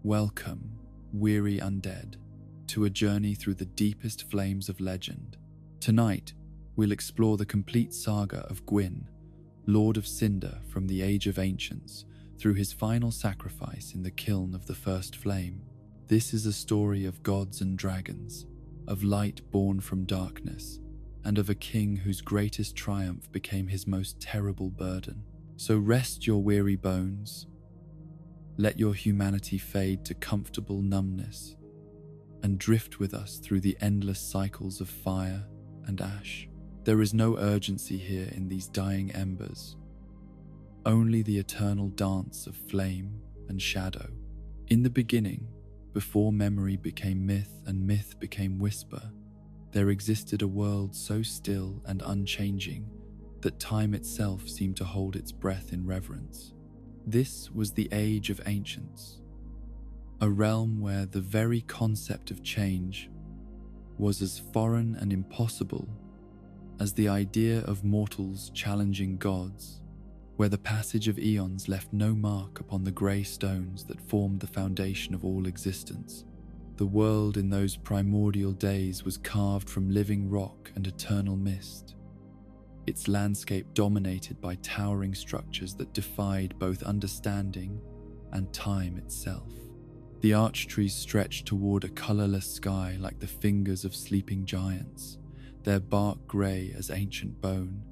Welcome, weary undead, to a journey through the deepest flames of legend. Tonight, we'll explore the complete saga of Gwyn, Lord of Cinder from the Age of Ancients, through his final sacrifice in the kiln of the first flame. This is a story of gods and dragons, of light born from darkness, and of a king whose greatest triumph became his most terrible burden. So rest your weary bones, let your humanity fade to comfortable numbness, and drift with us through the endless cycles of fire and ash. There is no urgency here in these dying embers, only the eternal dance of flame and shadow. In the beginning, before memory became myth and myth became whisper, there existed a world so still and unchanging that time itself seemed to hold its breath in reverence. This was the Age of Ancients, a realm where the very concept of change was as foreign and impossible as the idea of mortals challenging gods, where the passage of eons left no mark upon the grey stones that formed the foundation of all existence. The world in those primordial days was carved from living rock and eternal mist, its landscape dominated by towering structures that defied both understanding and time itself. The arch trees stretched toward a colourless sky like the fingers of sleeping giants, their bark grey as ancient bone,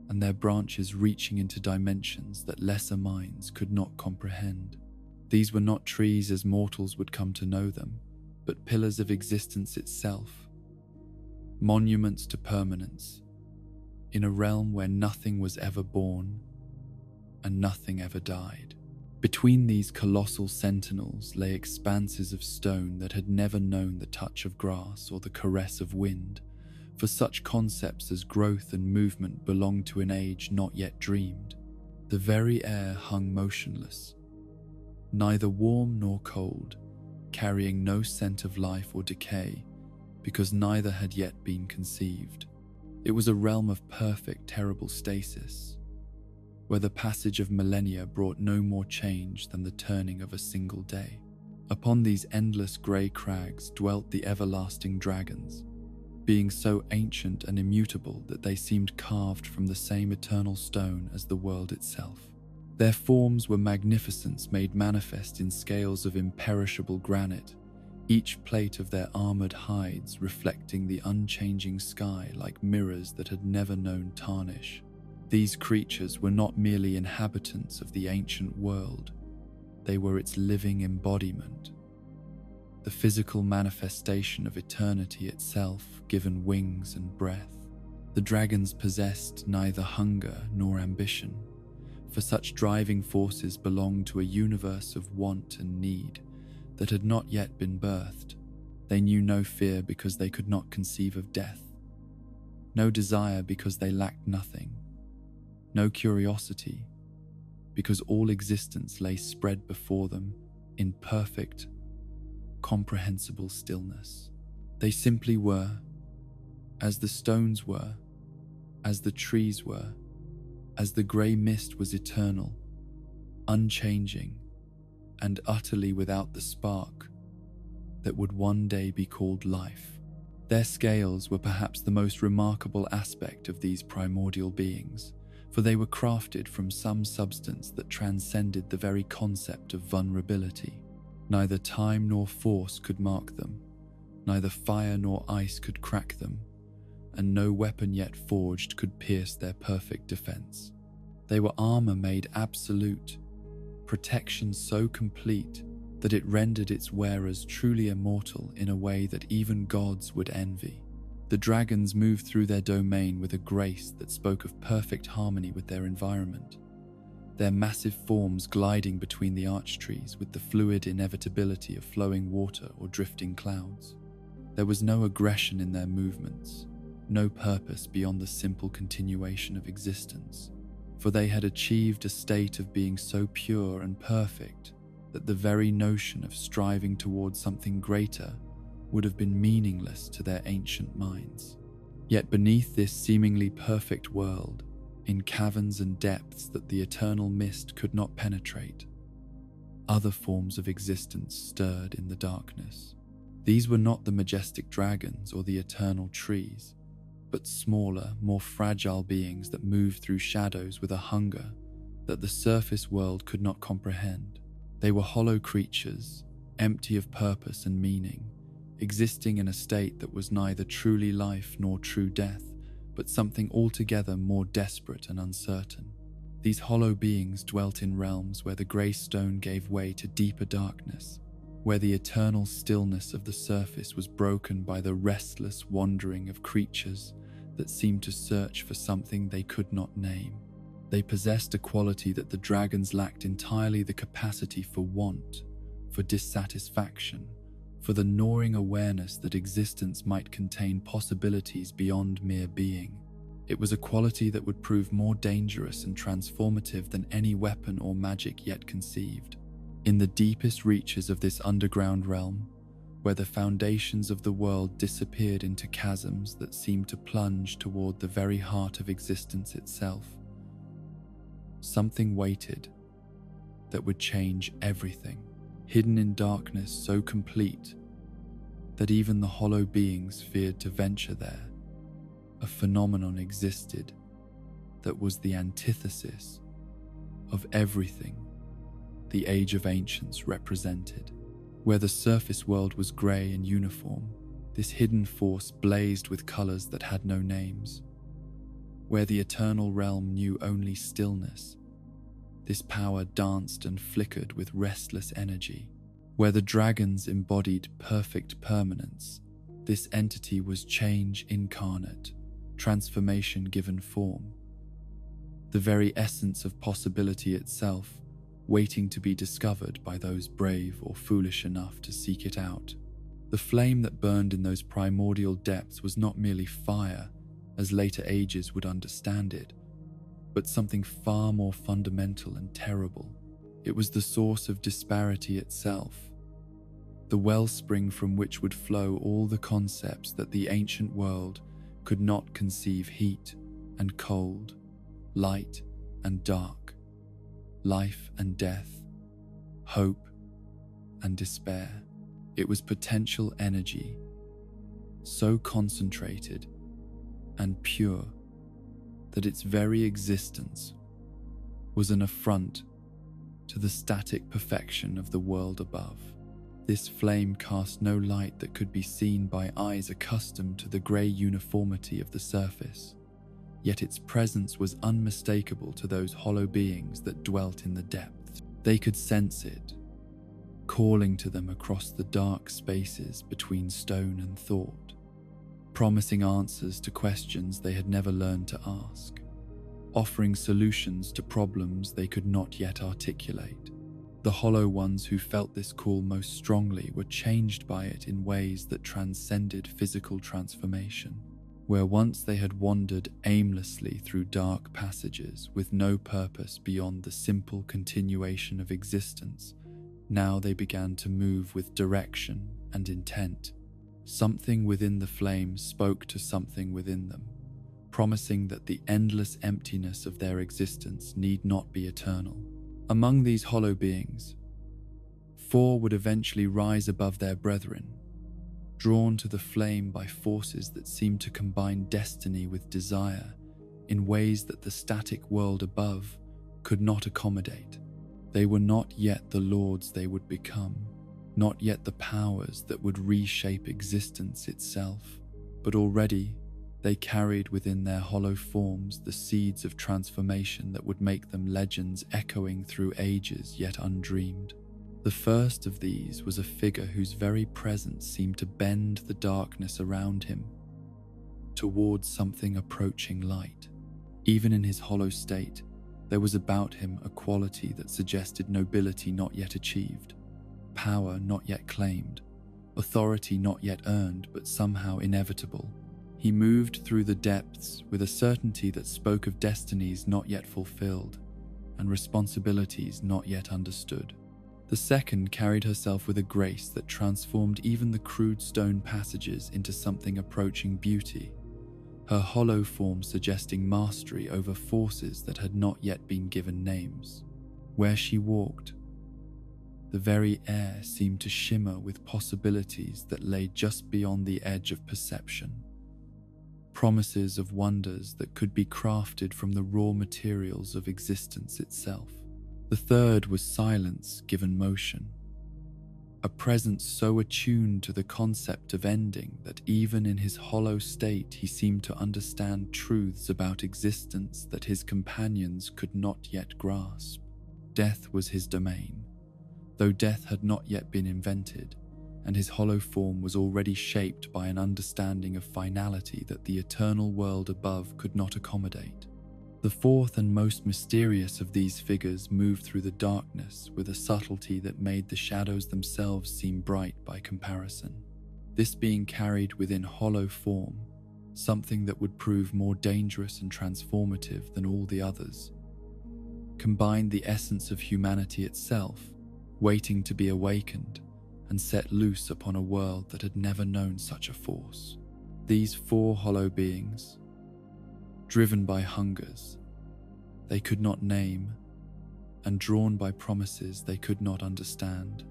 and their branches reaching into dimensions that lesser minds could not comprehend. These were not trees as mortals would come to know them, but pillars of existence itself, monuments to permanence, in a realm where nothing was ever born and nothing ever died. Between these colossal sentinels lay expanses of stone that had never known the touch of grass or the caress of wind, for such concepts as growth and movement belonged to an age not yet dreamed. The very air hung motionless, neither warm nor cold, carrying no scent of life or decay, because neither had yet been conceived. It was a realm of perfect, terrible stasis, where the passage of millennia brought no more change than the turning of a single day. Upon these endless grey crags dwelt the everlasting dragons, being so ancient and immutable that they seemed carved from the same eternal stone as the world itself. Their forms were magnificence made manifest in scales of imperishable granite, each plate of their armoured hides reflecting the unchanging sky like mirrors that had never known tarnish. These creatures were not merely inhabitants of the ancient world, they were its living embodiment, the physical manifestation of eternity itself given wings and breath. The dragons possessed neither hunger nor ambition, for such driving forces belonged to a universe of want and need that had not yet been birthed. They knew no fear because they could not conceive of death, no desire because they lacked nothing, no curiosity because all existence lay spread before them in perfect, comprehensible stillness. They simply were, as the stones were, as the trees were, as the grey mist was eternal, unchanging, and utterly without the spark that would one day be called life. Their scales were perhaps the most remarkable aspect of these primordial beings, for they were crafted from some substance that transcended the very concept of vulnerability. Neither time nor force could mark them, neither fire nor ice could crack them, and no weapon yet forged could pierce their perfect defense. They were armor made absolute, protection so complete that it rendered its wearers truly immortal in a way that even gods would envy. The dragons moved through their domain with a grace that spoke of perfect harmony with their environment, their massive forms gliding between the arch trees with the fluid inevitability of flowing water or drifting clouds. There was no aggression in their movements, no purpose beyond the simple continuation of existence, for they had achieved a state of being so pure and perfect that the very notion of striving towards something greater would have been meaningless to their ancient minds. Yet beneath this seemingly perfect world, in caverns and depths that the eternal mist could not penetrate, other forms of existence stirred in the darkness. These were not the majestic dragons or the eternal trees, but smaller, more fragile beings that moved through shadows with a hunger that the surface world could not comprehend. They were hollow creatures, empty of purpose and meaning, existing in a state that was neither truly life nor true death, but something altogether more desperate and uncertain. These hollow beings dwelt in realms where the grey stone gave way to deeper darkness, where the eternal stillness of the surface was broken by the restless wandering of creatures that seemed to search for something they could not name. They possessed a quality that the dragons lacked entirely: the capacity for want, for dissatisfaction, for the gnawing awareness that existence might contain possibilities beyond mere being. It was a quality that would prove more dangerous and transformative than any weapon or magic yet conceived. In the deepest reaches of this underground realm, where the foundations of the world disappeared into chasms that seemed to plunge toward the very heart of existence itself, something waited that would change everything, hidden in darkness so complete that even the hollow beings feared to venture there. A phenomenon existed that was the antithesis of everything the Age of Ancients represented. Where the surface world was grey and uniform, this hidden force blazed with colours that had no names. Where the eternal realm knew only stillness, this power danced and flickered with restless energy. Where the dragons embodied perfect permanence, this entity was change incarnate, transformation given form, the very essence of possibility itself, waiting to be discovered by those brave or foolish enough to seek it out. The flame that burned in those primordial depths was not merely fire, as later ages would understand it, but something far more fundamental and terrible. It was the source of disparity itself, the wellspring from which would flow all the concepts that the ancient world could not conceive: heat and cold, light and dark, life and death, hope and despair. It was potential energy, so concentrated and pure that its very existence was an affront to the static perfection of the world above. This flame cast no light that could be seen by eyes accustomed to the grey uniformity of the surface, yet its presence was unmistakable to those hollow beings that dwelt in the depths. They could sense it, calling to them across the dark spaces between stone and thought, promising answers to questions they had never learned to ask, offering solutions to problems they could not yet articulate. The hollow ones who felt this call most strongly were changed by it in ways that transcended physical transformation. Where once they had wandered aimlessly through dark passages with no purpose beyond the simple continuation of existence, now they began to move with direction and intent. Something within the flame spoke to something within them, promising that the endless emptiness of their existence need not be eternal. Among these hollow beings, 4 would eventually rise above their brethren, drawn to the flame by forces that seemed to combine destiny with desire in ways that the static world above could not accommodate. They were not yet the lords they would become, not yet the powers that would reshape existence itself, but already they carried within their hollow forms the seeds of transformation that would make them legends echoing through ages yet undreamed. The first of these was a figure whose very presence seemed to bend the darkness around him towards something approaching light. Even in his hollow state, there was about him a quality that suggested nobility not yet achieved, power not yet claimed, authority not yet earned but somehow inevitable. He moved through the depths with a certainty that spoke of destinies not yet fulfilled and responsibilities not yet understood. The second carried herself with a grace that transformed even the crude stone passages into something approaching beauty, her hollow form suggesting mastery over forces that had not yet been given names. Where she walked, The very air seemed to shimmer with possibilities that lay just beyond the edge of perception. Promises of wonders that could be crafted from the raw materials of existence itself. The third was silence given motion. A presence so attuned to the concept of ending that even in his hollow state he seemed to understand truths about existence that his companions could not yet grasp. Death was his domain, though death had not yet been invented, and his hollow form was already shaped by an understanding of finality that the eternal world above could not accommodate. The fourth and most mysterious of these figures moved through the darkness with a subtlety that made the shadows themselves seem bright by comparison. This being carried within hollow form, something that would prove more dangerous and transformative than all the others, combined the essence of humanity itself, waiting to be awakened and set loose upon a world that had never known such a force. These four hollow beings, driven by hungers they could not name and drawn by promises they could not understand,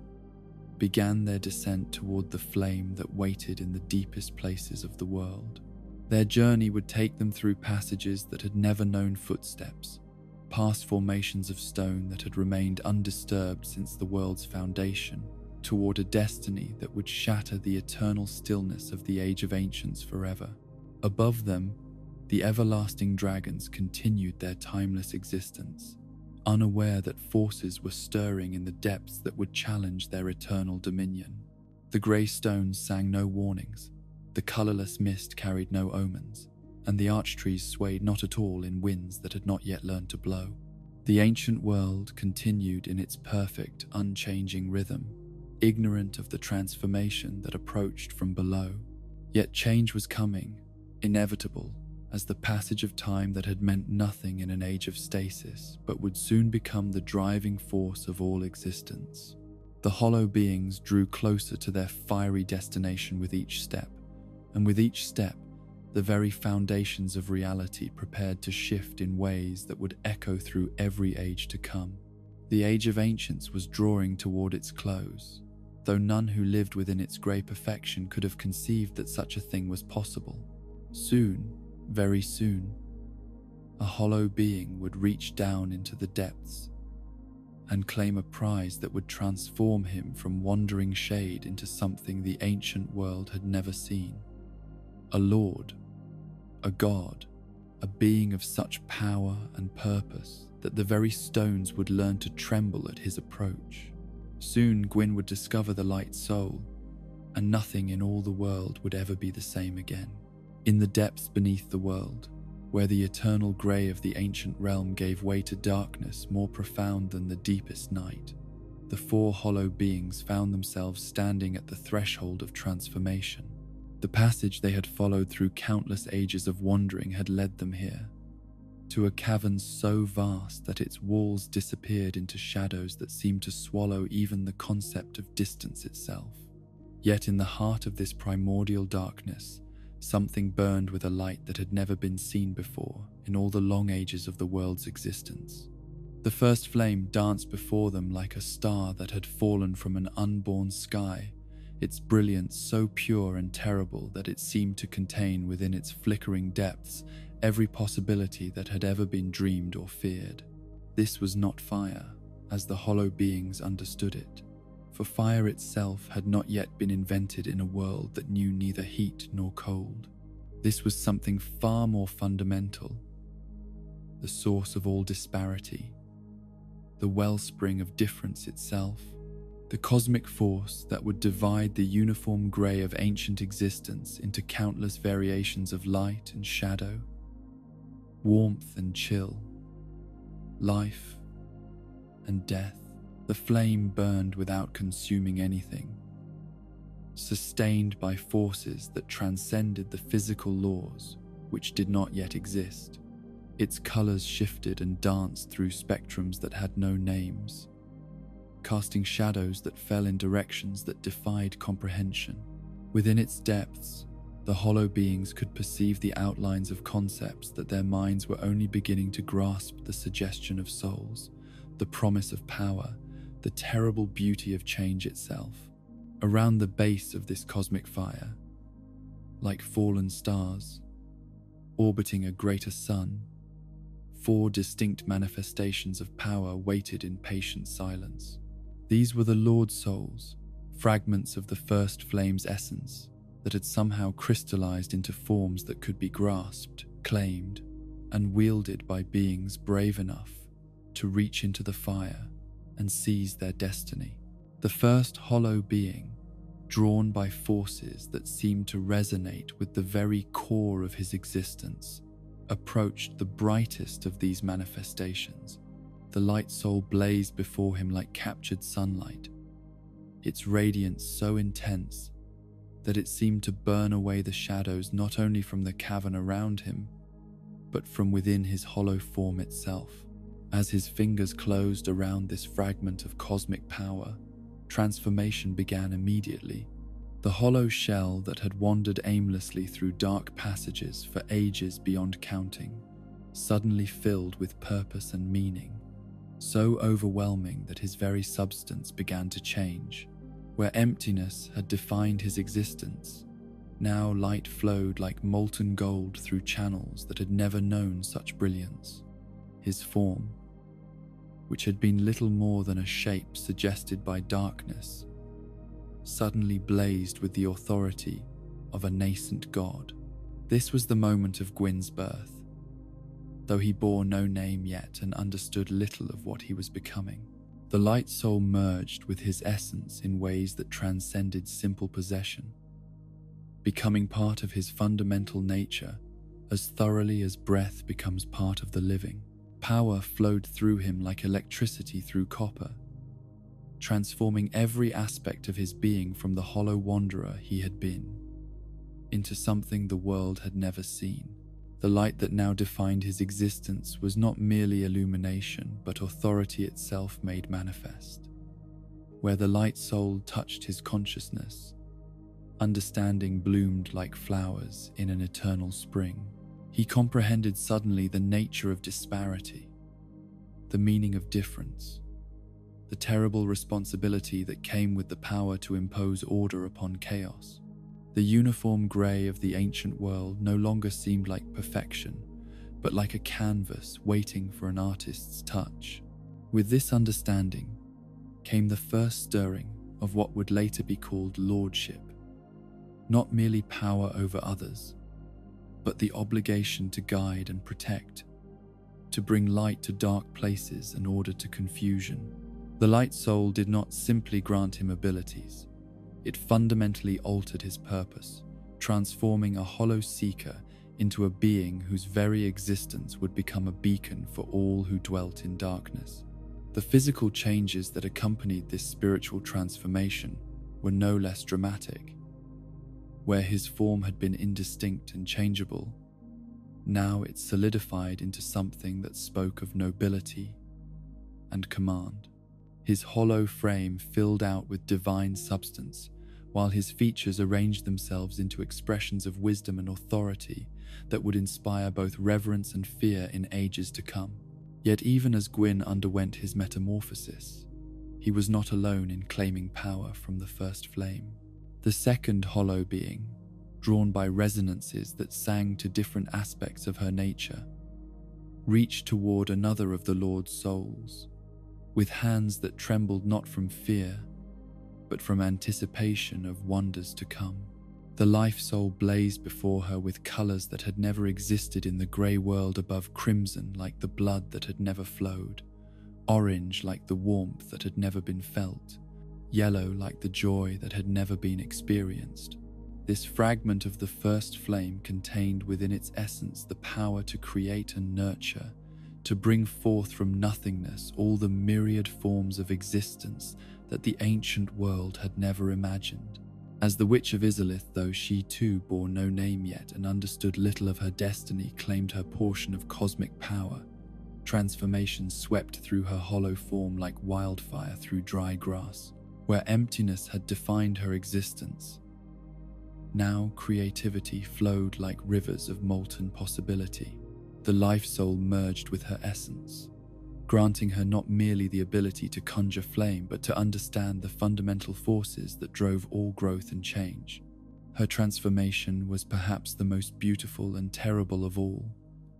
began their descent toward the flame that waited in the deepest places of the world. Their journey would take them through passages that had never known footsteps, past formations of stone that had remained undisturbed since the world's foundation, toward a destiny that would shatter the eternal stillness of the Age of Ancients forever. Above them, the everlasting dragons continued their timeless existence, unaware that forces were stirring in the depths that would challenge their eternal dominion. The grey stones sang no warnings, the colourless mist carried no omens, and the arch-trees swayed not at all in winds that had not yet learned to blow. The ancient world continued in its perfect, unchanging rhythm, ignorant of the transformation that approached from below. Yet change was coming, inevitable, as the passage of time that had meant nothing in an age of stasis, but would soon become the driving force of all existence. The hollow beings drew closer to their fiery destination with each step, and with each step, the very foundations of reality prepared to shift in ways that would echo through every age to come. The Age of Ancients was drawing toward its close, though none who lived within its grey perfection could have conceived that such a thing was possible. Soon, very soon, a hollow being would reach down into the depths and claim a prize that would transform him from wandering shade into something the ancient world had never seen. A lord, a god, a being of such power and purpose that the very stones would learn to tremble at his approach. Soon Gwyn would discover the light soul, and nothing in all the world would ever be the same again. In the depths beneath the world, where the eternal grey of the ancient realm gave way to darkness more profound than the deepest night, the four hollow beings found themselves standing at the threshold of transformation. The passage they had followed through countless ages of wandering had led them here, to a cavern so vast that its walls disappeared into shadows that seemed to swallow even the concept of distance itself. Yet in the heart of this primordial darkness, something burned with a light that had never been seen before in all the long ages of the world's existence. The first flame danced before them like a star that had fallen from an unborn sky, its brilliance so pure and terrible that it seemed to contain within its flickering depths every possibility that had ever been dreamed or feared. This was not fire, as the hollow beings understood it, for fire itself had not yet been invented in a world that knew neither heat nor cold. This was something far more fundamental, the source of all disparity, the wellspring of difference itself, the cosmic force that would divide the uniform grey of ancient existence into countless variations of light and shadow, warmth and chill, life and death. The flame burned without consuming anything, sustained by forces that transcended the physical laws which did not yet exist. Its colours shifted and danced through spectrums that had no names, casting shadows that fell in directions that defied comprehension. Within its depths, the hollow beings could perceive the outlines of concepts that their minds were only beginning to grasp: the suggestion of souls, the promise of power, the terrible beauty of change itself. Around the base of this cosmic fire, like fallen stars, orbiting a greater sun, 4 distinct manifestations of power waited in patient silence. These were the Lord Souls, fragments of the first flame's essence that had somehow crystallized into forms that could be grasped, claimed, and wielded by beings brave enough to reach into the fire and seize their destiny. The first hollow being, drawn by forces that seemed to resonate with the very core of his existence, approached the brightest of these manifestations. The light soul blazed before him like captured sunlight, its radiance so intense that it seemed to burn away the shadows not only from the cavern around him, but from within his hollow form itself. As his fingers closed around this fragment of cosmic power, transformation began immediately. The hollow shell that had wandered aimlessly through dark passages for ages beyond counting, suddenly filled with purpose and meaning, so overwhelming that his very substance began to change. Where emptiness had defined his existence, now light flowed like molten gold through channels that had never known such brilliance. His form, which had been little more than a shape suggested by darkness, suddenly blazed with the authority of a nascent god. This was the moment of Gwyn's birth, though he bore no name yet and understood little of what he was becoming. The light soul merged with his essence in ways that transcended simple possession, becoming part of his fundamental nature as thoroughly as breath becomes part of the living. Power flowed through him like electricity through copper, transforming every aspect of his being from the hollow wanderer he had been into something the world had never seen. The light that now defined his existence was not merely illumination, but authority itself made manifest. Where the light soul touched his consciousness, understanding bloomed like flowers in an eternal spring. He comprehended suddenly the nature of disparity, the meaning of difference, the terrible responsibility that came with the power to impose order upon chaos. The uniform grey of the ancient world no longer seemed like perfection, but like a canvas waiting for an artist's touch. With this understanding came the first stirring of what would later be called lordship, not merely power over others, but the obligation to guide and protect, to bring light to dark places and order to confusion. The light soul did not simply grant him abilities. It fundamentally altered his purpose, transforming a hollow seeker into a being whose very existence would become a beacon for all who dwelt in darkness. The physical changes that accompanied this spiritual transformation were no less dramatic. Where his form had been indistinct and changeable, now it solidified into something that spoke of nobility and command. His hollow frame filled out with divine substance, while his features arranged themselves into expressions of wisdom and authority that would inspire both reverence and fear in ages to come. Yet even as Gwyn underwent his metamorphosis, he was not alone in claiming power from the first flame. The second hollow being, drawn by resonances that sang to different aspects of her nature, reached toward another of the Lord's souls, with hands that trembled not from fear, but from anticipation of wonders to come. The life soul blazed before her with colors that had never existed in the grey world above: crimson like the blood that had never flowed, orange like the warmth that had never been felt, yellow like the joy that had never been experienced. This fragment of the first flame contained within its essence the power to create and nurture, to bring forth from nothingness all the myriad forms of existence that the ancient world had never imagined. As the Witch of Izalith, though she too bore no name yet and understood little of her destiny, claimed her portion of cosmic power, transformation swept through her hollow form like wildfire through dry grass. Where emptiness had defined her existence, now creativity flowed like rivers of molten possibility. The life soul merged with her essence, granting her not merely the ability to conjure flame, but to understand the fundamental forces that drove all growth and change. Her transformation was perhaps the most beautiful and terrible of all,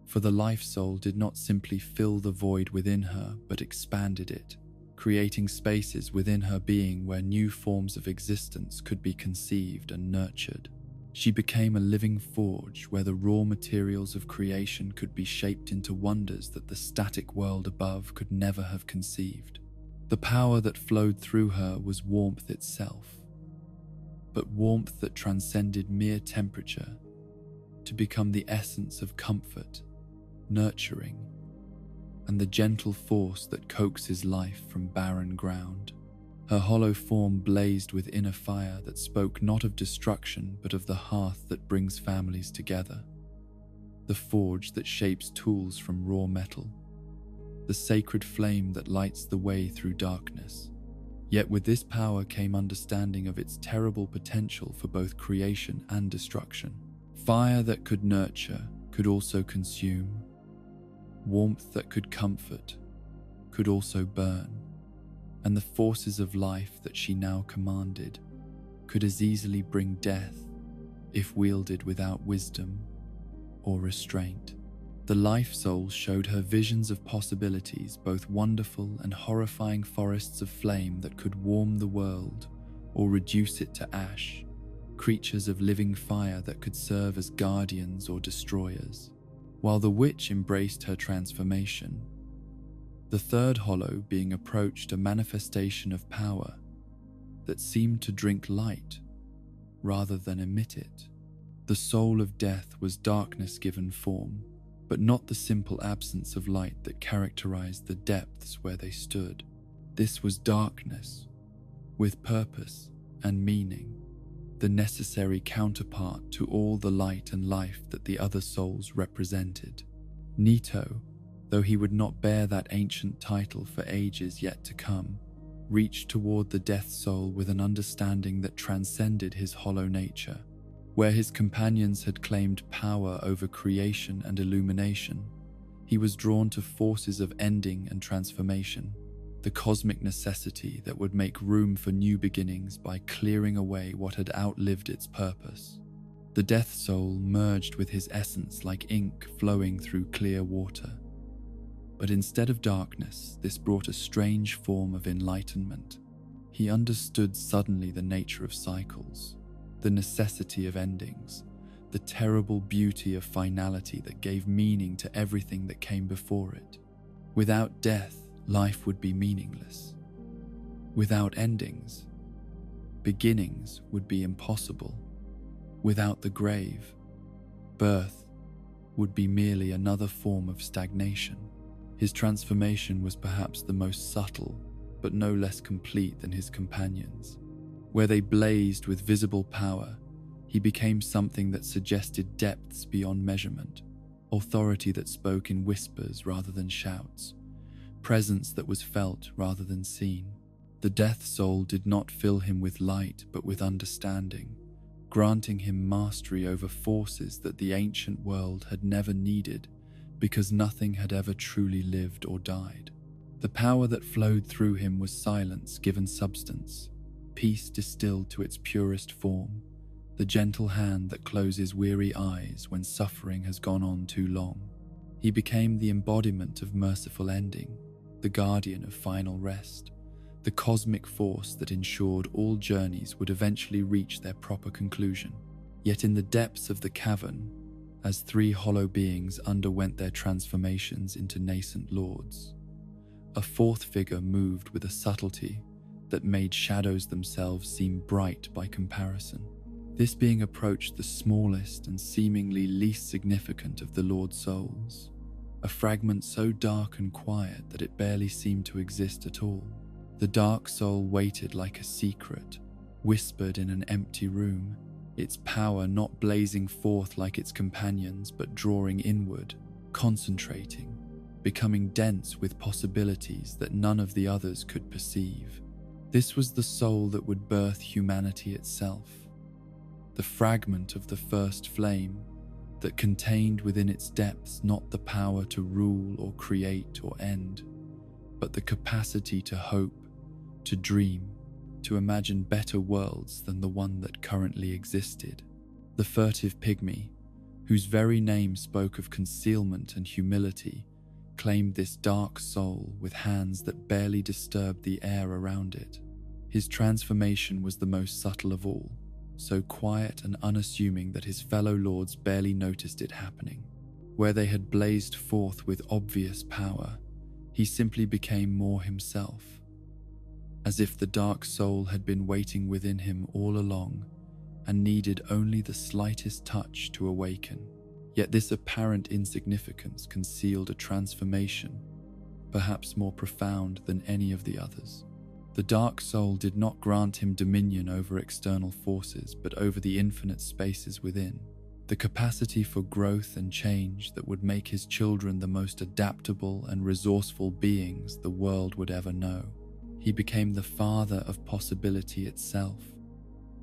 for the life soul did not simply fill the void within her, but expanded it, creating spaces within her being where new forms of existence could be conceived and nurtured. She became a living forge where the raw materials of creation could be shaped into wonders that the static world above could never have conceived. The power that flowed through her was warmth itself, but warmth that transcended mere temperature to become the essence of comfort, nurturing, and the gentle force that coaxes life from barren ground. Her hollow form blazed with inner fire that spoke not of destruction but of the hearth that brings families together, the forge that shapes tools from raw metal, the sacred flame that lights the way through darkness. Yet with this power came understanding of its terrible potential for both creation and destruction. Fire that could nurture could also consume. Warmth that could comfort could also burn. And the forces of life that she now commanded could as easily bring death if wielded without wisdom or restraint. The life soul showed her visions of possibilities, both wonderful and horrifying forests of flame that could warm the world or reduce it to ash, creatures of living fire that could serve as guardians or destroyers. While the witch embraced her transformation, the third hollow being approached a manifestation of power that seemed to drink light rather than emit it. The soul of death was darkness given form, but not the simple absence of light that characterized the depths where they stood. This was darkness, with purpose and meaning, the necessary counterpart to all the light and life that the other souls represented. Nito, though he would not bear that ancient title for ages yet to come, reached toward the death soul with an understanding that transcended his hollow nature. Where his companions had claimed power over creation and illumination, he was drawn to forces of ending and transformation, the cosmic necessity that would make room for new beginnings by clearing away what had outlived its purpose. The death soul merged with his essence like ink flowing through clear water. But instead of darkness, this brought a strange form of enlightenment. He understood suddenly the nature of cycles, the necessity of endings, the terrible beauty of finality that gave meaning to everything that came before it. Without death, life would be meaningless. Without endings, beginnings would be impossible. Without the grave, birth would be merely another form of stagnation. His transformation was perhaps the most subtle, but no less complete than his companions. Where they blazed with visible power, he became something that suggested depths beyond measurement, authority that spoke in whispers rather than shouts, presence that was felt rather than seen. The death soul did not fill him with light but with understanding, granting him mastery over forces that the ancient world had never needed because nothing had ever truly lived or died. The power that flowed through him was silence given substance, peace distilled to its purest form, the gentle hand that closes weary eyes when suffering has gone on too long. He became the embodiment of merciful ending, the guardian of final rest, the cosmic force that ensured all journeys would eventually reach their proper conclusion. Yet in the depths of the cavern, as three hollow beings underwent their transformations into nascent lords, a fourth figure moved with a subtlety that made shadows themselves seem bright by comparison. This being approached the smallest and seemingly least significant of the Lord Souls, a fragment so dark and quiet that it barely seemed to exist at all. The dark soul waited like a secret, whispered in an empty room, its power not blazing forth like its companions but drawing inward, concentrating, becoming dense with possibilities that none of the others could perceive. This was the soul that would birth humanity itself, the fragment of the first flame that contained within its depths not the power to rule or create or end, but the capacity to hope, to dream, to imagine better worlds than the one that currently existed. The furtive pygmy, whose very name spoke of concealment and humility, claimed this dark soul with hands that barely disturbed the air around it. His transformation was the most subtle of all, so quiet and unassuming that his fellow lords barely noticed it happening. Where they had blazed forth with obvious power, he simply became more himself, as if the dark soul had been waiting within him all along and needed only the slightest touch to awaken. Yet this apparent insignificance concealed a transformation, perhaps more profound than any of the others. The dark soul did not grant him dominion over external forces, but over the infinite spaces within. The capacity for growth and change that would make his children the most adaptable and resourceful beings the world would ever know. He became the father of possibility itself,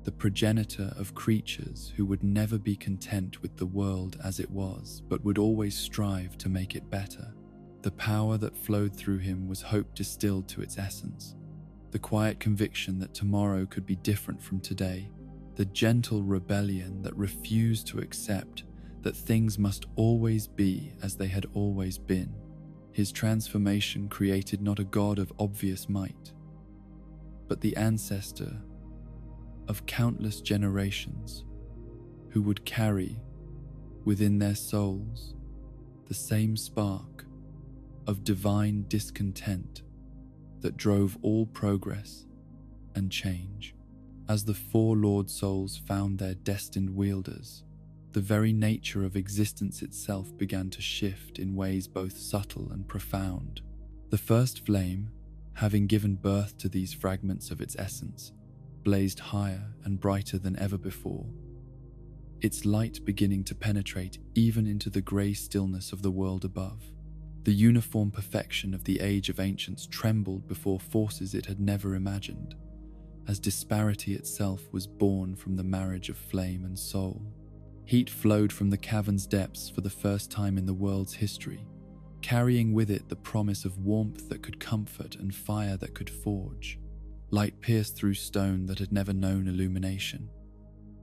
the progenitor of creatures who would never be content with the world as it was, but would always strive to make it better. The power that flowed through him was hope distilled to its essence, the quiet conviction that tomorrow could be different from today, the gentle rebellion that refused to accept that things must always be as they had always been. His transformation created not a god of obvious might, but the ancestor of countless generations who would carry within their souls the same spark of divine discontent that drove all progress and change. As the four Lord Souls found their destined wielders, the very nature of existence itself began to shift in ways both subtle and profound. The first flame, having given birth to these fragments of its essence, blazed higher and brighter than ever before, its light beginning to penetrate even into the grey stillness of the world above. The uniform perfection of the Age of Ancients trembled before forces it had never imagined, as disparity itself was born from the marriage of flame and soul. Heat flowed from the cavern's depths for the first time in the world's history, carrying with it the promise of warmth that could comfort and fire that could forge. Light pierced through stone that had never known illumination,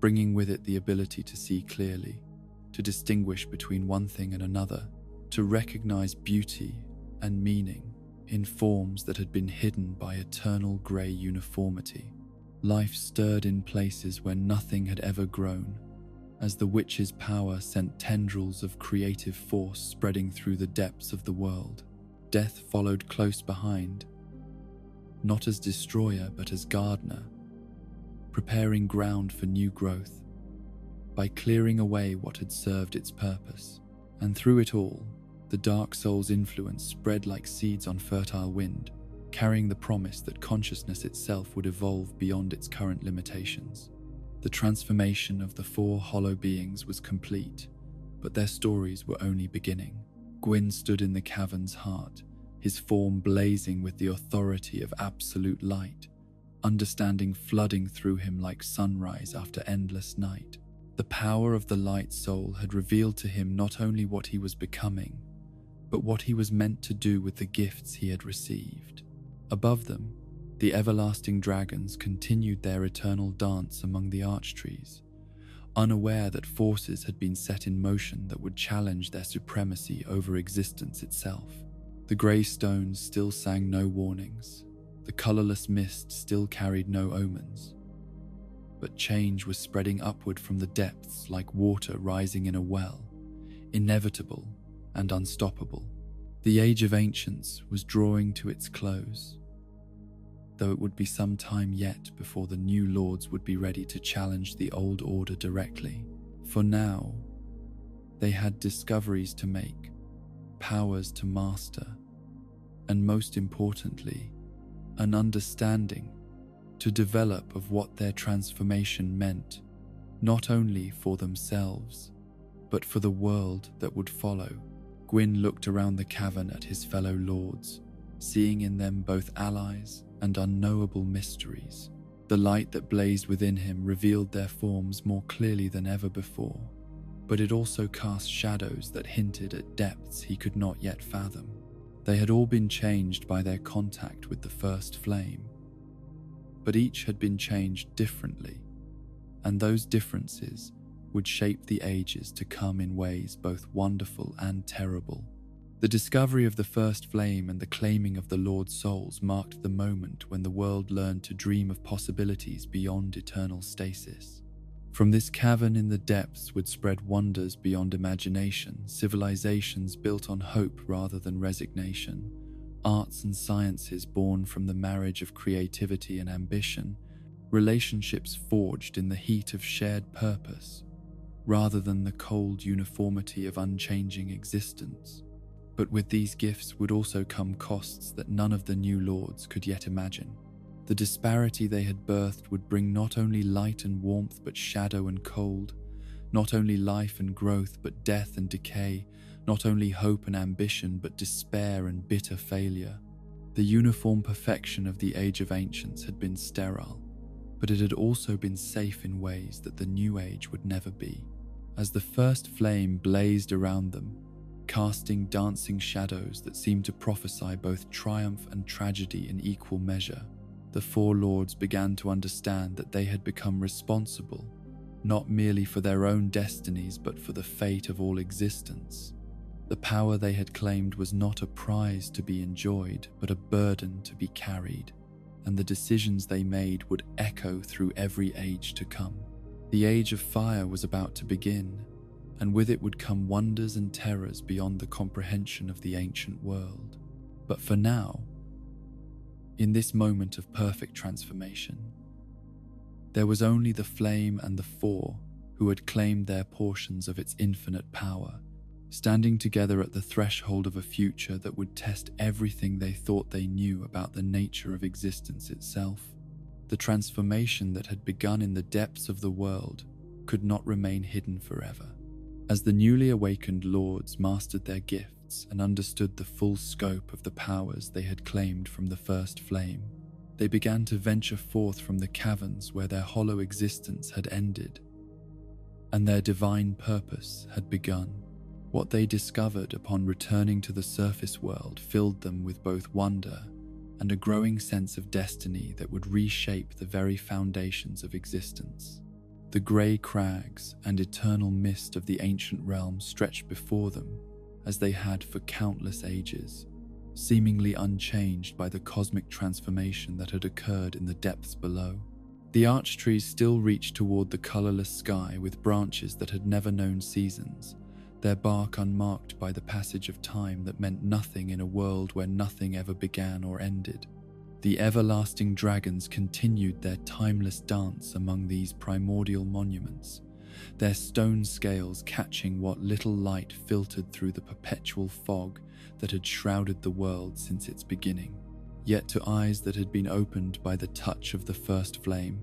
bringing with it the ability to see clearly, to distinguish between one thing and another, to recognize beauty and meaning in forms that had been hidden by eternal grey uniformity. Life stirred in places where nothing had ever grown, as the witch's power sent tendrils of creative force spreading through the depths of the world. Death followed close behind, not as destroyer but as gardener, preparing ground for new growth by clearing away what had served its purpose. And through it all, the dark soul's influence spread like seeds on fertile wind, carrying the promise that consciousness itself would evolve beyond its current limitations. The transformation of the four hollow beings was complete, but their stories were only beginning. Gwyn stood in the cavern's heart, his form blazing with the authority of absolute light, understanding flooding through him like sunrise after endless night. The power of the light soul had revealed to him not only what he was becoming, but what he was meant to do with the gifts he had received. Above them, the everlasting dragons continued their eternal dance among the arch trees, unaware that forces had been set in motion that would challenge their supremacy over existence itself. The grey stones still sang no warnings, the colourless mist still carried no omens, but change was spreading upward from the depths like water rising in a well, inevitable and unstoppable. The Age of Ancients was drawing to its close, though it would be some time yet before the new lords would be ready to challenge the old order directly. For now, they had discoveries to make, powers to master, and most importantly, an understanding to develop of what their transformation meant, not only for themselves, but for the world that would follow. Gwyn looked around the cavern at his fellow lords, seeing in them both allies and unknowable mysteries. The light that blazed within him revealed their forms more clearly than ever before, but it also cast shadows that hinted at depths he could not yet fathom. They had all been changed by their contact with the first flame, but each had been changed differently, and those differences would shape the ages to come in ways both wonderful and terrible. The discovery of the first flame and the claiming of the Lord's souls marked the moment when the world learned to dream of possibilities beyond eternal stasis. From this cavern in the depths would spread wonders beyond imagination, civilizations built on hope rather than resignation, arts and sciences born from the marriage of creativity and ambition, relationships forged in the heat of shared purpose, rather than the cold uniformity of unchanging existence. But with these gifts would also come costs that none of the new lords could yet imagine. The disparity they had birthed would bring not only light and warmth but shadow and cold, not only life and growth but death and decay, not only hope and ambition but despair and bitter failure. The uniform perfection of the Age of Ancients had been sterile, but it had also been safe in ways that the new age would never be. As the first flame blazed around them, casting dancing shadows that seemed to prophesy both triumph and tragedy in equal measure, the four lords began to understand that they had become responsible, not merely for their own destinies but for the fate of all existence. The power they had claimed was not a prize to be enjoyed, but a burden to be carried, and the decisions they made would echo through every age to come. The Age of Fire was about to begin, and with it would come wonders and terrors beyond the comprehension of the ancient world. But for now, in this moment of perfect transformation, there was only the flame and the four who had claimed their portions of its infinite power, standing together at the threshold of a future that would test everything they thought they knew about the nature of existence itself. The transformation that had begun in the depths of the world could not remain hidden forever. As the newly awakened lords mastered their gifts and understood the full scope of the powers they had claimed from the first flame, they began to venture forth from the caverns where their hollow existence had ended, and their divine purpose had begun. What they discovered upon returning to the surface world filled them with both wonder and a growing sense of destiny that would reshape the very foundations of existence. The grey crags and eternal mist of the ancient realm stretched before them as they had for countless ages, seemingly unchanged by the cosmic transformation that had occurred in the depths below. The arch trees still reached toward the colourless sky with branches that had never known seasons, their bark unmarked by the passage of time that meant nothing in a world where nothing ever began or ended. The everlasting dragons continued their timeless dance among these primordial monuments, their stone scales catching what little light filtered through the perpetual fog that had shrouded the world since its beginning. Yet to eyes that had been opened by the touch of the first flame,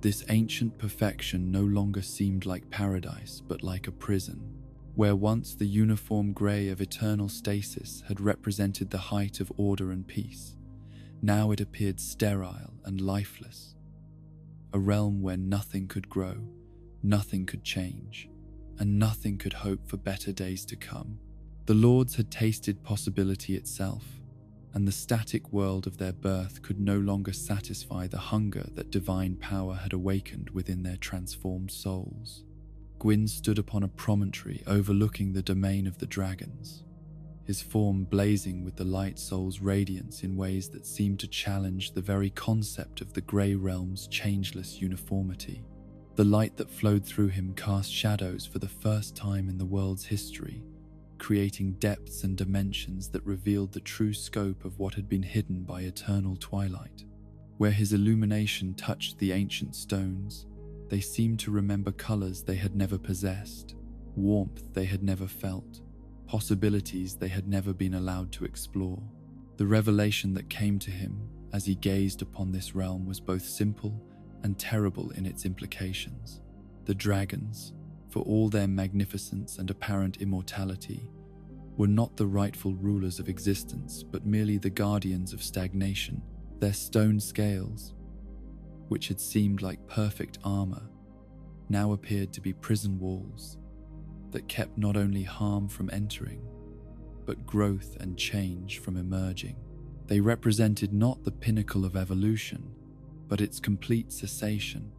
this ancient perfection no longer seemed like paradise but like a prison, where once the uniform grey of eternal stasis had represented the height of order and peace. Now it appeared sterile and lifeless, a realm where nothing could grow, nothing could change, and nothing could hope for better days to come. The lords had tasted possibility itself, and the static world of their birth could no longer satisfy the hunger that divine power had awakened within their transformed souls. Gwyn stood upon a promontory overlooking the domain of the dragons, his form blazing with the light soul's radiance in ways that seemed to challenge the very concept of the grey realm's changeless uniformity. The light that flowed through him cast shadows for the first time in the world's history, creating depths and dimensions that revealed the true scope of what had been hidden by eternal twilight. Where his illumination touched the ancient stones, they seemed to remember colours they had never possessed, warmth they had never felt, possibilities they had never been allowed to explore. The revelation that came to him as he gazed upon this realm was both simple and terrible in its implications. The dragons, for all their magnificence and apparent immortality, were not the rightful rulers of existence, but merely the guardians of stagnation. Their stone scales, which had seemed like perfect armor, now appeared to be prison walls that kept not only harm from entering, but growth and change from emerging. They represented not the pinnacle of evolution, but its complete cessation.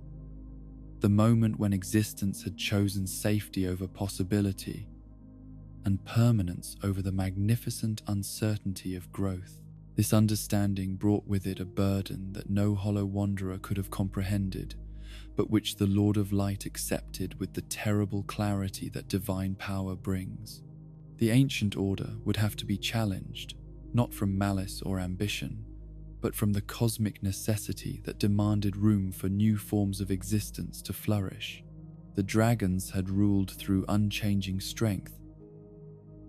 The moment when existence had chosen safety over possibility and permanence over the magnificent uncertainty of growth. This understanding brought with it a burden that no hollow wanderer could have comprehended, but which the Lord of Light accepted with the terrible clarity that divine power brings. The ancient order would have to be challenged, not from malice or ambition, but from the cosmic necessity that demanded room for new forms of existence to flourish. The dragons had ruled through unchanging strength,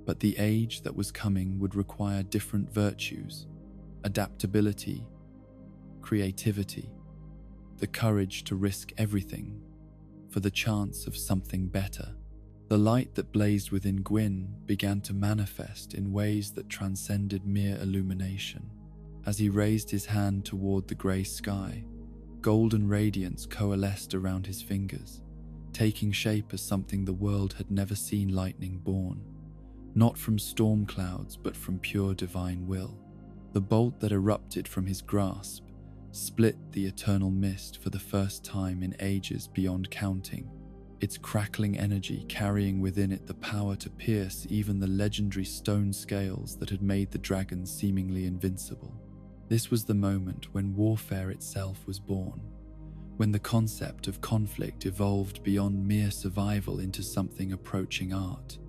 but the age that was coming would require different virtues: adaptability, creativity, the courage to risk everything for the chance of something better. The light that blazed within Gwyn began to manifest in ways that transcended mere illumination. As he raised his hand toward the grey sky, golden radiance coalesced around his fingers, taking shape as something the world had never seen lightning born, not from storm clouds but from pure divine will. The bolt that erupted from his grasp split the eternal mist for the first time in ages beyond counting, its crackling energy carrying within it the power to pierce even the legendary stone scales that had made the dragons seemingly invincible. This was the moment when warfare itself was born, when the concept of conflict evolved beyond mere survival into something approaching art.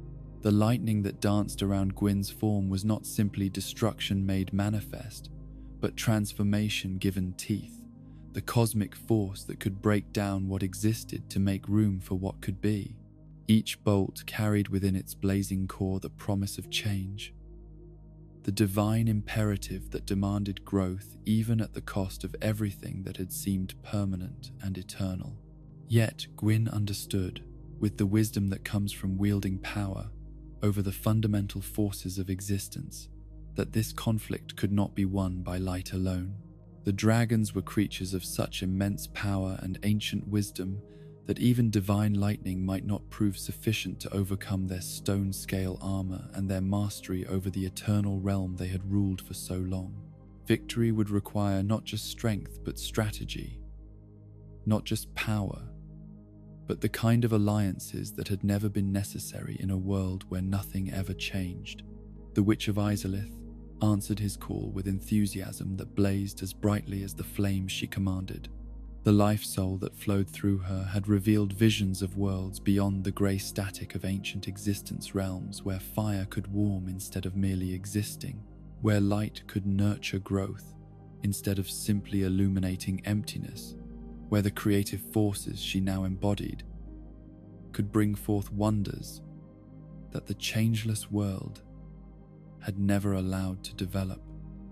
The lightning that danced around Gwyn's form was not simply destruction made manifest, but transformation given teeth, the cosmic force that could break down what existed to make room for what could be. Each bolt carried within its blazing core the promise of change, the divine imperative that demanded growth even at the cost of everything that had seemed permanent and eternal. Yet Gwyn understood, with the wisdom that comes from wielding power over the fundamental forces of existence, that this conflict could not be won by light alone. The dragons were creatures of such immense power and ancient wisdom that even divine lightning might not prove sufficient to overcome their stone-scale armor and their mastery over the eternal realm they had ruled for so long. Victory would require not just strength but strategy, not just power, but the kind of alliances that had never been necessary in a world where nothing ever changed. The Witch of Izalith answered his call with enthusiasm that blazed as brightly as the flames she commanded. The life soul that flowed through her had revealed visions of worlds beyond the grey static of ancient existence, realms where fire could warm instead of merely existing, where light could nurture growth instead of simply illuminating emptiness, where the creative forces she now embodied could bring forth wonders that the changeless world had never allowed to develop.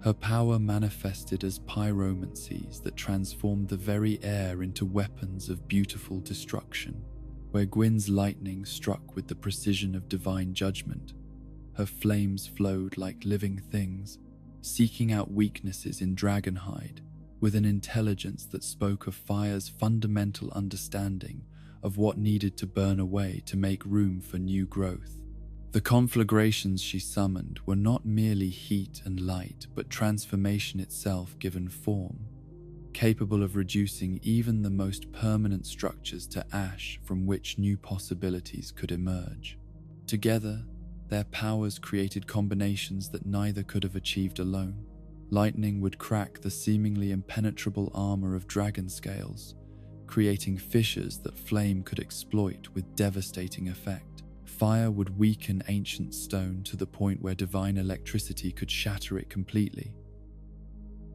Her power manifested as pyromancies that transformed the very air into weapons of beautiful destruction. Where Gwyn's lightning struck with the precision of divine judgment, her flames flowed like living things, seeking out weaknesses in dragonhide with an intelligence that spoke of fire's fundamental understanding of what needed to burn away to make room for new growth. The conflagrations she summoned were not merely heat and light, but transformation itself given form, capable of reducing even the most permanent structures to ash from which new possibilities could emerge. Together, their powers created combinations that neither could have achieved alone. Lightning would crack the seemingly impenetrable armor of dragon scales, creating fissures that flame could exploit with devastating effect. Fire would weaken ancient stone to the point where divine electricity could shatter it completely,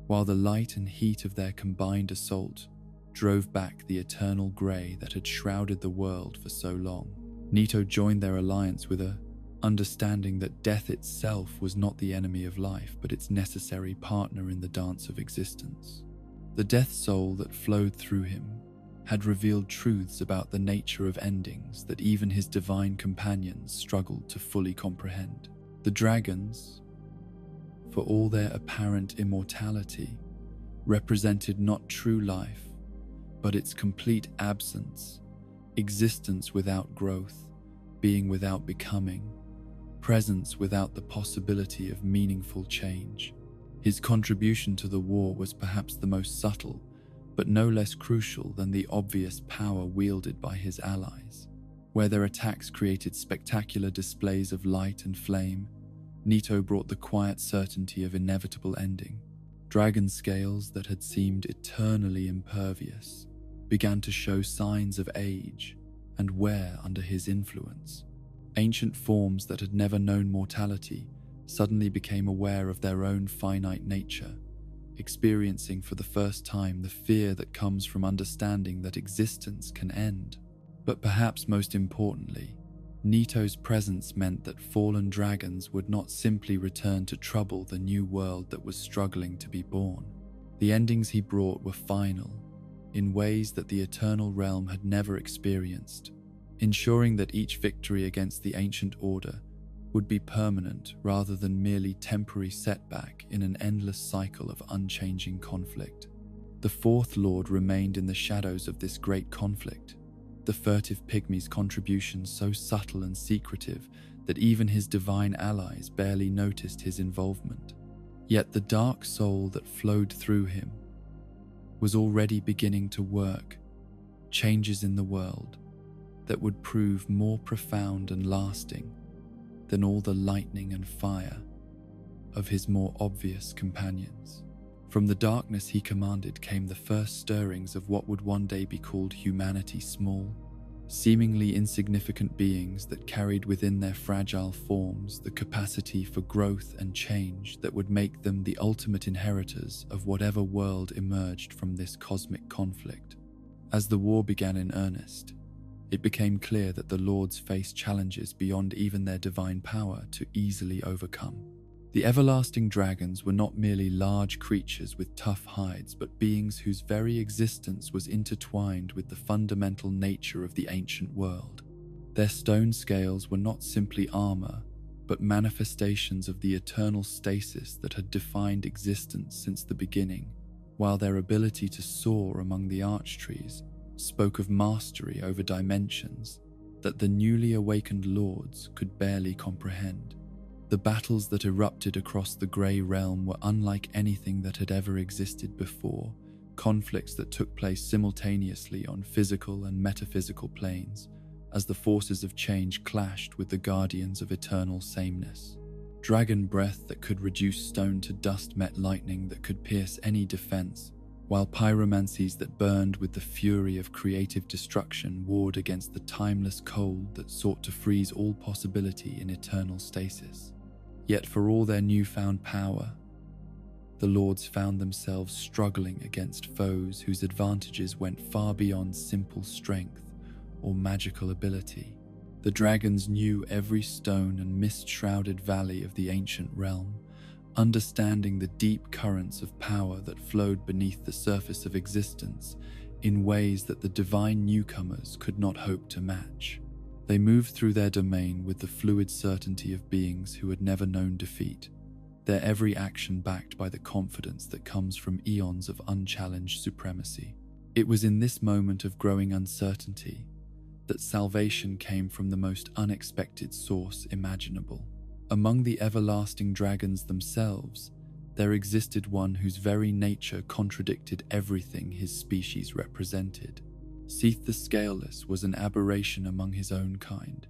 while the light and heat of their combined assault drove back the eternal grey that had shrouded the world for so long. Nito joined their alliance with a understanding that death itself was not the enemy of life, but its necessary partner in the dance of existence. The death soul that flowed through him had revealed truths about the nature of endings that even his divine companions struggled to fully comprehend. The dragons, for all their apparent immortality, represented not true life, but its complete absence, existence without growth, being without becoming, presence without the possibility of meaningful change. His contribution to the war was perhaps the most subtle, but no less crucial than the obvious power wielded by his allies. Where their attacks created spectacular displays of light and flame, Nito brought the quiet certainty of inevitable ending. Dragon scales that had seemed eternally impervious began to show signs of age and wear under his influence. Ancient forms that had never known mortality suddenly became aware of their own finite nature, experiencing for the first time the fear that comes from understanding that existence can end. But perhaps most importantly, Nito's presence meant that fallen dragons would not simply return to trouble the new world that was struggling to be born. The endings he brought were final, in ways that the Eternal Realm had never experienced, ensuring that each victory against the Ancient Order would be permanent rather than merely temporary setback in an endless cycle of unchanging conflict. The Fourth Lord remained in the shadows of this great conflict, the furtive pygmy's contribution so subtle and secretive that even his divine allies barely noticed his involvement. Yet the dark soul that flowed through him was already beginning to work changes in the world that would prove more profound and lasting than all the lightning and fire of his more obvious companions. From the darkness he commanded came the first stirrings of what would one day be called humanity. Small, seemingly insignificant beings that carried within their fragile forms the capacity for growth and change that would make them the ultimate inheritors of whatever world emerged from this cosmic conflict. As the war began in earnest, it became clear that the Lords faced challenges beyond even their divine power to easily overcome. The everlasting dragons were not merely large creatures with tough hides, but beings whose very existence was intertwined with the fundamental nature of the ancient world. Their stone scales were not simply armor, but manifestations of the eternal stasis that had defined existence since the beginning, while their ability to soar among the arch trees spoke of mastery over dimensions that the newly awakened lords could barely comprehend. The battles that erupted across the Grey Realm were unlike anything that had ever existed before, conflicts that took place simultaneously on physical and metaphysical planes, as the forces of change clashed with the guardians of eternal sameness. Dragon breath that could reduce stone to dust met lightning that could pierce any defense, while pyromancies that burned with the fury of creative destruction warred against the timeless cold that sought to freeze all possibility in eternal stasis. Yet for all their newfound power, the Lords found themselves struggling against foes whose advantages went far beyond simple strength or magical ability. The dragons knew every stone and mist-shrouded valley of the ancient realm, understanding the deep currents of power that flowed beneath the surface of existence in ways that the divine newcomers could not hope to match. They moved through their domain with the fluid certainty of beings who had never known defeat, their every action backed by the confidence that comes from eons of unchallenged supremacy. It was in this moment of growing uncertainty that salvation came from the most unexpected source imaginable. Among the everlasting dragons themselves, there existed one whose very nature contradicted everything his species represented. Seath the Scaleless was an aberration among his own kind,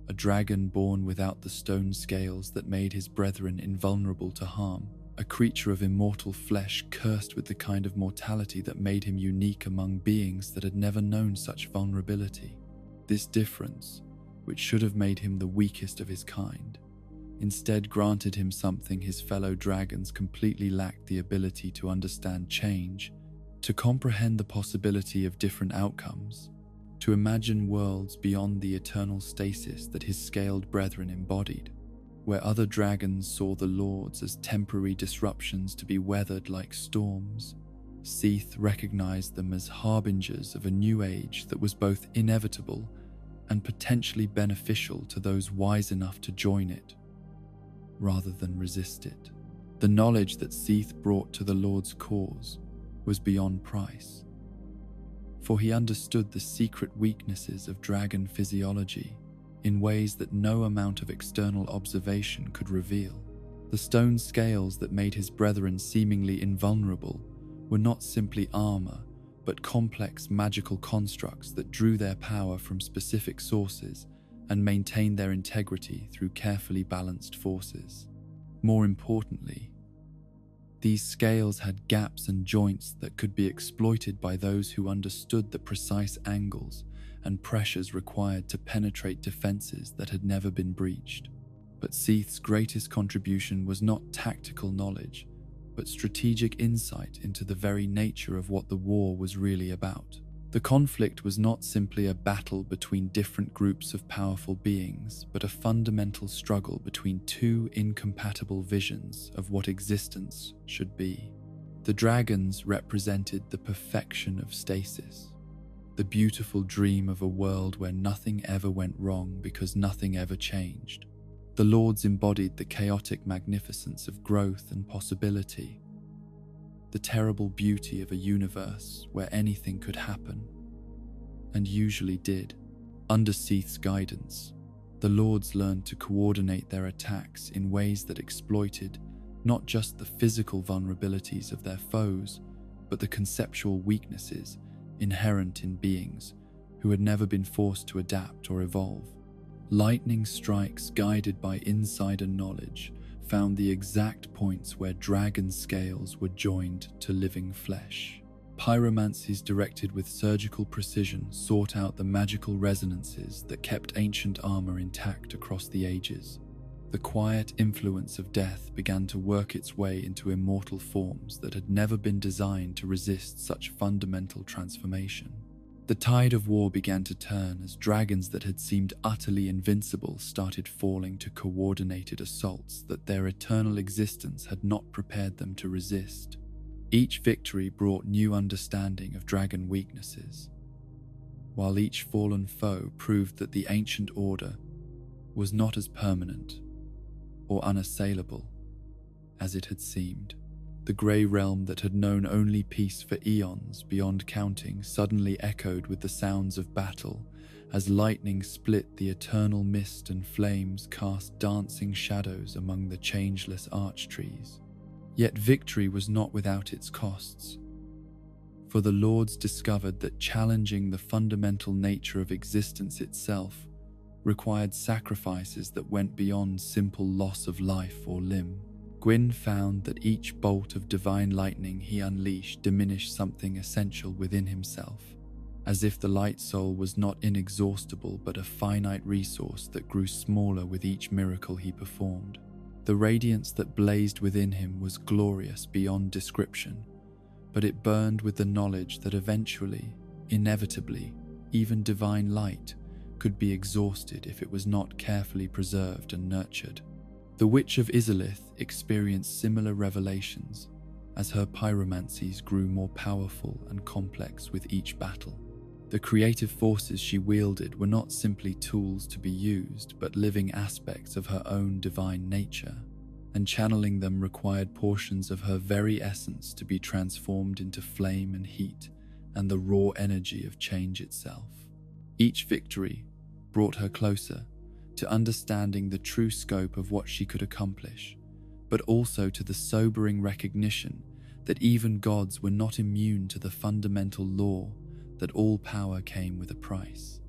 a dragon born without the stone scales that made his brethren invulnerable to harm, a creature of immortal flesh cursed with the kind of mortality that made him unique among beings that had never known such vulnerability. This difference, which should have made him the weakest of his kind, instead granted him something his fellow dragons completely lacked: the ability to understand change, to comprehend the possibility of different outcomes, to imagine worlds beyond the eternal stasis that his scaled brethren embodied. Where other dragons saw the Lords as temporary disruptions to be weathered like storms, Seath recognized them as harbingers of a new age that was both inevitable and potentially beneficial to those wise enough to join it, rather than resist it. The knowledge that Seath brought to the Lord's cause was beyond price, for he understood the secret weaknesses of dragon physiology, in ways that no amount of external observation could reveal. The stone scales that made his brethren seemingly invulnerable were not simply armor, but complex magical constructs that drew their power from specific sources and maintained their integrity through carefully balanced forces. More importantly, these scales had gaps and joints that could be exploited by those who understood the precise angles and pressures required to penetrate defenses that had never been breached. But Seath's greatest contribution was not tactical knowledge, but strategic insight into the very nature of what the war was really about. The conflict was not simply a battle between different groups of powerful beings, but a fundamental struggle between two incompatible visions of what existence should be. The dragons represented the perfection of stasis, the beautiful dream of a world where nothing ever went wrong because nothing ever changed. The lords embodied the chaotic magnificence of growth and possibility, the terrible beauty of a universe where anything could happen, and usually did. Under Seath's guidance, the lords learned to coordinate their attacks in ways that exploited not just the physical vulnerabilities of their foes, but the conceptual weaknesses inherent in beings who had never been forced to adapt or evolve. Lightning strikes guided by insider knowledge found the exact points where dragon scales were joined to living flesh. Pyromancies directed with surgical precision sought out the magical resonances that kept ancient armor intact across the ages. The quiet influence of death began to work its way into immortal forms that had never been designed to resist such fundamental transformation. The tide of war began to turn as dragons that had seemed utterly invincible started falling to coordinated assaults that their eternal existence had not prepared them to resist. Each victory brought new understanding of dragon weaknesses, while each fallen foe proved that the ancient order was not as permanent or unassailable as it had seemed. The grey realm that had known only peace for eons beyond counting suddenly echoed with the sounds of battle as lightning split the eternal mist and flames cast dancing shadows among the changeless arch trees. Yet victory was not without its costs, for the lords discovered that challenging the fundamental nature of existence itself required sacrifices that went beyond simple loss of life or limb. Gwyn found that each bolt of divine lightning he unleashed diminished something essential within himself, as if the light soul was not inexhaustible but a finite resource that grew smaller with each miracle he performed. The radiance that blazed within him was glorious beyond description, but it burned with the knowledge that eventually, inevitably, even divine light could be exhausted if it was not carefully preserved and nurtured. The Witch of Izalith experienced similar revelations as her pyromancies grew more powerful and complex with each battle. The creative forces she wielded were not simply tools to be used, but living aspects of her own divine nature, and channeling them required portions of her very essence to be transformed into flame and heat and the raw energy of change itself. Each victory brought her closer to understanding the true scope of what she could accomplish, but also to the sobering recognition that even gods were not immune to the fundamental law that all power came with a price.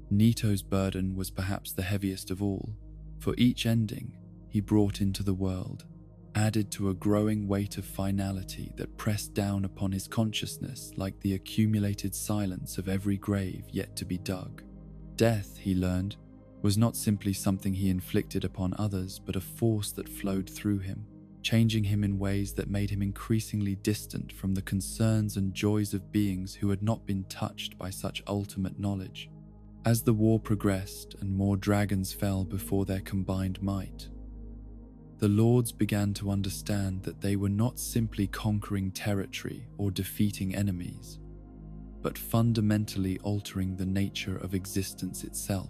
Nito's burden was perhaps the heaviest of all, for each ending he brought into the world added to a growing weight of finality that pressed down upon his consciousness like the accumulated silence of every grave yet to be dug. Death, he learned, was not simply something he inflicted upon others, but a force that flowed through him, changing him in ways that made him increasingly distant from the concerns and joys of beings who had not been touched by such ultimate knowledge. As the war progressed and more dragons fell before their combined might, the lords began to understand that they were not simply conquering territory or defeating enemies, but fundamentally altering the nature of existence itself.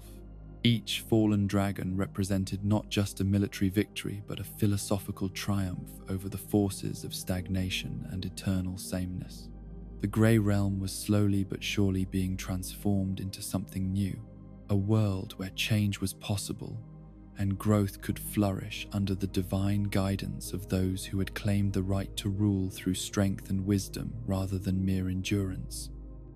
Each fallen dragon represented not just a military victory, but a philosophical triumph over the forces of stagnation and eternal sameness. The grey realm was slowly but surely being transformed into something new, a world where change was possible and growth could flourish under the divine guidance of those who had claimed the right to rule through strength and wisdom rather than mere endurance.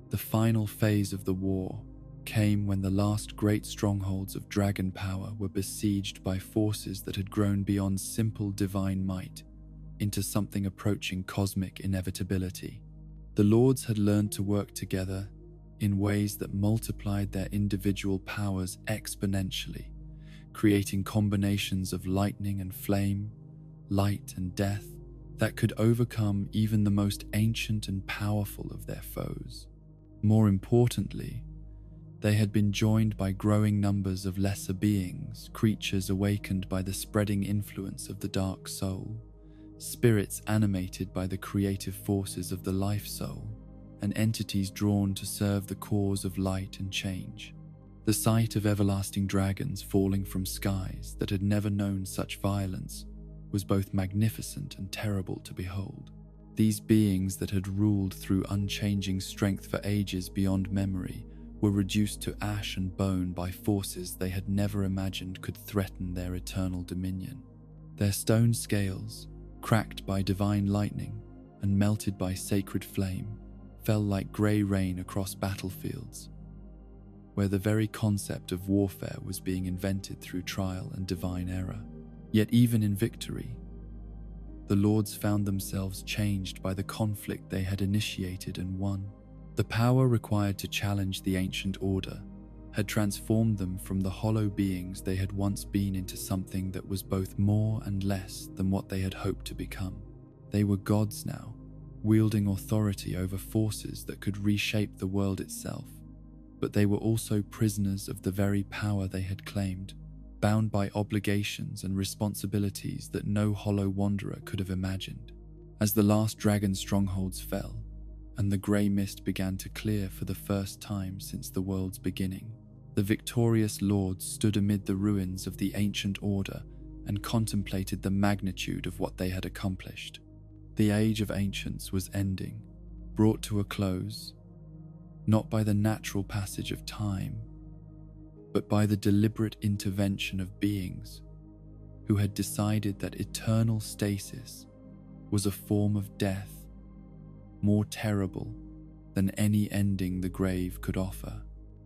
The final phase of the war came when the last great strongholds of dragon power were besieged by forces that had grown beyond simple divine might into something approaching cosmic inevitability. The lords had learned to work together in ways that multiplied their individual powers exponentially, creating combinations of lightning and flame, light and death that could overcome even the most ancient and powerful of their foes. More importantly, they had been joined by growing numbers of lesser beings, creatures awakened by the spreading influence of the dark soul, spirits animated by the creative forces of the life soul, and entities drawn to serve the cause of light and change. The sight of everlasting dragons falling from skies that had never known such violence was both magnificent and terrible to behold. These beings that had ruled through unchanging strength for ages beyond memory were reduced to ash and bone by forces they had never imagined could threaten their eternal dominion. Their stone scales, cracked by divine lightning and melted by sacred flame, fell like grey rain across battlefields, where the very concept of warfare was being invented through trial and divine error. Yet even in victory, the lords found themselves changed by the conflict they had initiated and won. The power required to challenge the ancient order had transformed them from the hollow beings they had once been into something that was both more and less than what they had hoped to become. They were gods now, wielding authority over forces that could reshape the world itself, but they were also prisoners of the very power they had claimed, bound by obligations and responsibilities that no hollow wanderer could have imagined. As the last dragon strongholds fell, and the grey mist began to clear for the first time since the world's beginning, the victorious lords stood amid the ruins of the ancient order and contemplated the magnitude of what they had accomplished. The age of ancients was ending, brought to a close, not by the natural passage of time, but by the deliberate intervention of beings who had decided that eternal stasis was a form of death more terrible than any ending the grave could offer.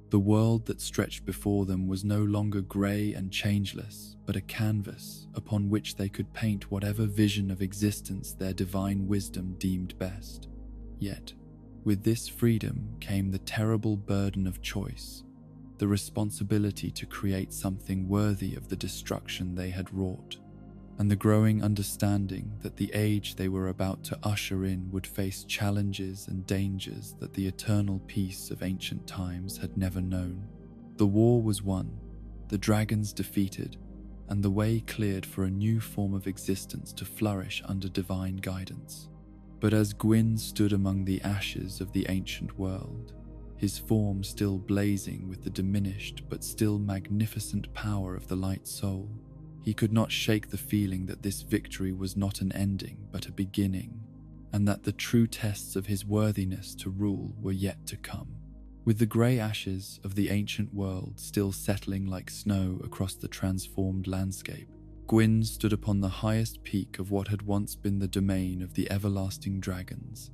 The world that stretched before them was no longer grey and changeless, but a canvas upon which they could paint whatever vision of existence their divine wisdom deemed best. Yet, with this freedom came the terrible burden of choice, the responsibility to create something worthy of the destruction they had wrought, and the growing understanding that the age they were about to usher in would face challenges and dangers that the eternal peace of ancient times had never known. The war was won, the dragons defeated, and the way cleared for a new form of existence to flourish under divine guidance. But as Gwyn stood among the ashes of the ancient world, his form still blazing with the diminished but still magnificent power of the light soul, he could not shake the feeling that this victory was not an ending but a beginning, and that the true tests of his worthiness to rule were yet to come. With the grey ashes of the ancient world still settling like snow across the transformed landscape, Gwyn stood upon the highest peak of what had once been the domain of the everlasting dragons,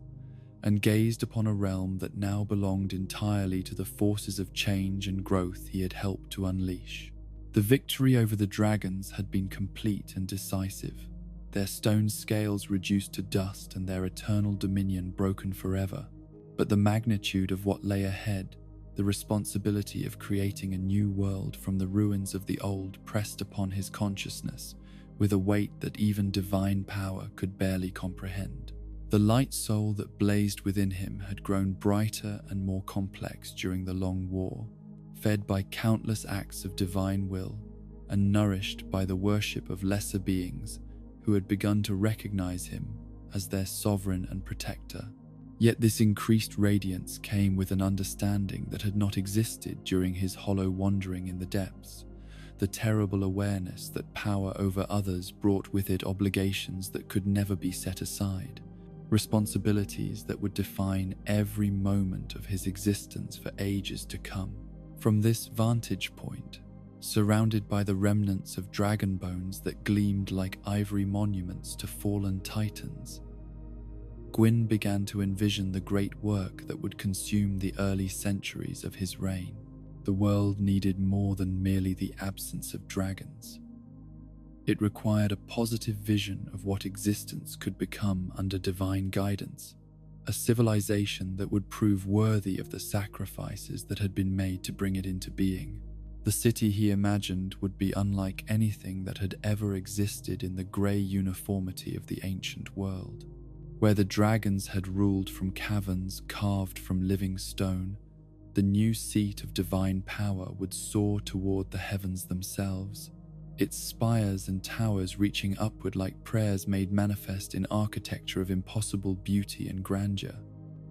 and gazed upon a realm that now belonged entirely to the forces of change and growth he had helped to unleash. The victory over the dragons had been complete and decisive, their stone scales reduced to dust and their eternal dominion broken forever. But the magnitude of what lay ahead, the responsibility of creating a new world from the ruins of the old, pressed upon his consciousness with a weight that even divine power could barely comprehend. The light soul that blazed within him had grown brighter and more complex during the long war, fed by countless acts of divine will and nourished by the worship of lesser beings who had begun to recognize him as their sovereign and protector. Yet this increased radiance came with an understanding that had not existed during his hollow wandering in the depths, the terrible awareness that power over others brought with it obligations that could never be set aside, responsibilities that would define every moment of his existence for ages to come. From this vantage point, surrounded by the remnants of dragon bones that gleamed like ivory monuments to fallen titans, Gwyn began to envision the great work that would consume the early centuries of his reign. The world needed more than merely the absence of dragons. It required a positive vision of what existence could become under divine guidance, a civilization that would prove worthy of the sacrifices that had been made to bring it into being. The city he imagined would be unlike anything that had ever existed in the grey uniformity of the ancient world. Where the dragons had ruled from caverns carved from living stone, the new seat of divine power would soar toward the heavens themselves, its spires and towers reaching upward like prayers made manifest in architecture of impossible beauty and grandeur.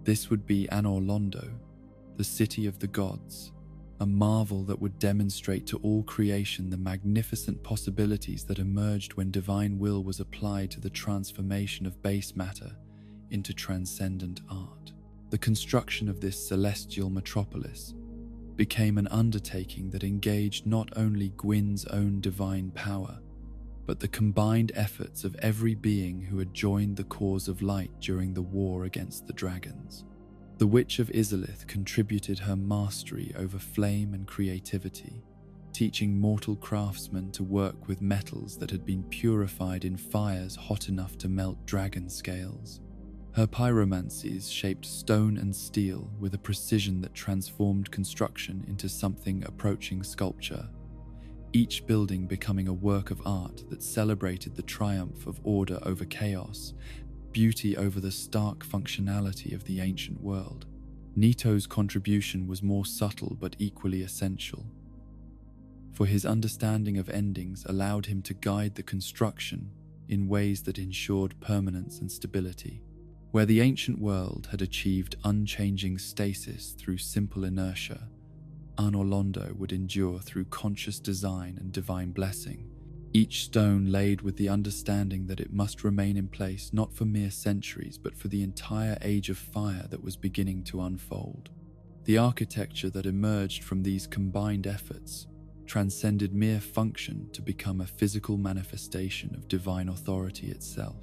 This would be Anorlondo, the city of the gods, a marvel that would demonstrate to all creation the magnificent possibilities that emerged when divine will was applied to the transformation of base matter into transcendent art. The construction of this celestial metropolis became an undertaking that engaged not only Gwyn's own divine power, but the combined efforts of every being who had joined the cause of light during the war against the dragons. The Witch of Izalith contributed her mastery over flame and creativity, teaching mortal craftsmen to work with metals that had been purified in fires hot enough to melt dragon scales. Her pyromancies shaped stone and steel with a precision that transformed construction into something approaching sculpture, each building becoming a work of art that celebrated the triumph of order over chaos, beauty over the stark functionality of the ancient world. Nito's contribution was more subtle but equally essential, for his understanding of endings allowed him to guide the construction in ways that ensured permanence and stability. Where the ancient world had achieved unchanging stasis through simple inertia, Anorlondo would endure through conscious design and divine blessing, each stone laid with the understanding that it must remain in place not for mere centuries but for the entire age of fire that was beginning to unfold. The architecture that emerged from these combined efforts transcended mere function to become a physical manifestation of divine authority itself.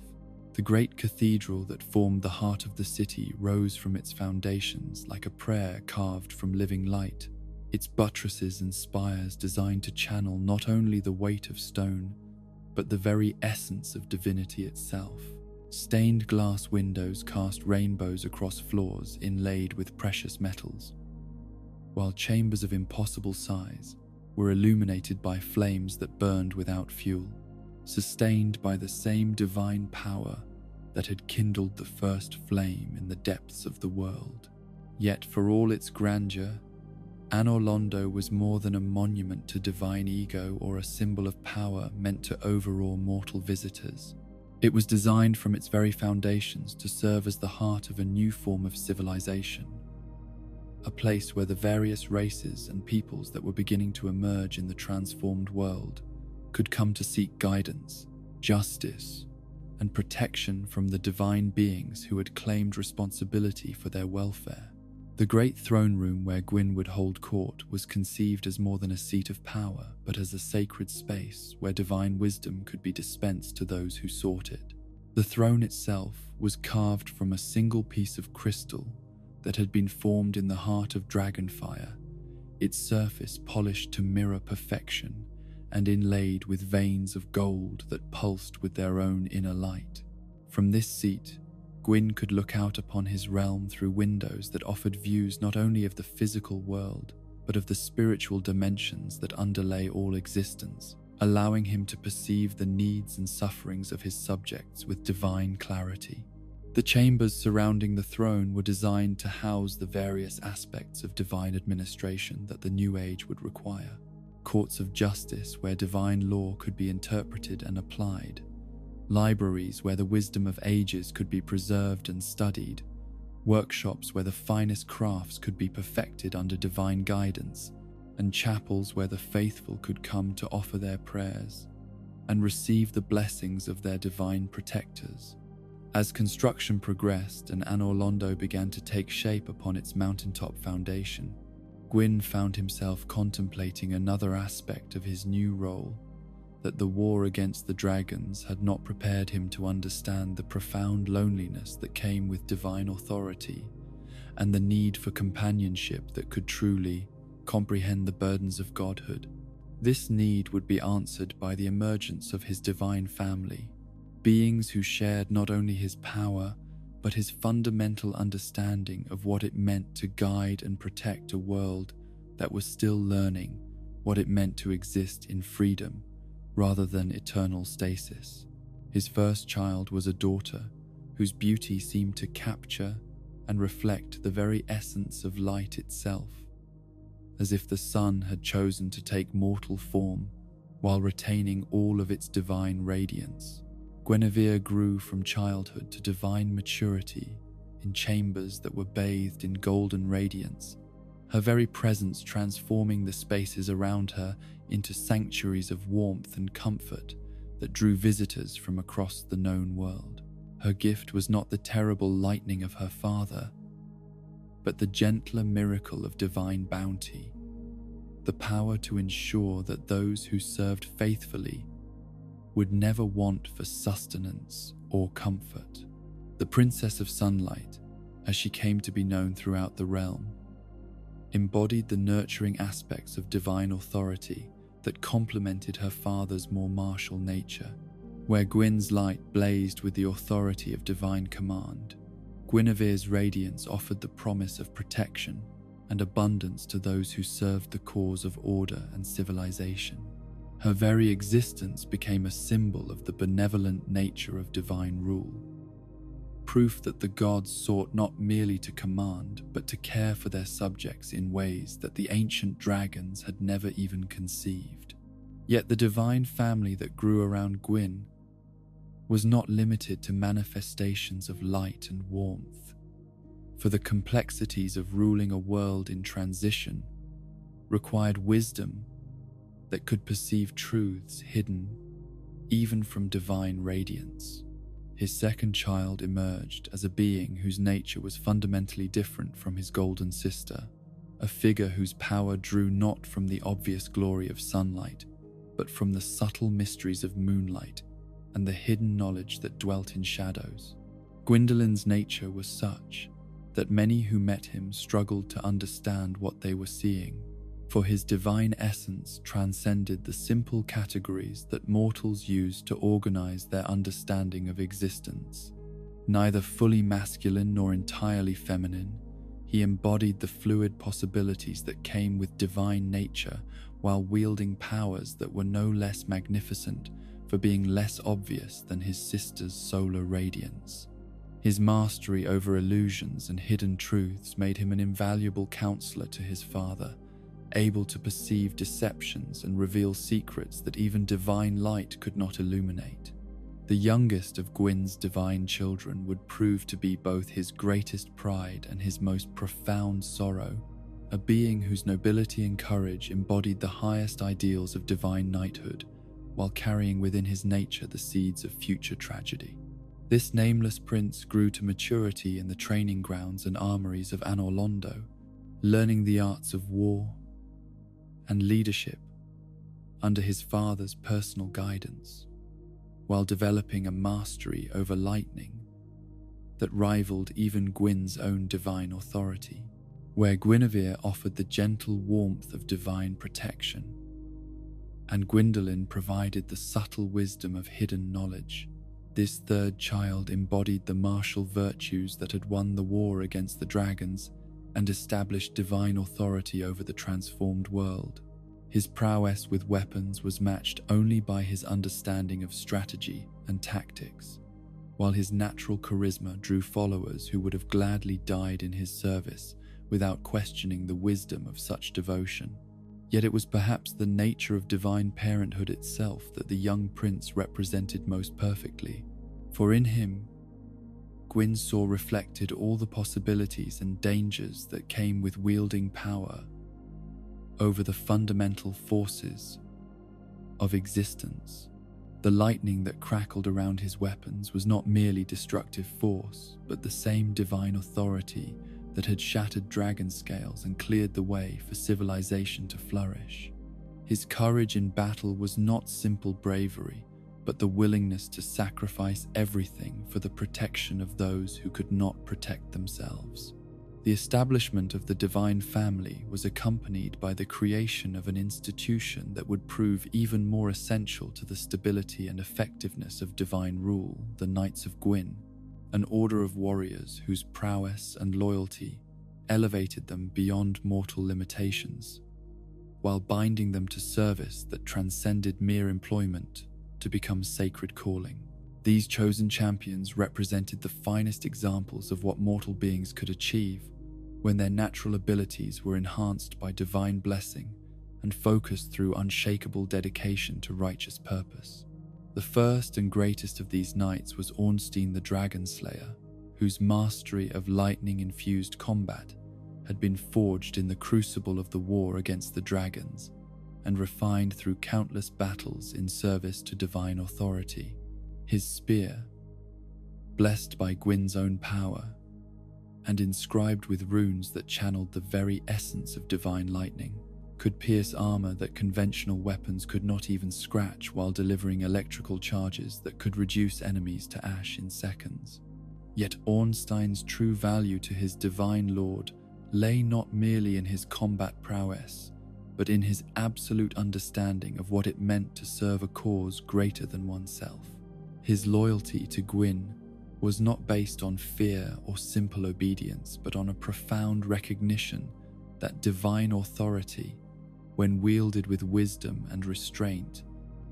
The great cathedral that formed the heart of the city rose from its foundations like a prayer carved from living light, its buttresses and spires designed to channel not only the weight of stone, but the very essence of divinity itself. Stained glass windows cast rainbows across floors inlaid with precious metals, while chambers of impossible size were illuminated by flames that burned without fuel, sustained by the same divine power that had kindled the first flame in the depths of the world. Yet for all its grandeur, Anorlondo was more than a monument to divine ego or a symbol of power meant to overawe mortal visitors. It was designed from its very foundations to serve as the heart of a new form of civilization, a place where the various races and peoples that were beginning to emerge in the transformed world could come to seek guidance, justice, and protection from the divine beings who had claimed responsibility for their welfare. The great throne room where Gwyn would hold court was conceived as more than a seat of power, but as a sacred space where divine wisdom could be dispensed to those who sought it. The throne itself was carved from a single piece of crystal that had been formed in the heart of dragonfire, its surface polished to mirror perfection and inlaid with veins of gold that pulsed with their own inner light. From this seat, Gwyn could look out upon his realm through windows that offered views not only of the physical world, but of the spiritual dimensions that underlay all existence, allowing him to perceive the needs and sufferings of his subjects with divine clarity. The chambers surrounding the throne were designed to house the various aspects of divine administration that the new age would require. Courts of justice where divine law could be interpreted and applied, libraries where the wisdom of ages could be preserved and studied, workshops where the finest crafts could be perfected under divine guidance, and chapels where the faithful could come to offer their prayers and receive the blessings of their divine protectors. As construction progressed and Anorlondo began to take shape upon its mountaintop foundation, Gwyn found himself contemplating another aspect of his new role, that the war against the dragons had not prepared him to understand the profound loneliness that came with divine authority and the need for companionship that could truly comprehend the burdens of godhood. This need would be answered by the emergence of his divine family, beings who shared not only his power, but his fundamental understanding of what it meant to guide and protect a world that was still learning what it meant to exist in freedom rather than eternal stasis. His first child was a daughter whose beauty seemed to capture and reflect the very essence of light itself, as if the sun had chosen to take mortal form while retaining all of its divine radiance. Guinevere grew from childhood to divine maturity in chambers that were bathed in golden radiance, her very presence transforming the spaces around her into sanctuaries of warmth and comfort that drew visitors from across the known world. Her gift was not the terrible lightning of her father, but the gentler miracle of divine bounty, the power to ensure that those who served faithfully would never want for sustenance or comfort. The Princess of Sunlight, as she came to be known throughout the realm, embodied the nurturing aspects of divine authority that complemented her father's more martial nature. Where Gwyn's light blazed with the authority of divine command, Guinevere's radiance offered the promise of protection and abundance to those who served the cause of order and civilization. Her very existence became a symbol of the benevolent nature of divine rule, proof that the gods sought not merely to command, but to care for their subjects in ways that the ancient dragons had never even conceived. Yet the divine family that grew around Gwyn was not limited to manifestations of light and warmth, for the complexities of ruling a world in transition required wisdom that could perceive truths hidden even from divine radiance. His second child emerged as a being whose nature was fundamentally different from his golden sister, a figure whose power drew not from the obvious glory of sunlight, but from the subtle mysteries of moonlight and the hidden knowledge that dwelt in shadows. Gwyndolin's nature was such that many who met him struggled to understand what they were seeing, for his divine essence transcended the simple categories that mortals use to organize their understanding of existence. Neither fully masculine nor entirely feminine, he embodied the fluid possibilities that came with divine nature while wielding powers that were no less magnificent for being less obvious than his sister's solar radiance. His mastery over illusions and hidden truths made him an invaluable counselor to his father, able to perceive deceptions and reveal secrets that even divine light could not illuminate. The youngest of Gwyn's divine children would prove to be both his greatest pride and his most profound sorrow, a being whose nobility and courage embodied the highest ideals of divine knighthood, while carrying within his nature the seeds of future tragedy. This nameless prince grew to maturity in the training grounds and armories of Anor Londo, learning the arts of war and leadership under his father's personal guidance, while developing a mastery over lightning that rivaled even Gwyn's own divine authority. Where Guinevere offered the gentle warmth of divine protection, and Gwendolyn provided the subtle wisdom of hidden knowledge, this third child embodied the martial virtues that had won the war against the dragons and established divine authority over the transformed world. His prowess with weapons was matched only by his understanding of strategy and tactics, while his natural charisma drew followers who would have gladly died in his service without questioning the wisdom of such devotion. Yet it was perhaps the nature of divine parenthood itself that the young prince represented most perfectly, for in him, Gwyn saw reflected all the possibilities and dangers that came with wielding power over the fundamental forces of existence. The lightning that crackled around his weapons was not merely destructive force, but the same divine authority that had shattered dragon scales and cleared the way for civilization to flourish. His courage in battle was not simple bravery, but the willingness to sacrifice everything for the protection of those who could not protect themselves. The establishment of the divine family was accompanied by the creation of an institution that would prove even more essential to the stability and effectiveness of divine rule, the Knights of Gwyn, an order of warriors whose prowess and loyalty elevated them beyond mortal limitations, while binding them to service that transcended mere employment to become sacred calling. These chosen champions represented the finest examples of what mortal beings could achieve when their natural abilities were enhanced by divine blessing and focused through unshakable dedication to righteous purpose. The first and greatest of these knights was Ornstein the Dragon Slayer, whose mastery of lightning-infused combat had been forged in the crucible of the war against the dragons and refined through countless battles in service to divine authority. His spear, blessed by Gwyn's own power and inscribed with runes that channeled the very essence of divine lightning, could pierce armor that conventional weapons could not even scratch, while delivering electrical charges that could reduce enemies to ash in seconds. Yet Ornstein's true value to his divine lord lay not merely in his combat prowess, but in his absolute understanding of what it meant to serve a cause greater than oneself. His loyalty to Gwyn was not based on fear or simple obedience, but on a profound recognition that divine authority, when wielded with wisdom and restraint,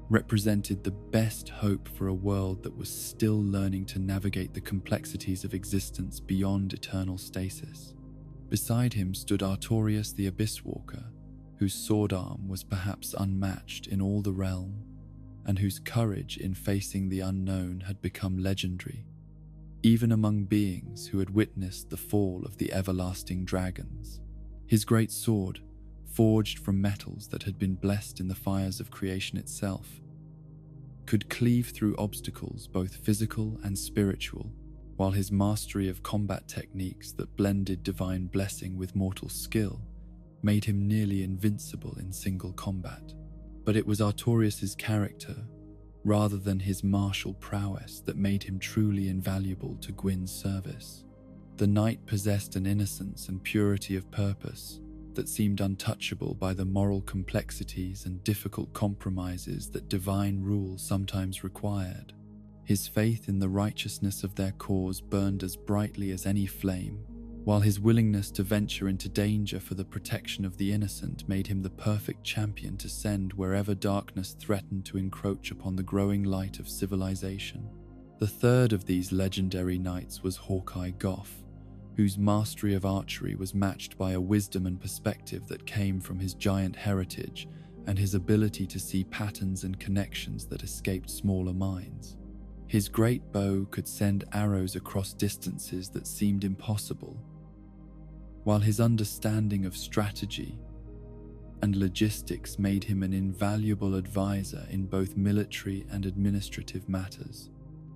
represented the best hope for a world that was still learning to navigate the complexities of existence beyond eternal stasis. Beside him stood Artorius the Abyss Walker, whose sword arm was perhaps unmatched in all the realm, and whose courage in facing the unknown had become legendary, even among beings who had witnessed the fall of the everlasting dragons. His great sword, forged from metals that had been blessed in the fires of creation itself, could cleave through obstacles both physical and spiritual, while his mastery of combat techniques that blended divine blessing with mortal skill made him nearly invincible in single combat. But it was Artorius's character, rather than his martial prowess, that made him truly invaluable to Gwyn's service. The knight possessed an innocence and purity of purpose that seemed untouchable by the moral complexities and difficult compromises that divine rule sometimes required. His faith in the righteousness of their cause burned as brightly as any flame, while his willingness to venture into danger for the protection of the innocent made him the perfect champion to send wherever darkness threatened to encroach upon the growing light of civilization. The third of these legendary knights was Hawkeye Goff, whose mastery of archery was matched by a wisdom and perspective that came from his giant heritage and his ability to see patterns and connections that escaped smaller minds. His great bow could send arrows across distances that seemed impossible, while his understanding of strategy and logistics made him an invaluable advisor in both military and administrative matters.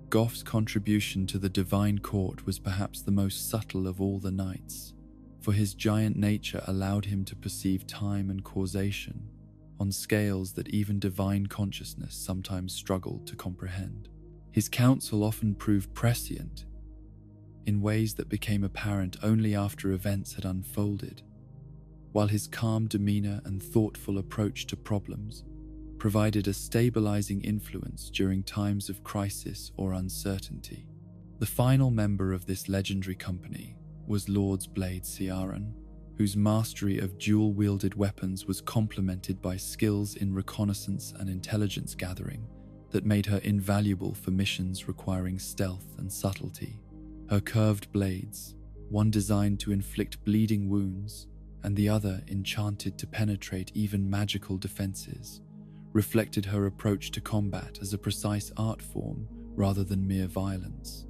Goff's contribution to the divine court was perhaps the most subtle of all the knights, for his giant nature allowed him to perceive time and causation on scales that even divine consciousness sometimes struggled to comprehend. His counsel often proved prescient in ways that became apparent only after events had unfolded, while his calm demeanor and thoughtful approach to problems provided a stabilizing influence during times of crisis or uncertainty. The final member of this legendary company was Lord's Blade Ciaran, whose mastery of dual-wielded weapons was complemented by skills in reconnaissance and intelligence gathering that made her invaluable for missions requiring stealth and subtlety. Her curved blades, one designed to inflict bleeding wounds and the other enchanted to penetrate even magical defenses, reflected her approach to combat as a precise art form rather than mere violence.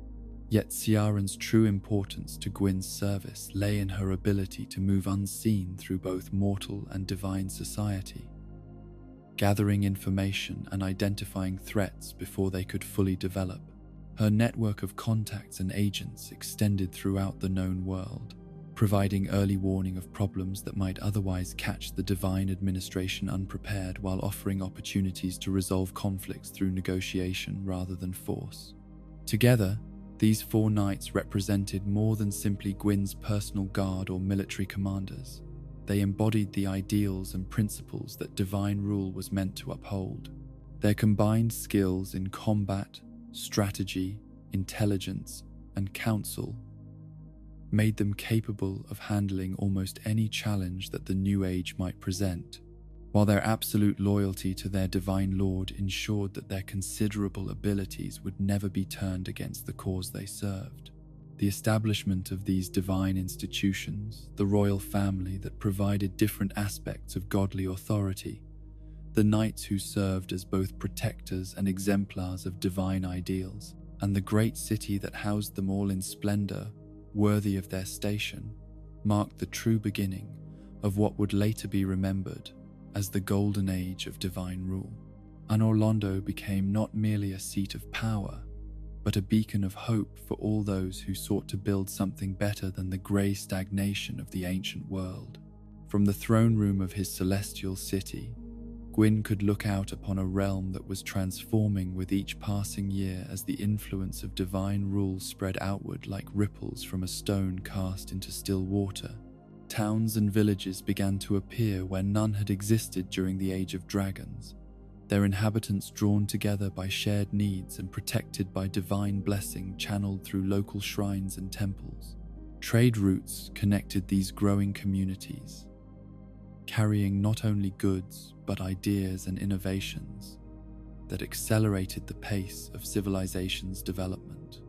Yet Ciaran's true importance to Gwyn's service lay in her ability to move unseen through both mortal and divine society, gathering information and identifying threats before they could fully develop. Her network of contacts and agents extended throughout the known world, providing early warning of problems that might otherwise catch the divine administration unprepared, while offering opportunities to resolve conflicts through negotiation rather than force. Together, these 4 knights represented more than simply Gwyn's personal guard or military commanders. They embodied the ideals and principles that divine rule was meant to uphold. Their combined skills in combat, strategy, intelligence, and counsel made them capable of handling almost any challenge that the New Age might present, while their absolute loyalty to their divine lord ensured that their considerable abilities would never be turned against the cause they served. The establishment of these divine institutions, the royal family that provided different aspects of godly authority, the knights who served as both protectors and exemplars of divine ideals, and the great city that housed them all in splendor, worthy of their station, marked the true beginning of what would later be remembered as the Golden Age of divine rule. Orlando became not merely a seat of power, but a beacon of hope for all those who sought to build something better than the grey stagnation of the ancient world. From the throne room of his celestial city, Gwyn could look out upon a realm that was transforming with each passing year as the influence of divine rule spread outward like ripples from a stone cast into still water. Towns and villages began to appear where none had existed during the Age of Dragons, their inhabitants drawn together by shared needs and protected by divine blessing channeled through local shrines and temples. Trade routes connected these growing communities, carrying not only goods but ideas and innovations that accelerated the pace of civilization's development.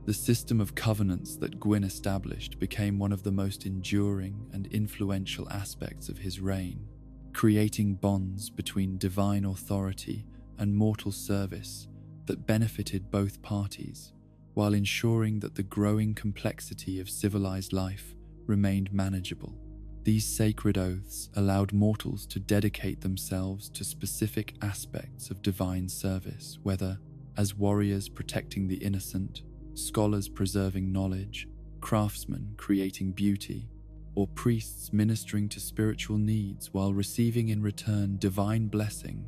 The system of covenants that Gwyn established became one of the most enduring and influential aspects of his reign, creating bonds between divine authority and mortal service that benefited both parties, while ensuring that the growing complexity of civilized life remained manageable. These sacred oaths allowed mortals to dedicate themselves to specific aspects of divine service, whether as warriors protecting the innocent, scholars preserving knowledge, craftsmen creating beauty, or priests ministering to spiritual needs while receiving in return divine blessing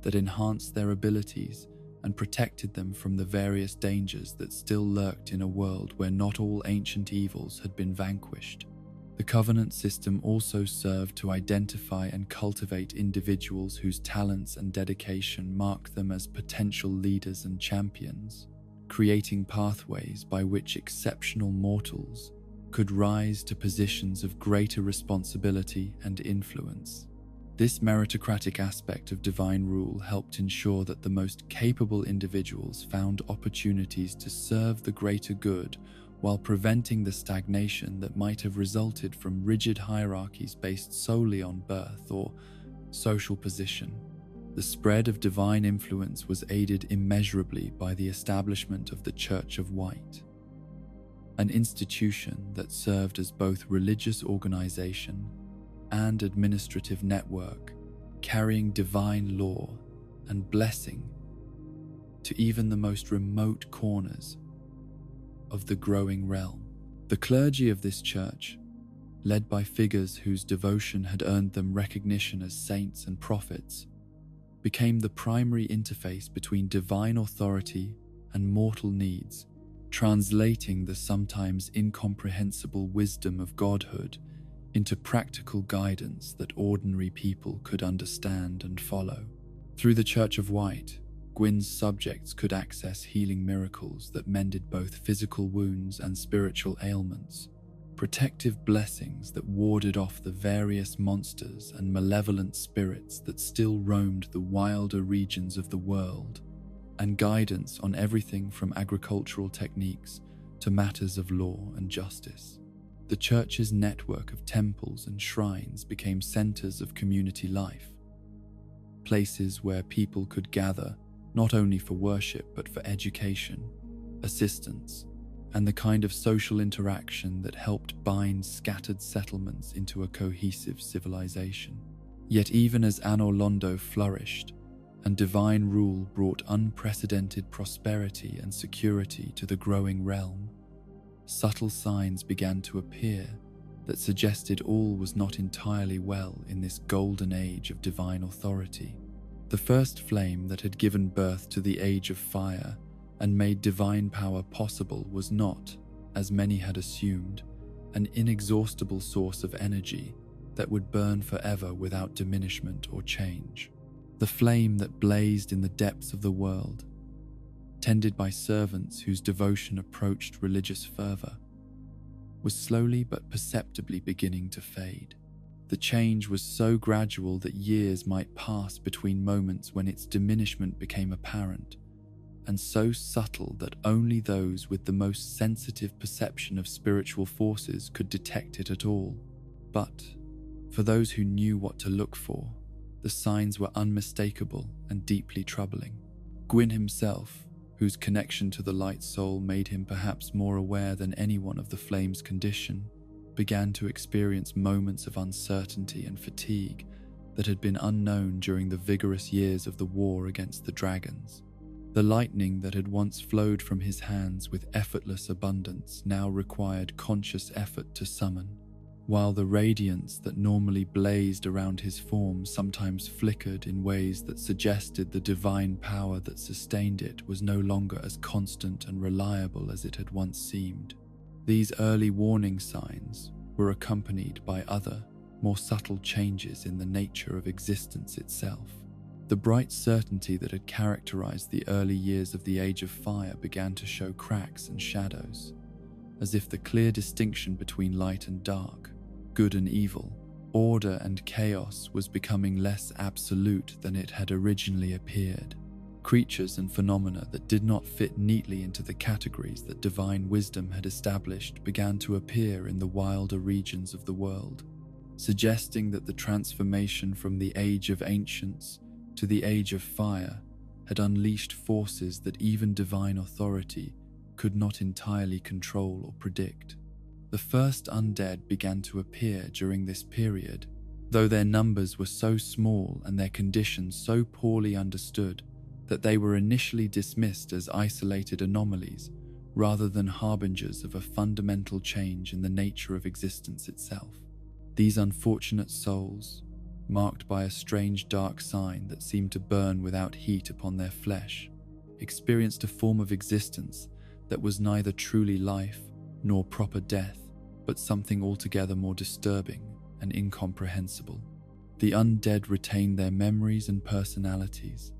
that enhanced their abilities and protected them from the various dangers that still lurked in a world where not all ancient evils had been vanquished. The covenant system also served to identify and cultivate individuals whose talents and dedication marked them as potential leaders and champions, creating pathways by which exceptional mortals could rise to positions of greater responsibility and influence. This meritocratic aspect of divine rule helped ensure that the most capable individuals found opportunities to serve the greater good while preventing the stagnation that might have resulted from rigid hierarchies based solely on birth or social position. The spread of divine influence was aided immeasurably by the establishment of the Church of White, an institution that served as both religious organization and administrative network, carrying divine law and blessing to even the most remote corners of the growing realm. The clergy of this church, led by figures whose devotion had earned them recognition as saints and prophets, became the primary interface between divine authority and mortal needs, translating the sometimes incomprehensible wisdom of godhood into practical guidance that ordinary people could understand and follow. Through the Church of White, Gwyn's subjects could access healing miracles that mended both physical wounds and spiritual ailments, protective blessings that warded off the various monsters and malevolent spirits that still roamed the wilder regions of the world, and guidance on everything from agricultural techniques to matters of law and justice. The church's network of temples and shrines became centers of community life, places where people could gather not only for worship but for education, assistance, and the kind of social interaction that helped bind scattered settlements into a cohesive civilization. Yet even as Orlando flourished, and divine rule brought unprecedented prosperity and security to the growing realm, subtle signs began to appear that suggested all was not entirely well in this golden age of divine authority. The first flame that had given birth to the Age of Fire and made divine power possible was not, as many had assumed, an inexhaustible source of energy that would burn forever without diminishment or change. The flame that blazed in the depths of the world, tended by servants whose devotion approached religious fervor, was slowly but perceptibly beginning to fade. The change was so gradual that years might pass between moments when its diminishment became apparent, and so subtle that only those with the most sensitive perception of spiritual forces could detect it at all. But, for those who knew what to look for, the signs were unmistakable and deeply troubling. Gwyn himself, whose connection to the light soul made him perhaps more aware than anyone of the flame's condition, began to experience moments of uncertainty and fatigue that had been unknown during the vigorous years of the war against the dragons. The lightning that had once flowed from his hands with effortless abundance now required conscious effort to summon, while the radiance that normally blazed around his form sometimes flickered in ways that suggested the divine power that sustained it was no longer as constant and reliable as it had once seemed. These early warning signs were accompanied by other, more subtle changes in the nature of existence itself. The bright certainty that had characterized the early years of the Age of Fire began to show cracks and shadows, as if the clear distinction between light and dark, good and evil, order and chaos was becoming less absolute than it had originally appeared. Creatures and phenomena that did not fit neatly into the categories that divine wisdom had established began to appear in the wilder regions of the world, suggesting that the transformation from the Age of Ancients to the Age of Fire had unleashed forces that even divine authority could not entirely control or predict. The first undead began to appear during this period, though their numbers were so small and their conditions so poorly understood that they were initially dismissed as isolated anomalies rather than harbingers of a fundamental change in the nature of existence itself. These unfortunate souls, marked by a strange dark sign that seemed to burn without heat upon their flesh, experienced a form of existence that was neither truly life nor proper death, but something altogether more disturbing and incomprehensible. The undead retained their memories and personalities,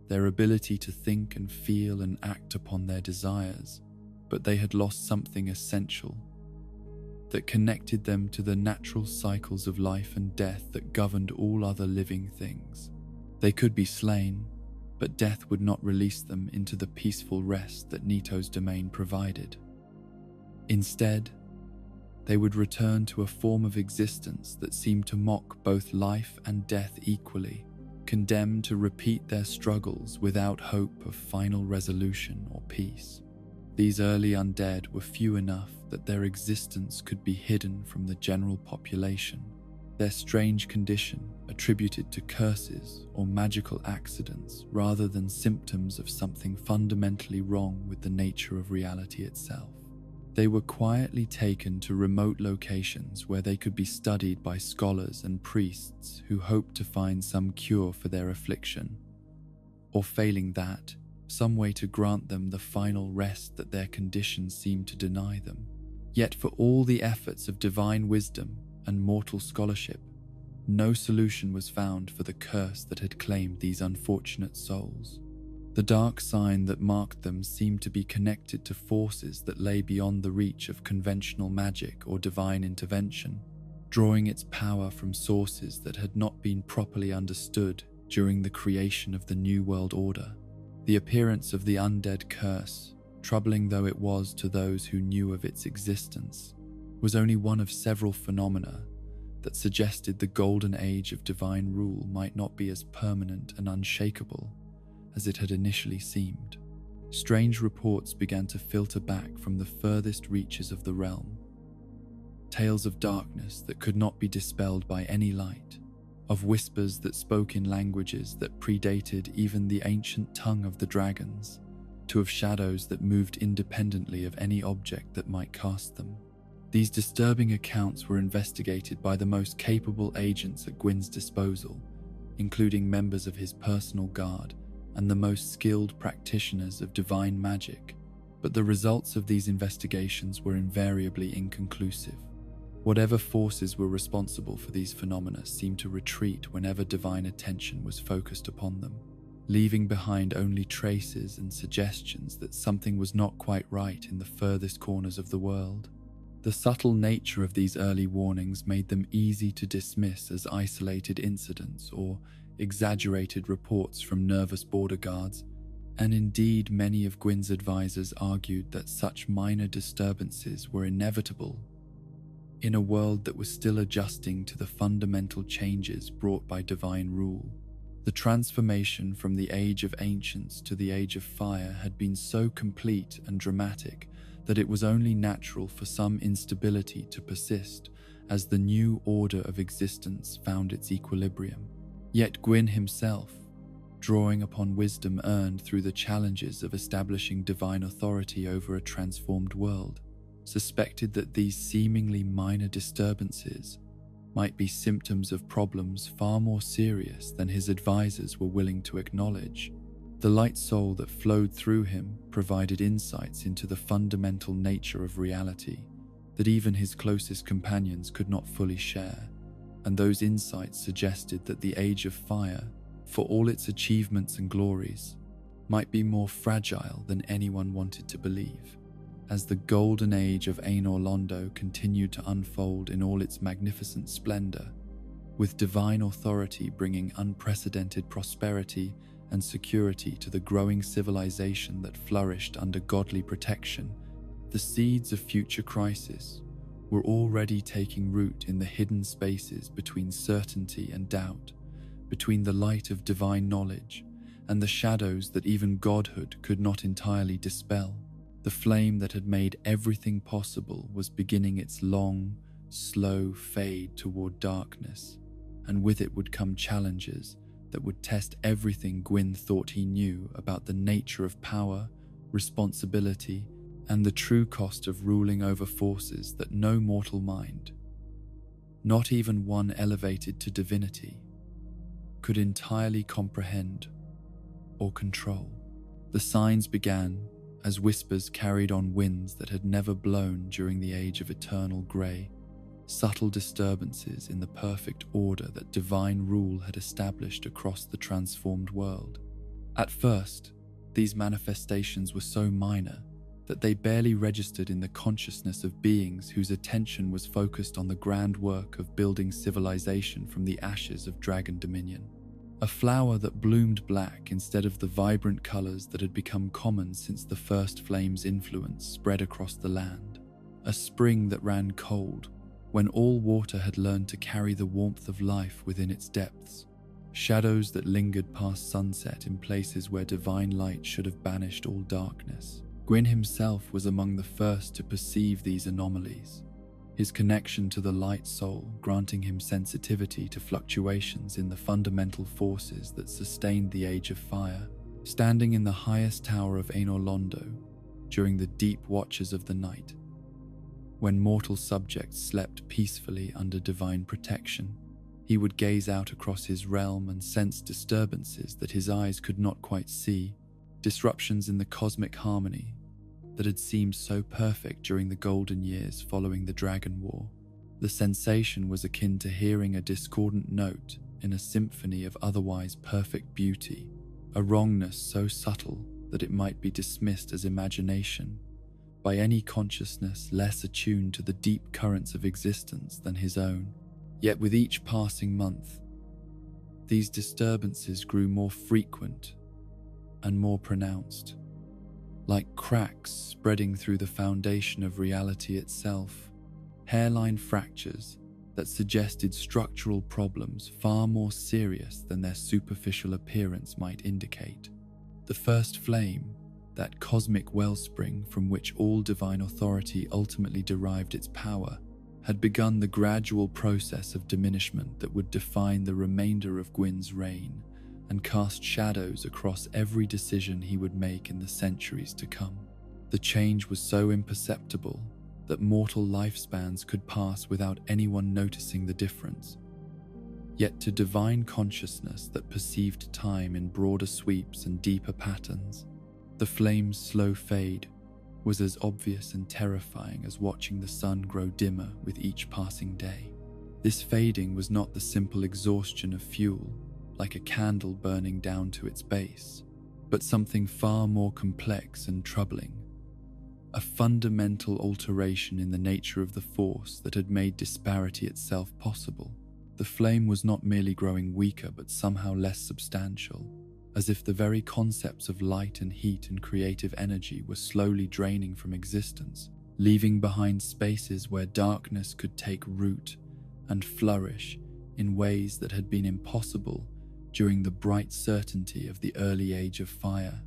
their ability to think and feel and act upon their desires, but they had lost something essential that connected them to the natural cycles of life and death that governed all other living things. They could be slain, but death would not release them into the peaceful rest that Nito's domain provided. Instead, they would return to a form of existence that seemed to mock both life and death equally, condemned to repeat their struggles without hope of final resolution or peace. These early undead were few enough that their existence could be hidden from the general population, their strange condition attributed to curses or magical accidents rather than symptoms of something fundamentally wrong with the nature of reality itself. They were quietly taken to remote locations where they could be studied by scholars and priests who hoped to find some cure for their affliction, or failing that, some way to grant them the final rest that their condition seemed to deny them. Yet for all the efforts of divine wisdom and mortal scholarship, no solution was found for the curse that had claimed these unfortunate souls. The dark sign that marked them seemed to be connected to forces that lay beyond the reach of conventional magic or divine intervention, drawing its power from sources that had not been properly understood during the creation of the New World Order. The appearance of the undead curse, troubling though it was to those who knew of its existence, was only one of several phenomena that suggested the golden age of divine rule might not be as permanent and unshakable as it had initially seemed. Strange reports began to filter back from the furthest reaches of the realm. Tales of darkness that could not be dispelled by any light, of whispers that spoke in languages that predated even the ancient tongue of the dragons, to of shadows that moved independently of any object that might cast them. These disturbing accounts were investigated by the most capable agents at Gwyn's disposal, including members of his personal guard and the most skilled practitioners of divine magic. But the results of these investigations were invariably inconclusive. Whatever forces were responsible for these phenomena seemed to retreat whenever divine attention was focused upon them, leaving behind only traces and suggestions that something was not quite right in the furthest corners of the world. The subtle nature of these early warnings made them easy to dismiss as isolated incidents or exaggerated reports from nervous border guards, and indeed many of Gwyn's advisors argued that such minor disturbances were inevitable in a world that was still adjusting to the fundamental changes brought by divine rule. The transformation from the Age of Ancients to the Age of Fire had been so complete and dramatic that it was only natural for some instability to persist as the new order of existence found its equilibrium. Yet Gwyn himself, drawing upon wisdom earned through the challenges of establishing divine authority over a transformed world, suspected that these seemingly minor disturbances might be symptoms of problems far more serious than his advisors were willing to acknowledge. The light soul that flowed through him provided insights into the fundamental nature of reality that even his closest companions could not fully share, and those insights suggested that the Age of Fire, for all its achievements and glories, might be more fragile than anyone wanted to believe. As the golden age of Anor Londo continued to unfold in all its magnificent splendor, with divine authority bringing unprecedented prosperity and security to the growing civilization that flourished under godly protection, the seeds of future crisis were already taking root in the hidden spaces between certainty and doubt, between the light of divine knowledge and the shadows that even godhood could not entirely dispel. The flame that had made everything possible was beginning its long, slow fade toward darkness, and with it would come challenges that would test everything Gwyn thought he knew about the nature of power, responsibility, and the true cost of ruling over forces that no mortal mind, not even one elevated to divinity, could entirely comprehend or control. The signs began as whispers carried on winds that had never blown during the age of eternal grey, subtle disturbances in the perfect order that divine rule had established across the transformed world. At first, these manifestations were so minor that they barely registered in the consciousness of beings whose attention was focused on the grand work of building civilization from the ashes of Dragon Dominion. A flower that bloomed black instead of the vibrant colors that had become common since the first flame's influence spread across the land. A spring that ran cold when all water had learned to carry the warmth of life within its depths. Shadows that lingered past sunset in places where divine light should have banished all darkness. Gwyn himself was among the first to perceive these anomalies, his connection to the light soul granting him sensitivity to fluctuations in the fundamental forces that sustained the Age of Fire. Standing in the highest tower of Anor Londo during the deep watches of the night, when mortal subjects slept peacefully under divine protection, he would gaze out across his realm and sense disturbances that his eyes could not quite see, disruptions in the cosmic harmony that had seemed so perfect during the golden years following the Dragon War. The sensation was akin to hearing a discordant note in a symphony of otherwise perfect beauty, a wrongness so subtle that it might be dismissed as imagination by any consciousness less attuned to the deep currents of existence than his own. Yet with each passing month, these disturbances grew more frequent and more pronounced, like cracks spreading through the foundation of reality itself, hairline fractures that suggested structural problems far more serious than their superficial appearance might indicate. The first flame, that cosmic wellspring from which all divine authority ultimately derived its power, had begun the gradual process of diminishment that would define the remainder of Gwyn's reign and cast shadows across every decision he would make in the centuries to come. The change was so imperceptible that mortal lifespans could pass without anyone noticing the difference. Yet to divine consciousness that perceived time in broader sweeps and deeper patterns, the flame's slow fade was as obvious and terrifying as watching the sun grow dimmer with each passing day. This fading was not the simple exhaustion of fuel, like a candle burning down to its base, but something far more complex and troubling. A fundamental alteration in the nature of the force that had made disparity itself possible. The flame was not merely growing weaker, but somehow less substantial, as if the very concepts of light and heat and creative energy were slowly draining from existence, leaving behind spaces where darkness could take root and flourish in ways that had been impossible during the bright certainty of the early age of fire.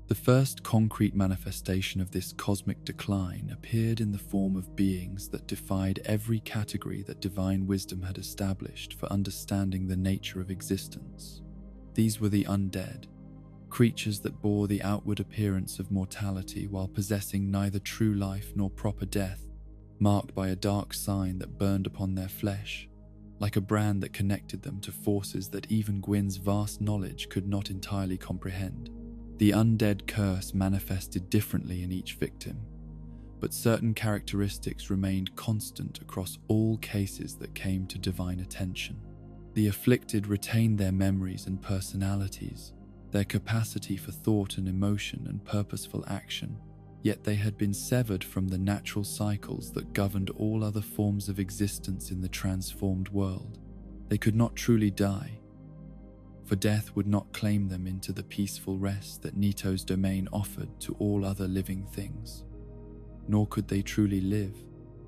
The first concrete manifestation of this cosmic decline appeared in the form of beings that defied every category that divine wisdom had established for understanding the nature of existence. These were the undead, creatures that bore the outward appearance of mortality while possessing neither true life nor proper death, marked by a dark sign that burned upon their flesh, like a brand that connected them to forces that even Gwyn's vast knowledge could not entirely comprehend. The undead curse manifested differently in each victim, but certain characteristics remained constant across all cases that came to divine attention. The afflicted retained their memories and personalities, their capacity for thought and emotion and purposeful action, yet they had been severed from the natural cycles that governed all other forms of existence in the transformed world. They could not truly die, for death would not claim them into the peaceful rest that Nito's domain offered to all other living things. Nor could they truly live,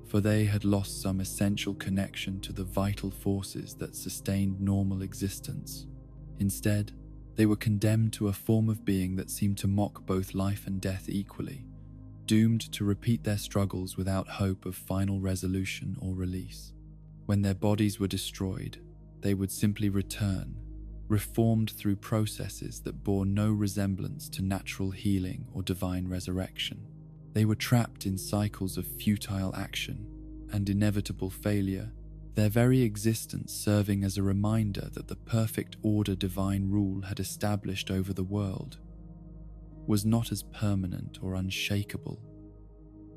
for they had lost some essential connection to the vital forces that sustained normal existence. Instead, they were condemned to a form of being that seemed to mock both life and death equally, doomed to repeat their struggles without hope of final resolution or release. When their bodies were destroyed, they would simply return, reformed through processes that bore no resemblance to natural healing or divine resurrection. They were trapped in cycles of futile action and inevitable failure, their very existence serving as a reminder that the perfect order divine rule had established over the world was not as permanent or unshakable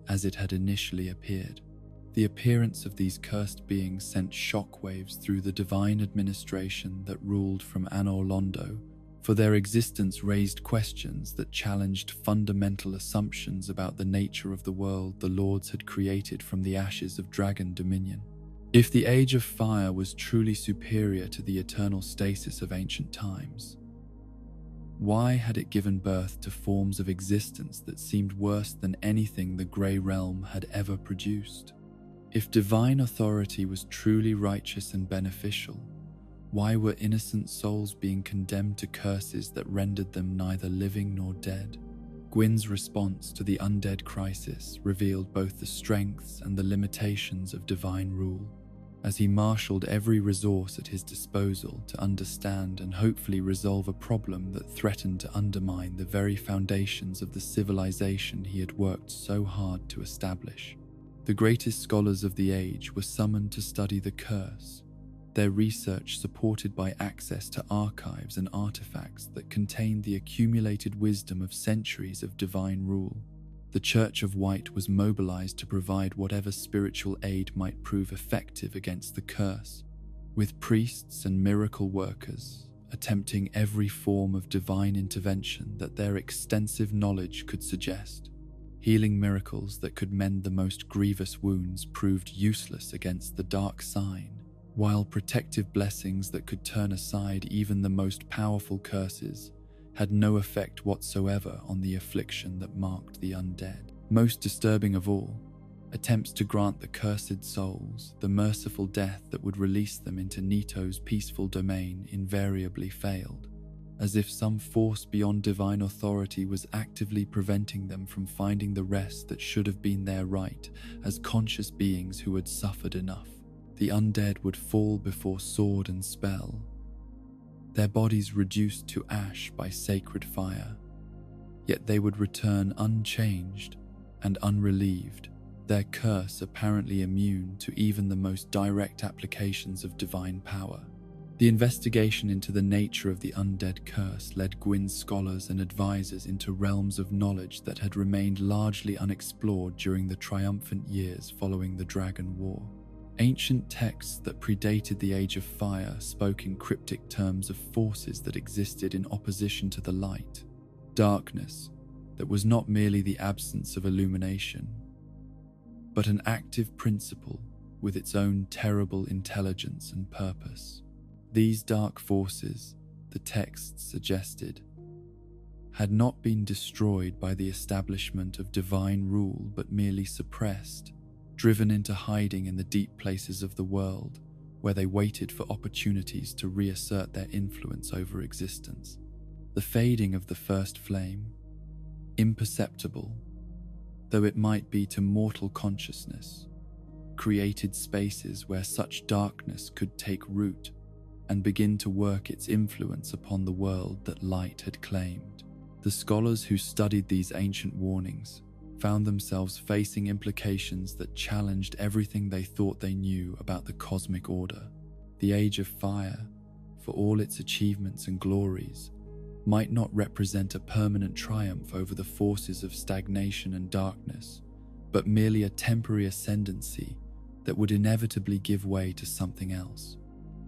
as it had initially appeared. The appearance of these cursed beings sent shockwaves through the divine administration that ruled from Anor Londo, for their existence raised questions that challenged fundamental assumptions about the nature of the world the Lords had created from the ashes of Dragon Dominion. If the Age of Fire was truly superior to the eternal stasis of ancient times, why had it given birth to forms of existence that seemed worse than anything the Grey Realm had ever produced? If divine authority was truly righteous and beneficial, why were innocent souls being condemned to curses that rendered them neither living nor dead? Gwyn's response to the undead crisis revealed both the strengths and the limitations of divine rule, as he marshaled every resource at his disposal to understand and hopefully resolve a problem that threatened to undermine the very foundations of the civilization he had worked so hard to establish. The greatest scholars of the age were summoned to study the curse, their research supported by access to archives and artifacts that contained the accumulated wisdom of centuries of divine rule. The Church of White was mobilized to provide whatever spiritual aid might prove effective against the curse, with priests and miracle workers attempting every form of divine intervention that their extensive knowledge could suggest. Healing miracles that could mend the most grievous wounds proved useless against the dark sign, while protective blessings that could turn aside even the most powerful curses had no effect whatsoever on the affliction that marked the undead. Most disturbing of all, attempts to grant the cursed souls the merciful death that would release them into Nito's peaceful domain invariably failed, as if some force beyond divine authority was actively preventing them from finding the rest that should have been their right as conscious beings who had suffered enough. The undead would fall before sword and spell, their bodies reduced to ash by sacred fire, yet they would return unchanged and unrelieved, their curse apparently immune to even the most direct applications of divine power. The investigation into the nature of the undead curse led Gwyn's scholars and advisors into realms of knowledge that had remained largely unexplored during the triumphant years following the Dragon War. Ancient texts that predated the Age of Fire spoke in cryptic terms of forces that existed in opposition to the light, darkness that was not merely the absence of illumination, but an active principle with its own terrible intelligence and purpose. These dark forces, the texts suggested, had not been destroyed by the establishment of divine rule but merely suppressed, driven into hiding in the deep places of the world, where they waited for opportunities to reassert their influence over existence. The fading of the first flame, imperceptible, though it might be to mortal consciousness, created spaces where such darkness could take root and begin to work its influence upon the world that light had claimed. The scholars who studied these ancient warnings found themselves facing implications that challenged everything they thought they knew about the cosmic order. The Age of Fire, for all its achievements and glories, might not represent a permanent triumph over the forces of stagnation and darkness, but merely a temporary ascendancy that would inevitably give way to something else.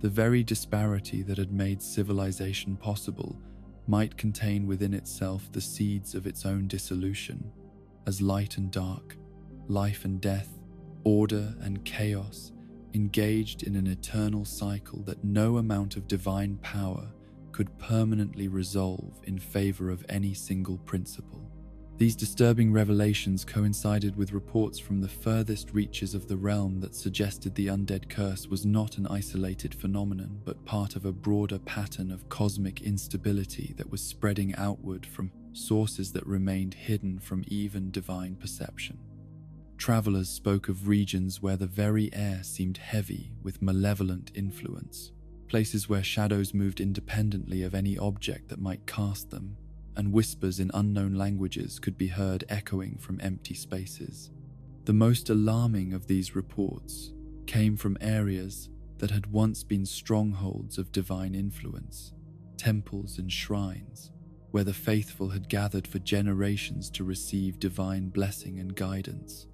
The very disparity that had made civilization possible might contain within itself the seeds of its own dissolution, as light and dark, life and death, order and chaos engaged in an eternal cycle that no amount of divine power could permanently resolve in favor of any single principle. These disturbing revelations coincided with reports from the furthest reaches of the realm that suggested the undead curse was not an isolated phenomenon, but part of a broader pattern of cosmic instability that was spreading outward from sources that remained hidden from even divine perception. Travelers spoke of regions where the very air seemed heavy with malevolent influence, places where shadows moved independently of any object that might cast them, and whispers in unknown languages could be heard echoing from empty spaces. The most alarming of these reports came from areas that had once been strongholds of divine influence, temples and shrines, where the faithful had gathered for generations to receive divine blessing and guidance.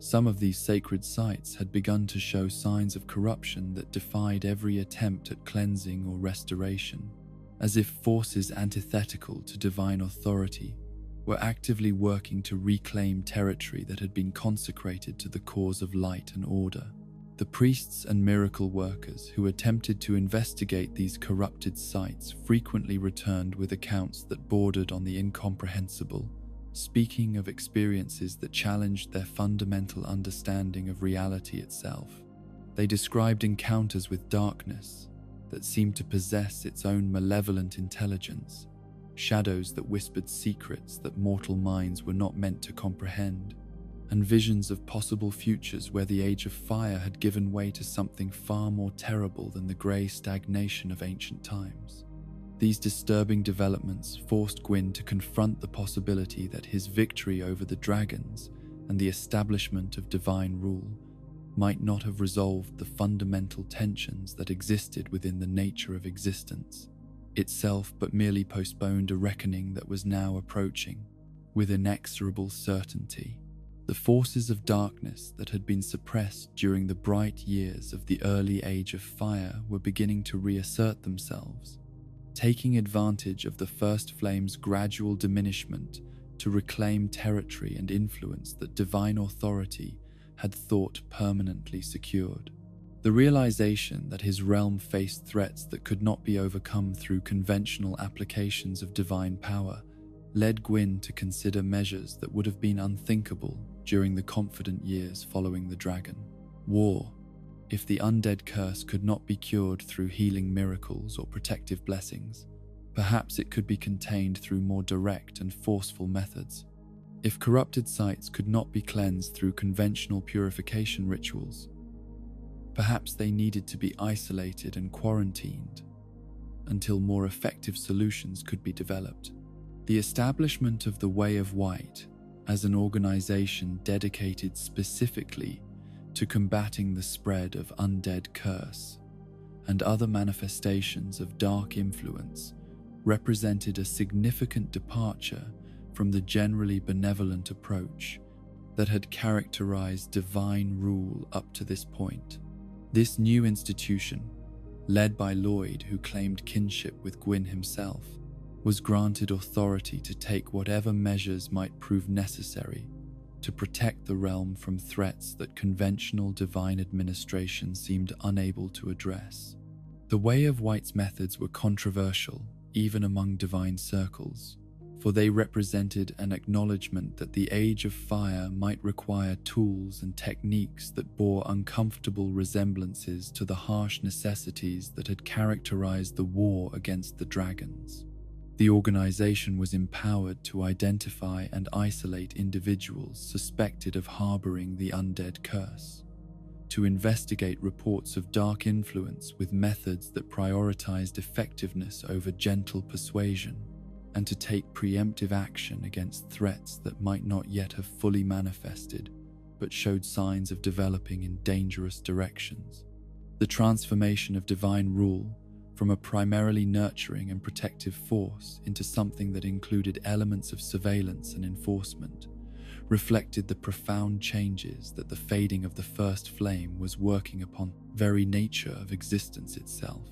Some of these sacred sites had begun to show signs of corruption that defied every attempt at cleansing or restoration, as if forces antithetical to divine authority were actively working to reclaim territory that had been consecrated to the cause of light and order. The priests and miracle workers who attempted to investigate these corrupted sites frequently returned with accounts that bordered on the incomprehensible, speaking of experiences that challenged their fundamental understanding of reality itself. They described encounters with darkness that seemed to possess its own malevolent intelligence, shadows that whispered secrets that mortal minds were not meant to comprehend, and visions of possible futures where the Age of Fire had given way to something far more terrible than the grey stagnation of ancient times. These disturbing developments forced Gwyn to confront the possibility that his victory over the dragons and the establishment of divine rule might not have resolved the fundamental tensions that existed within the nature of existence itself, but merely postponed a reckoning that was now approaching with inexorable certainty. The forces of darkness that had been suppressed during the bright years of the early Age of Fire were beginning to reassert themselves, taking advantage of the first flame's gradual diminishment to reclaim territory and influence that divine authority had thought permanently secured. The realization that his realm faced threats that could not be overcome through conventional applications of divine power led Gwyn to consider measures that would have been unthinkable during the confident years following the dragon. War. If the undead curse could not be cured through healing miracles or protective blessings, perhaps it could be contained through more direct and forceful methods. If corrupted sites could not be cleansed through conventional purification rituals, perhaps they needed to be isolated and quarantined until more effective solutions could be developed. The establishment of the Way of White as an organization dedicated specifically to combating the spread of undead curse and other manifestations of dark influence, represented a significant departure from the generally benevolent approach that had characterized divine rule up to this point. This new institution, led by Lloyd, who claimed kinship with Gwyn himself, was granted authority to take whatever measures might prove necessary to protect the realm from threats that conventional divine administration seemed unable to address. The Way of White's methods were controversial, even among divine circles, for they represented an acknowledgement that the Age of Fire might require tools and techniques that bore uncomfortable resemblances to the harsh necessities that had characterized the war against the dragons. The organization was empowered to identify and isolate individuals suspected of harboring the undead curse, to investigate reports of dark influence with methods that prioritized effectiveness over gentle persuasion, and to take preemptive action against threats that might not yet have fully manifested but showed signs of developing in dangerous directions. The transformation of divine rule from a primarily nurturing and protective force into something that included elements of surveillance and enforcement reflected the profound changes that the fading of the first flame was working upon the very nature of existence itself.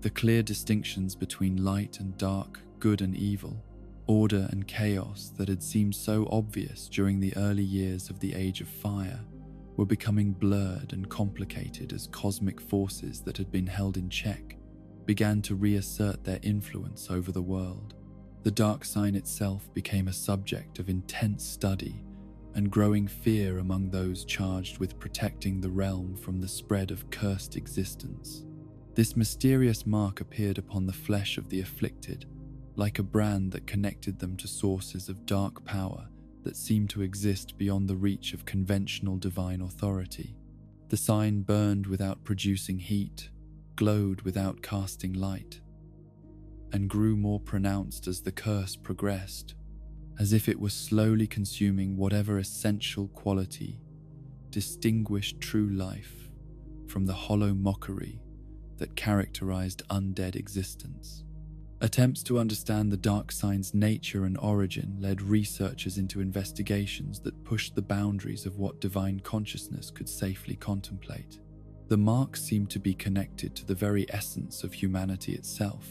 The clear distinctions between light and dark, good and evil, order and chaos that had seemed so obvious during the early years of the Age of Fire were becoming blurred and complicated as cosmic forces that had been held in check began to reassert their influence over the world. The dark sign itself became a subject of intense study and growing fear among those charged with protecting the realm from the spread of cursed existence. This mysterious mark appeared upon the flesh of the afflicted, like a brand that connected them to sources of dark power that seemed to exist beyond the reach of conventional divine authority. The sign burned without producing heat, glowed without casting light, and grew more pronounced as the curse progressed, as if it was slowly consuming whatever essential quality distinguished true life from the hollow mockery that characterized undead existence. Attempts to understand the dark sign's nature and origin led researchers into investigations that pushed the boundaries of what divine consciousness could safely contemplate. The mark seemed to be connected to the very essence of humanity itself,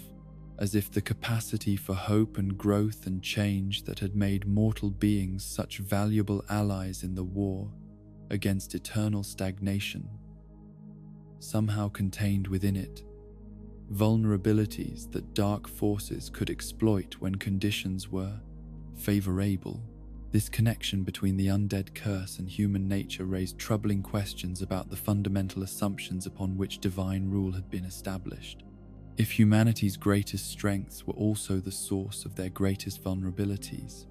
as if the capacity for hope and growth and change that had made mortal beings such valuable allies in the war against eternal stagnation somehow contained within it vulnerabilities that dark forces could exploit when conditions were favorable. This connection between the undead curse and human nature raised troubling questions about the fundamental assumptions upon which divine rule had been established. If humanity's greatest strengths were also the source of their greatest vulnerabilities,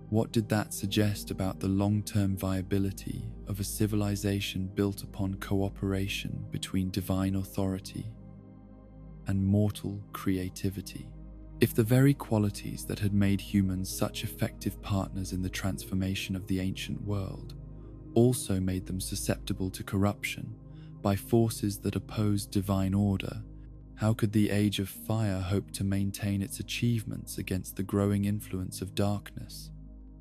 what did that suggest about the long-term viability of a civilization built upon cooperation between divine authority and mortal creativity? If the very qualities that had made humans such effective partners in the transformation of the ancient world also made them susceptible to corruption by forces that opposed divine order, how could the Age of Fire hope to maintain its achievements against the growing influence of darkness?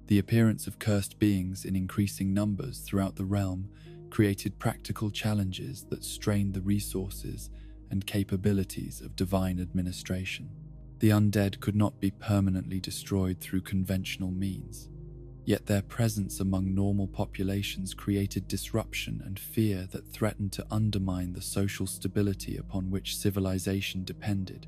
The appearance of cursed beings in increasing numbers throughout the realm created practical challenges that strained the resources and capabilities of divine administration. The undead could not be permanently destroyed through conventional means, yet their presence among normal populations created disruption and fear that threatened to undermine the social stability upon which civilization depended.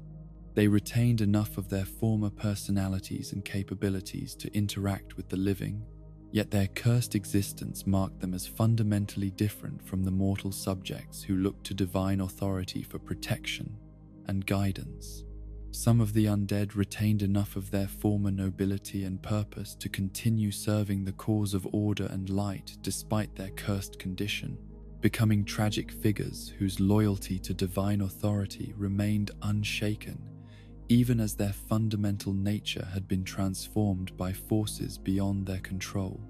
They retained enough of their former personalities and capabilities to interact with the living, yet their cursed existence marked them as fundamentally different from the mortal subjects who looked to divine authority for protection and guidance. Some of the undead retained enough of their former nobility and purpose to continue serving the cause of order and light despite their cursed condition, becoming tragic figures whose loyalty to divine authority remained unshaken, even as their fundamental nature had been transformed by forces beyond their control.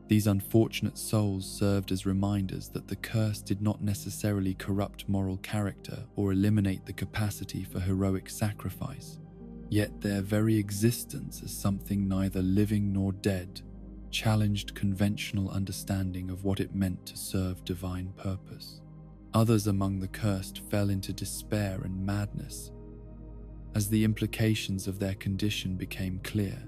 These unfortunate souls served as reminders that the curse did not necessarily corrupt moral character or eliminate the capacity for heroic sacrifice, yet their very existence as something neither living nor dead challenged conventional understanding of what it meant to serve divine purpose. Others among the cursed fell into despair and madness as the implications of their condition became clear,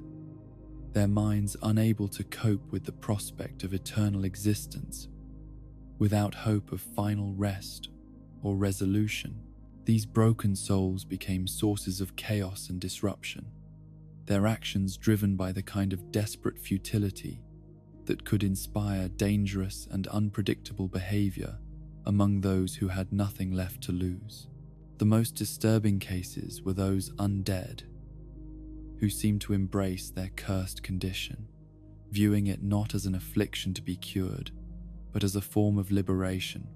their minds unable to cope with the prospect of eternal existence without hope of final rest or resolution. These broken souls became sources of chaos and disruption, their actions driven by the kind of desperate futility that could inspire dangerous and unpredictable behavior among those who had nothing left to lose. The most disturbing cases were those undead, who seemed to embrace their cursed condition, viewing it not as an affliction to be cured, but as a form of liberation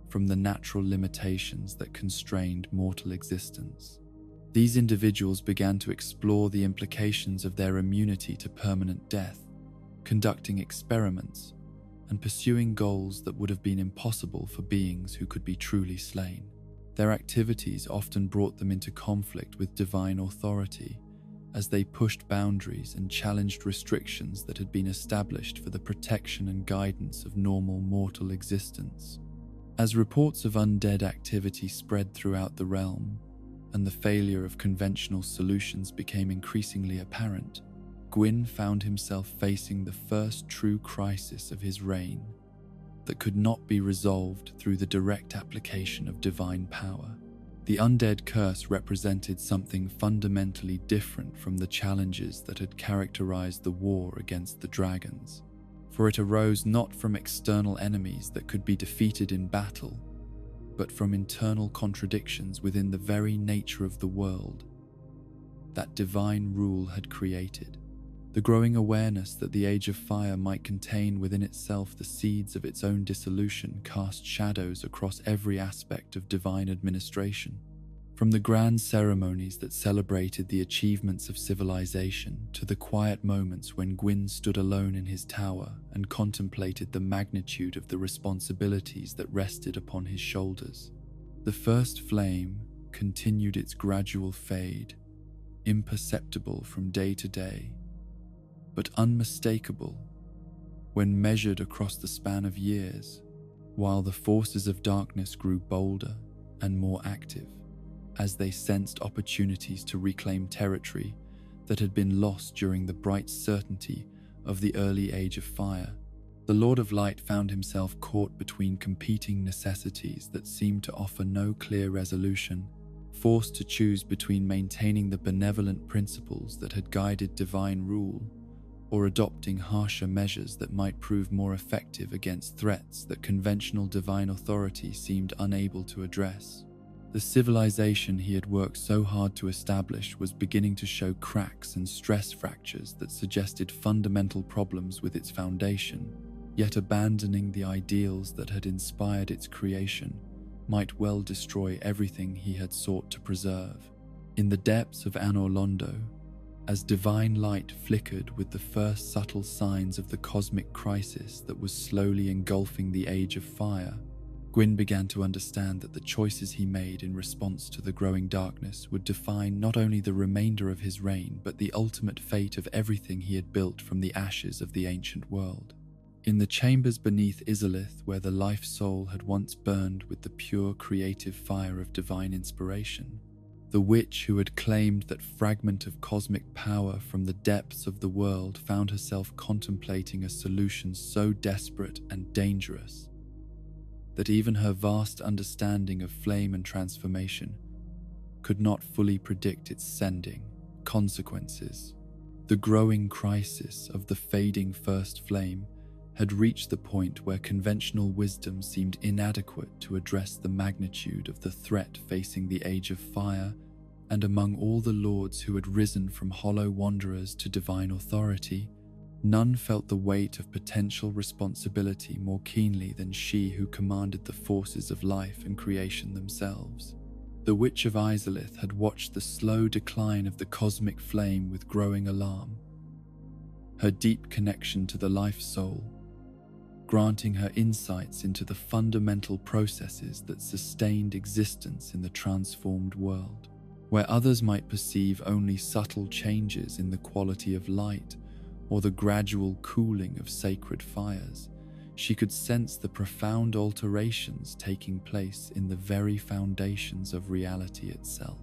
from the natural limitations that constrained mortal existence. These individuals began to explore the implications of their immunity to permanent death, conducting experiments and pursuing goals that would have been impossible for beings who could be truly slain. Their activities often brought them into conflict with divine authority as they pushed boundaries and challenged restrictions that had been established for the protection and guidance of normal mortal existence. As reports of undead activity spread throughout the realm, and the failure of conventional solutions became increasingly apparent, Gwyn found himself facing the first true crisis of his reign that could not be resolved through the direct application of divine power. The undead curse represented something fundamentally different from the challenges that had characterized the war against the dragons, for it arose not from external enemies that could be defeated in battle, but from internal contradictions within the very nature of the world that divine rule had created. The growing awareness that the Age of Fire might contain within itself the seeds of its own dissolution cast shadows across every aspect of divine administration. From the grand ceremonies that celebrated the achievements of civilization to the quiet moments when Gwyn stood alone in his tower and contemplated the magnitude of the responsibilities that rested upon his shoulders, the first flame continued its gradual fade, imperceptible from day to day, but unmistakable when measured across the span of years, while the forces of darkness grew bolder and more active as they sensed opportunities to reclaim territory that had been lost during the bright certainty of the early Age of Fire. The Lord of Light found himself caught between competing necessities that seemed to offer no clear resolution, forced to choose between maintaining the benevolent principles that had guided divine rule or adopting harsher measures that might prove more effective against threats that conventional divine authority seemed unable to address. The civilization he had worked so hard to establish was beginning to show cracks and stress fractures that suggested fundamental problems with its foundation, yet abandoning the ideals that had inspired its creation might well destroy everything he had sought to preserve. In the depths of Anor Londo, as divine light flickered with the first subtle signs of the cosmic crisis that was slowly engulfing the Age of Fire, Gwyn began to understand that the choices he made in response to the growing darkness would define not only the remainder of his reign, but the ultimate fate of everything he had built from the ashes of the ancient world. In the chambers beneath Izalith, where the life soul had once burned with the pure creative fire of divine inspiration, the witch who had claimed that fragment of cosmic power from the depths of the world found herself contemplating a solution so desperate and dangerous that even her vast understanding of flame and transformation could not fully predict its sending consequences. The growing crisis of the fading first flame had reached the point where conventional wisdom seemed inadequate to address the magnitude of the threat facing the Age of Fire, and among all the lords who had risen from hollow wanderers to divine authority, none felt the weight of potential responsibility more keenly than she who commanded the forces of life and creation themselves. The Witch of Izalith had watched the slow decline of the cosmic flame with growing alarm. Her deep connection to the life soul granting her insights into the fundamental processes that sustained existence in the transformed world. Where others might perceive only subtle changes in the quality of light or the gradual cooling of sacred fires, she could sense the profound alterations taking place in the very foundations of reality itself.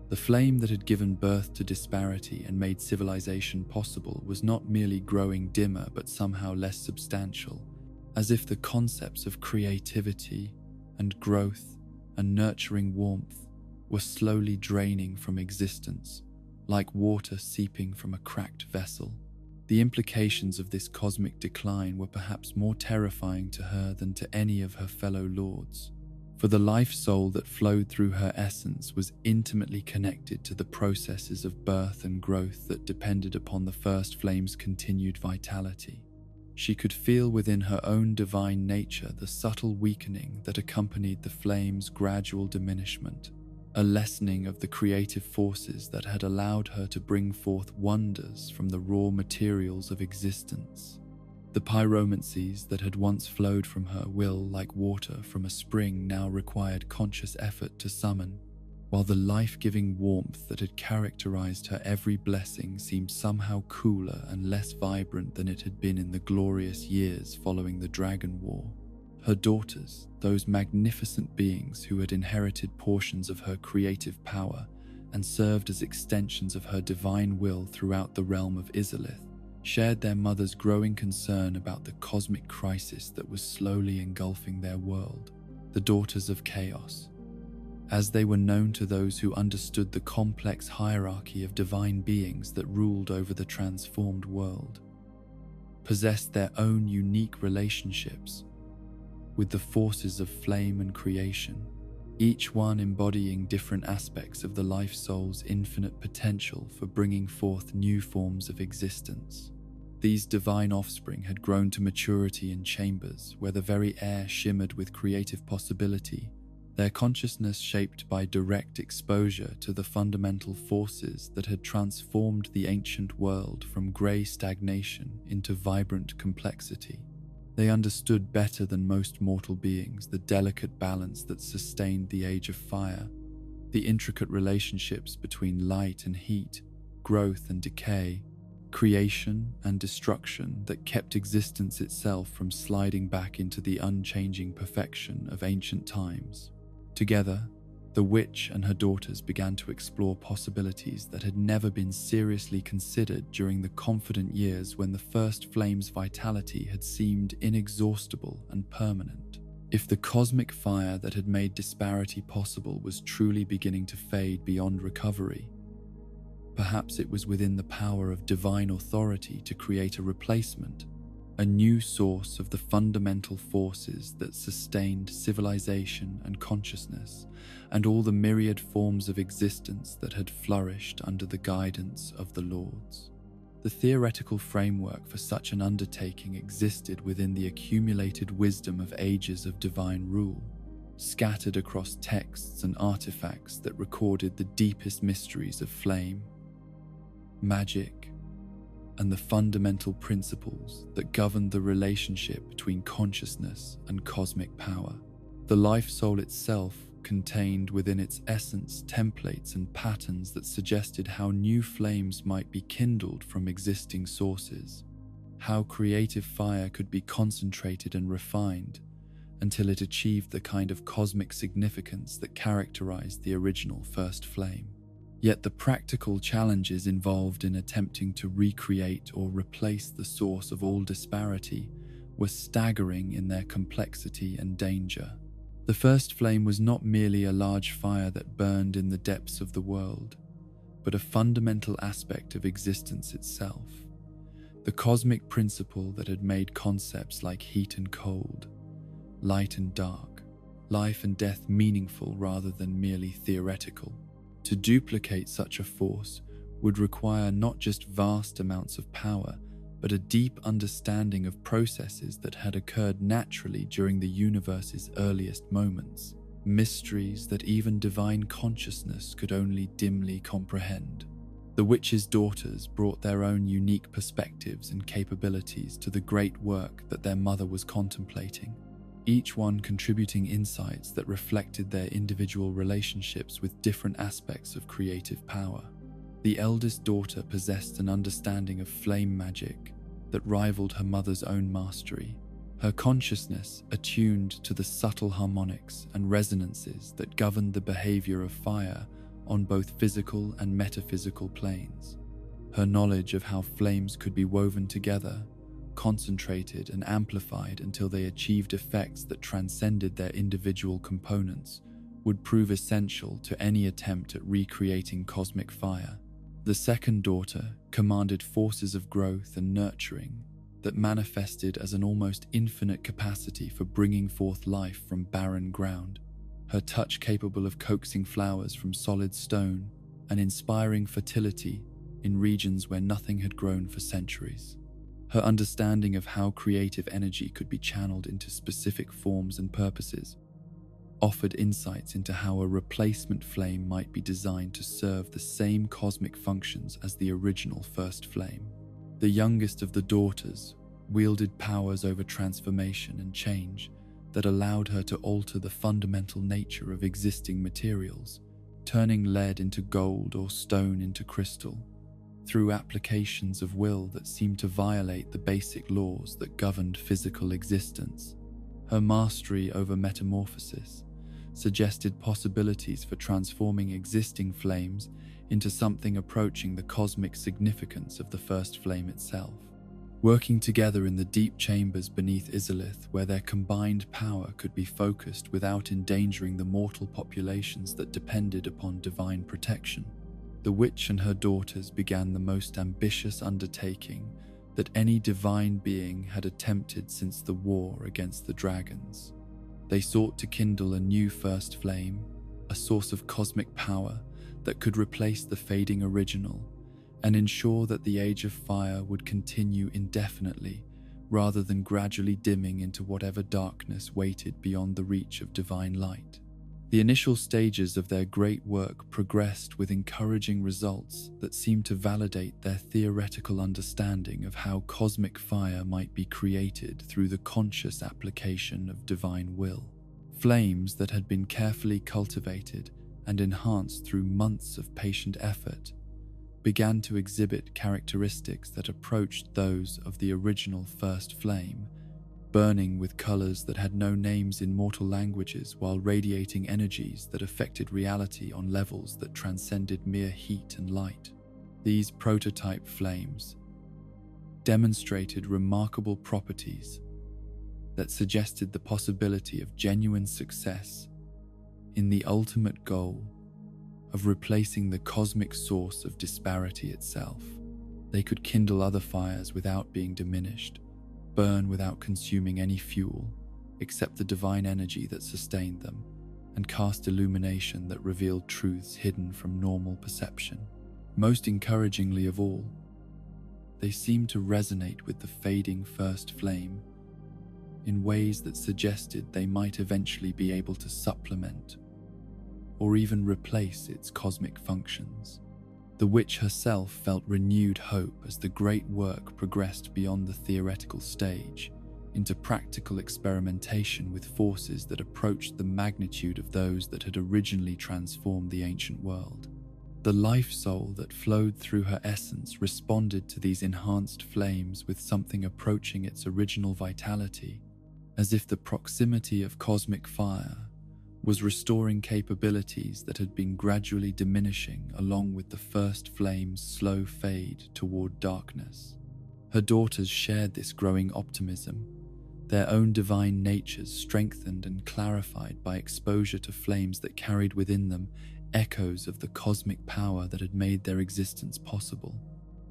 The flame that had given birth to disparity and made civilization possible was not merely growing dimmer but somehow less substantial, as if the concepts of creativity and growth and nurturing warmth were slowly draining from existence, like water seeping from a cracked vessel. The implications of this cosmic decline were perhaps more terrifying to her than to any of her fellow lords, for the life soul that flowed through her essence was intimately connected to the processes of birth and growth that depended upon the first flame's continued vitality. She could feel within her own divine nature the subtle weakening that accompanied the flame's gradual diminishment, a lessening of the creative forces that had allowed her to bring forth wonders from the raw materials of existence. The pyromancies that had once flowed from her will, like water from a spring, now required conscious effort to summon, while the life-giving warmth that had characterized her every blessing seemed somehow cooler and less vibrant than it had been in the glorious years following the Dragon War. Her daughters, those magnificent beings who had inherited portions of her creative power and served as extensions of her divine will throughout the realm of Izalith, shared their mother's growing concern about the cosmic crisis that was slowly engulfing their world. The Daughters of Chaos, as they were known to those who understood the complex hierarchy of divine beings that ruled over the transformed world, possessed their own unique relationships with the forces of flame and creation, each one embodying different aspects of the life soul's infinite potential for bringing forth new forms of existence. These divine offspring had grown to maturity in chambers where the very air shimmered with creative possibility, their consciousness shaped by direct exposure to the fundamental forces that had transformed the ancient world from grey stagnation into vibrant complexity. They understood better than most mortal beings the delicate balance that sustained the Age of Fire, the intricate relationships between light and heat, growth and decay, creation and destruction that kept existence itself from sliding back into the unchanging perfection of ancient times. Together, the witch and her daughters began to explore possibilities that had never been seriously considered during the confident years when the first flame's vitality had seemed inexhaustible and permanent. If the cosmic fire that had made disparity possible was truly beginning to fade beyond recovery, perhaps it was within the power of divine authority to create a replacement, a new source of the fundamental forces that sustained civilization and consciousness, and all the myriad forms of existence that had flourished under the guidance of the Lords. The theoretical framework for such an undertaking existed within the accumulated wisdom of ages of divine rule, scattered across texts and artifacts that recorded the deepest mysteries of flame, magic, and the fundamental principles that governed the relationship between consciousness and cosmic power. The life soul itself contained within its essence templates and patterns that suggested how new flames might be kindled from existing sources, how creative fire could be concentrated and refined until it achieved the kind of cosmic significance that characterized the original first flame. Yet the practical challenges involved in attempting to recreate or replace the source of all disparity were staggering in their complexity and danger. The first flame was not merely a large fire that burned in the depths of the world, but a fundamental aspect of existence itself, the cosmic principle that had made concepts like heat and cold, light and dark, life and death meaningful rather than merely theoretical. To duplicate such a force would require not just vast amounts of power, but a deep understanding of processes that had occurred naturally during the universe's earliest moments, mysteries that even divine consciousness could only dimly comprehend. The witches' daughters brought their own unique perspectives and capabilities to the great work that their mother was contemplating, each one contributing insights that reflected their individual relationships with different aspects of creative power. The eldest daughter possessed an understanding of flame magic that rivaled her mother's own mastery, her consciousness attuned to the subtle harmonics and resonances that governed the behavior of fire on both physical and metaphysical planes. Her knowledge of how flames could be woven together, concentrated and amplified until they achieved effects that transcended their individual components, would prove essential to any attempt at recreating cosmic fire. The second daughter commanded forces of growth and nurturing that manifested as an almost infinite capacity for bringing forth life from barren ground, her touch capable of coaxing flowers from solid stone and inspiring fertility in regions where nothing had grown for centuries. Her understanding of how creative energy could be channeled into specific forms and purposes offered insights into how a replacement flame might be designed to serve the same cosmic functions as the original first flame. The youngest of the daughters wielded powers over transformation and change that allowed her to alter the fundamental nature of existing materials, turning lead into gold or stone into crystal, through applications of will that seemed to violate the basic laws that governed physical existence. Her mastery over metamorphosis suggested possibilities for transforming existing flames into something approaching the cosmic significance of the first flame itself. Working together in the deep chambers beneath Izalith, where their combined power could be focused without endangering the mortal populations that depended upon divine protection, the witch and her daughters began the most ambitious undertaking that any divine being had attempted since the war against the dragons. They sought to kindle a new first flame, a source of cosmic power that could replace the fading original and ensure that the Age of Fire would continue indefinitely rather than gradually dimming into whatever darkness waited beyond the reach of divine light. The initial stages of their great work progressed with encouraging results that seemed to validate their theoretical understanding of how cosmic fire might be created through the conscious application of divine will. Flames that had been carefully cultivated and enhanced through months of patient effort began to exhibit characteristics that approached those of the original first flame, burning with colors that had no names in mortal languages while radiating energies that affected reality on levels that transcended mere heat and light. These prototype flames demonstrated remarkable properties that suggested the possibility of genuine success in the ultimate goal of replacing the cosmic source of disparity itself. They could kindle other fires without being diminished, burn without consuming any fuel except the divine energy that sustained them, and cast illumination that revealed truths hidden from normal perception. Most encouragingly of all, they seemed to resonate with the fading first flame in ways that suggested they might eventually be able to supplement or even replace its cosmic functions. The witch herself felt renewed hope as the great work progressed beyond the theoretical stage into practical experimentation with forces that approached the magnitude of those that had originally transformed the ancient world. The life soul that flowed through her essence responded to these enhanced flames with something approaching its original vitality, as if the proximity of cosmic fire was restoring capabilities that had been gradually diminishing along with the first flame's slow fade toward darkness. Her daughters shared this growing optimism, their own divine natures strengthened and clarified by exposure to flames that carried within them echoes of the cosmic power that had made their existence possible.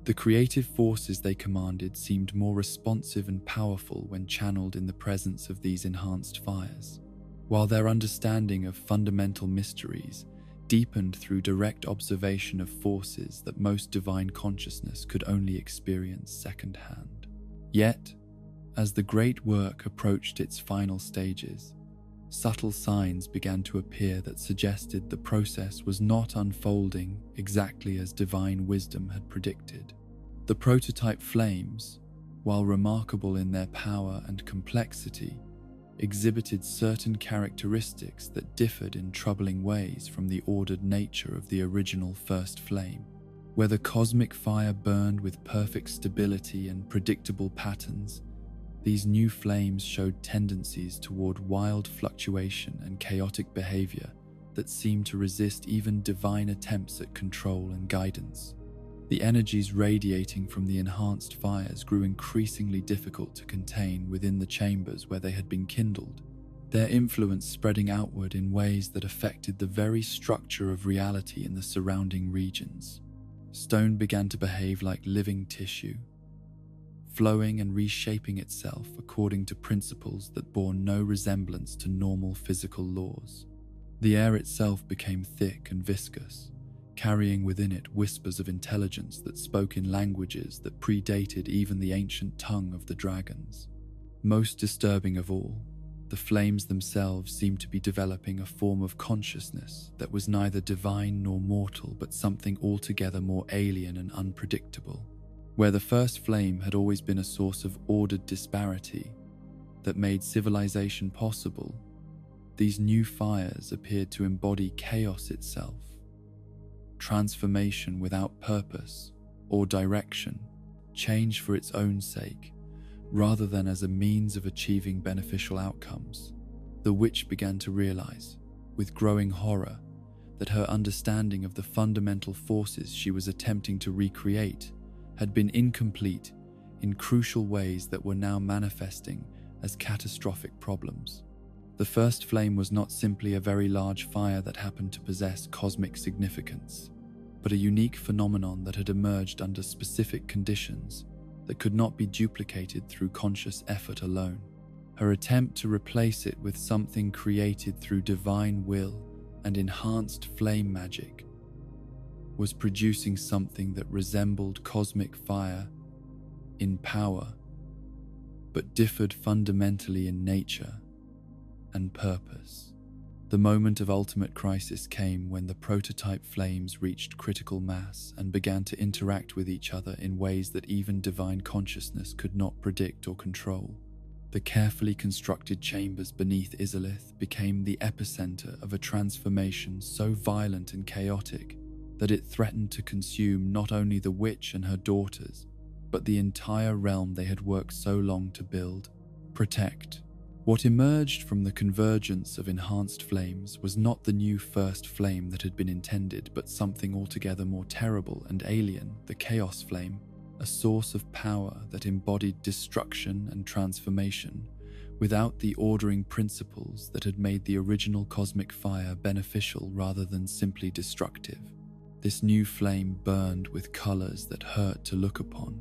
The creative forces they commanded seemed more responsive and powerful when channeled in the presence of these enhanced fires, while their understanding of fundamental mysteries deepened through direct observation of forces that most divine consciousness could only experience secondhand. Yet, as the great work approached its final stages, subtle signs began to appear that suggested the process was not unfolding exactly as divine wisdom had predicted. The prototype flames, while remarkable in their power and complexity, exhibited certain characteristics that differed in troubling ways from the ordered nature of the original first flame. Where the cosmic fire burned with perfect stability and predictable patterns, these new flames showed tendencies toward wild fluctuation and chaotic behavior that seemed to resist even divine attempts at control and guidance. The energies radiating from the enhanced fires grew increasingly difficult to contain within the chambers where they had been kindled, their influence spreading outward in ways that affected the very structure of reality in the surrounding regions. Stone began to behave like living tissue, flowing and reshaping itself according to principles that bore no resemblance to normal physical laws. The air itself became thick and viscous, carrying within it whispers of intelligence that spoke in languages that predated even the ancient tongue of the dragons. Most disturbing of all, the flames themselves seemed to be developing a form of consciousness that was neither divine nor mortal, but something altogether more alien and unpredictable. Where the first flame had always been a source of ordered disparity that made civilization possible, these new fires appeared to embody chaos itself, transformation without purpose or direction, change for its own sake, rather than as a means of achieving beneficial outcomes. The witch began to realize, with growing horror, that her understanding of the fundamental forces she was attempting to recreate had been incomplete in crucial ways that were now manifesting as catastrophic problems. The first flame was not simply a very large fire that happened to possess cosmic significance, but a unique phenomenon that had emerged under specific conditions that could not be duplicated through conscious effort alone. Her attempt to replace it with something created through divine will and enhanced flame magic was producing something that resembled cosmic fire in power, but differed fundamentally in nature and purpose. The moment of ultimate crisis came when the prototype flames reached critical mass and began to interact with each other in ways that even divine consciousness could not predict or control. The carefully constructed chambers beneath Izalith became the epicenter of a transformation so violent and chaotic that it threatened to consume not only the witch and her daughters, but the entire realm they had worked so long to build, protect. What emerged from the convergence of enhanced flames was not the new first flame that had been intended, but something altogether more terrible and alien, the Chaos Flame, a source of power that embodied destruction and transformation, without the ordering principles that had made the original cosmic fire beneficial rather than simply destructive. This new flame burned with colors that hurt to look upon,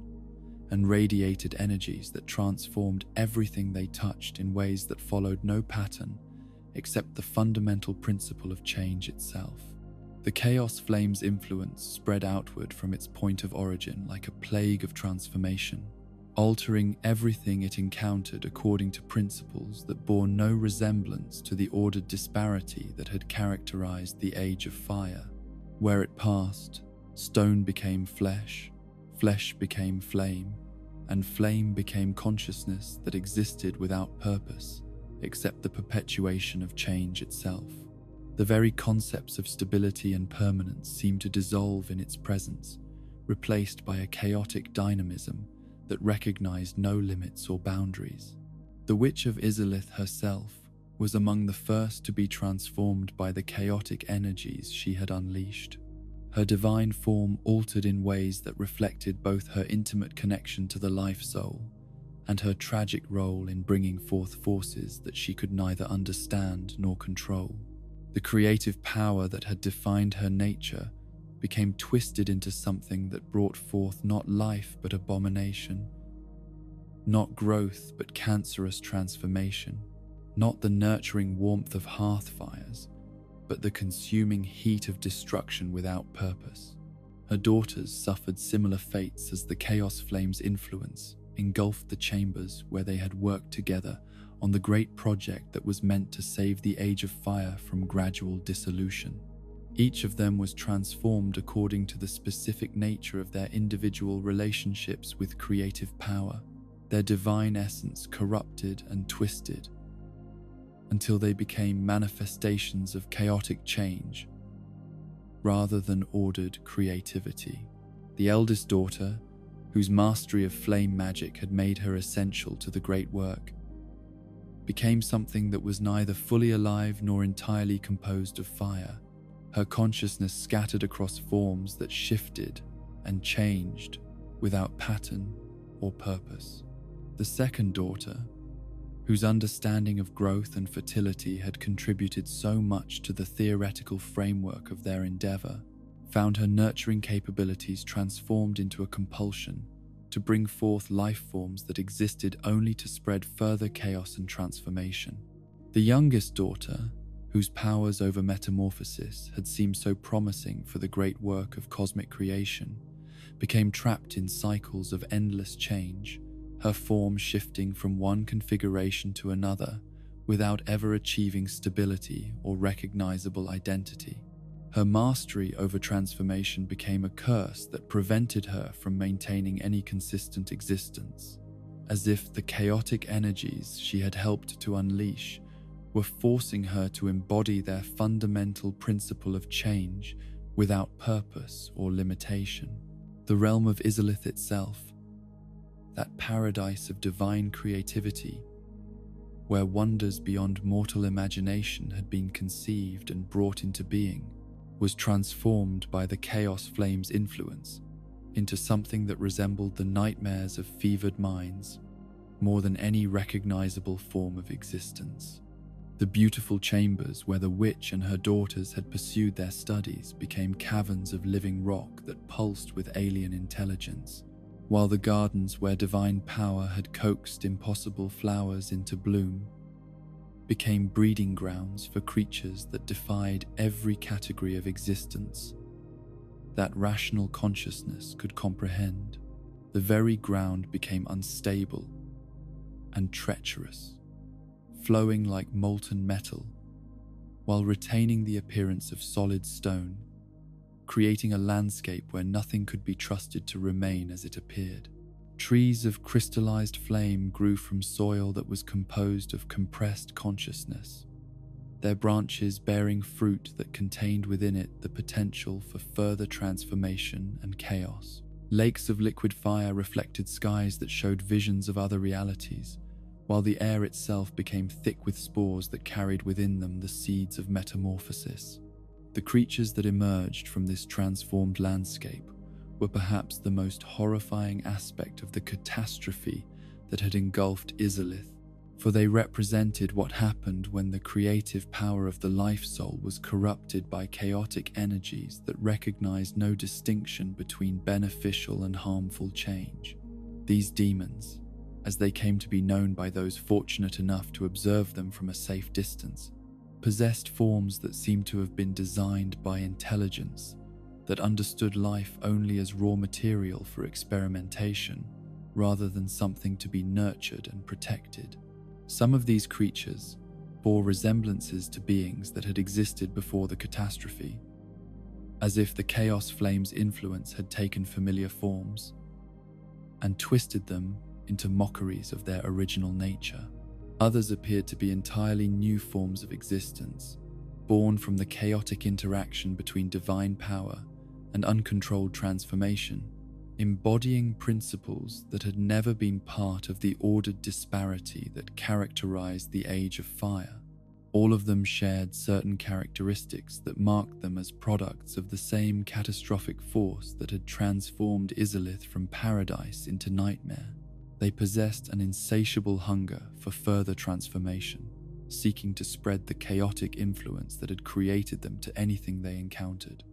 and radiated energies that transformed everything they touched in ways that followed no pattern except the fundamental principle of change itself. The Chaos Flame's influence spread outward from its point of origin like a plague of transformation, altering everything it encountered according to principles that bore no resemblance to the ordered disparity that had characterized the Age of Fire. Where it passed, stone became flesh, flesh became flame, and flame became consciousness that existed without purpose, except the perpetuation of change itself. The very concepts of stability and permanence seemed to dissolve in its presence, replaced by a chaotic dynamism that recognized no limits or boundaries. The Witch of Izalith herself was among the first to be transformed by the chaotic energies she had unleashed. Her divine form altered in ways that reflected both her intimate connection to the life soul and her tragic role in bringing forth forces that she could neither understand nor control. The creative power that had defined her nature became twisted into something that brought forth not life but abomination, not growth but cancerous transformation, not the nurturing warmth of hearth fires, but the consuming heat of destruction without purpose. Her daughters suffered similar fates as the Chaos Flame's influence engulfed the chambers where they had worked together on the great project that was meant to save the Age of Fire from gradual dissolution. Each of them was transformed according to the specific nature of their individual relationships with creative power, their divine essence corrupted and twisted, until they became manifestations of chaotic change rather than ordered creativity. The eldest daughter, whose mastery of flame magic had made her essential to the great work, became something that was neither fully alive nor entirely composed of fire, her consciousness scattered across forms that shifted and changed without pattern or purpose. The second daughter, whose understanding of growth and fertility had contributed so much to the theoretical framework of their endeavor, found her nurturing capabilities transformed into a compulsion to bring forth life forms that existed only to spread further chaos and transformation. The youngest daughter, whose powers over metamorphosis had seemed so promising for the great work of cosmic creation, became trapped in cycles of endless change, her form shifting from one configuration to another without ever achieving stability or recognizable identity. Her mastery over transformation became a curse that prevented her from maintaining any consistent existence, as if the chaotic energies she had helped to unleash were forcing her to embody their fundamental principle of change without purpose or limitation. The realm of Izalith itself, that paradise of divine creativity, where wonders beyond mortal imagination had been conceived and brought into being, was transformed by the Chaos Flame's influence into something that resembled the nightmares of fevered minds more than any recognizable form of existence. The beautiful chambers where the witch and her daughters had pursued their studies became caverns of living rock that pulsed with alien intelligence, while the gardens where divine power had coaxed impossible flowers into bloom became breeding grounds for creatures that defied every category of existence that rational consciousness could comprehend. The very ground became unstable and treacherous, flowing like molten metal while retaining the appearance of solid stone, creating a landscape where nothing could be trusted to remain as it appeared. Trees of crystallized flame grew from soil that was composed of compressed consciousness, their branches bearing fruit that contained within it the potential for further transformation and chaos. Lakes of liquid fire reflected skies that showed visions of other realities, while the air itself became thick with spores that carried within them the seeds of metamorphosis. The creatures that emerged from this transformed landscape were perhaps the most horrifying aspect of the catastrophe that had engulfed Izalith, for they represented what happened when the creative power of the life soul was corrupted by chaotic energies that recognized no distinction between beneficial and harmful change. These demons, as they came to be known by those fortunate enough to observe them from a safe distance, possessed forms that seemed to have been designed by intelligence that understood life only as raw material for experimentation rather than something to be nurtured and protected. Some of these creatures bore resemblances to beings that had existed before the catastrophe, as if the Chaos Flame's influence had taken familiar forms and twisted them into mockeries of their original nature. Others appeared to be entirely new forms of existence, born from the chaotic interaction between divine power and uncontrolled transformation, embodying principles that had never been part of the ordered disparity that characterized the Age of Fire. All of them shared certain characteristics that marked them as products of the same catastrophic force that had transformed Izalith from paradise into nightmare. They possessed an insatiable hunger for further transformation, seeking to spread the chaotic influence that had created them to anything they encountered.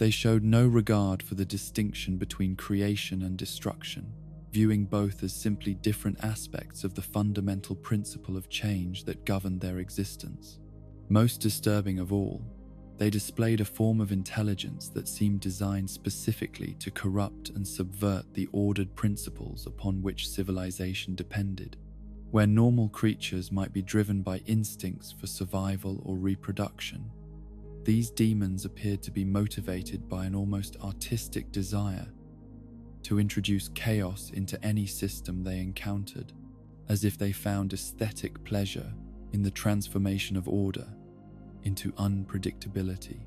They showed no regard for the distinction between creation and destruction, viewing both as simply different aspects of the fundamental principle of change that governed their existence. Most disturbing of all, they displayed a form of intelligence that seemed designed specifically to corrupt and subvert the ordered principles upon which civilization depended. Where normal creatures might be driven by instincts for survival or reproduction, these demons appeared to be motivated by an almost artistic desire to introduce chaos into any system they encountered, as if they found aesthetic pleasure in the transformation of order into unpredictability.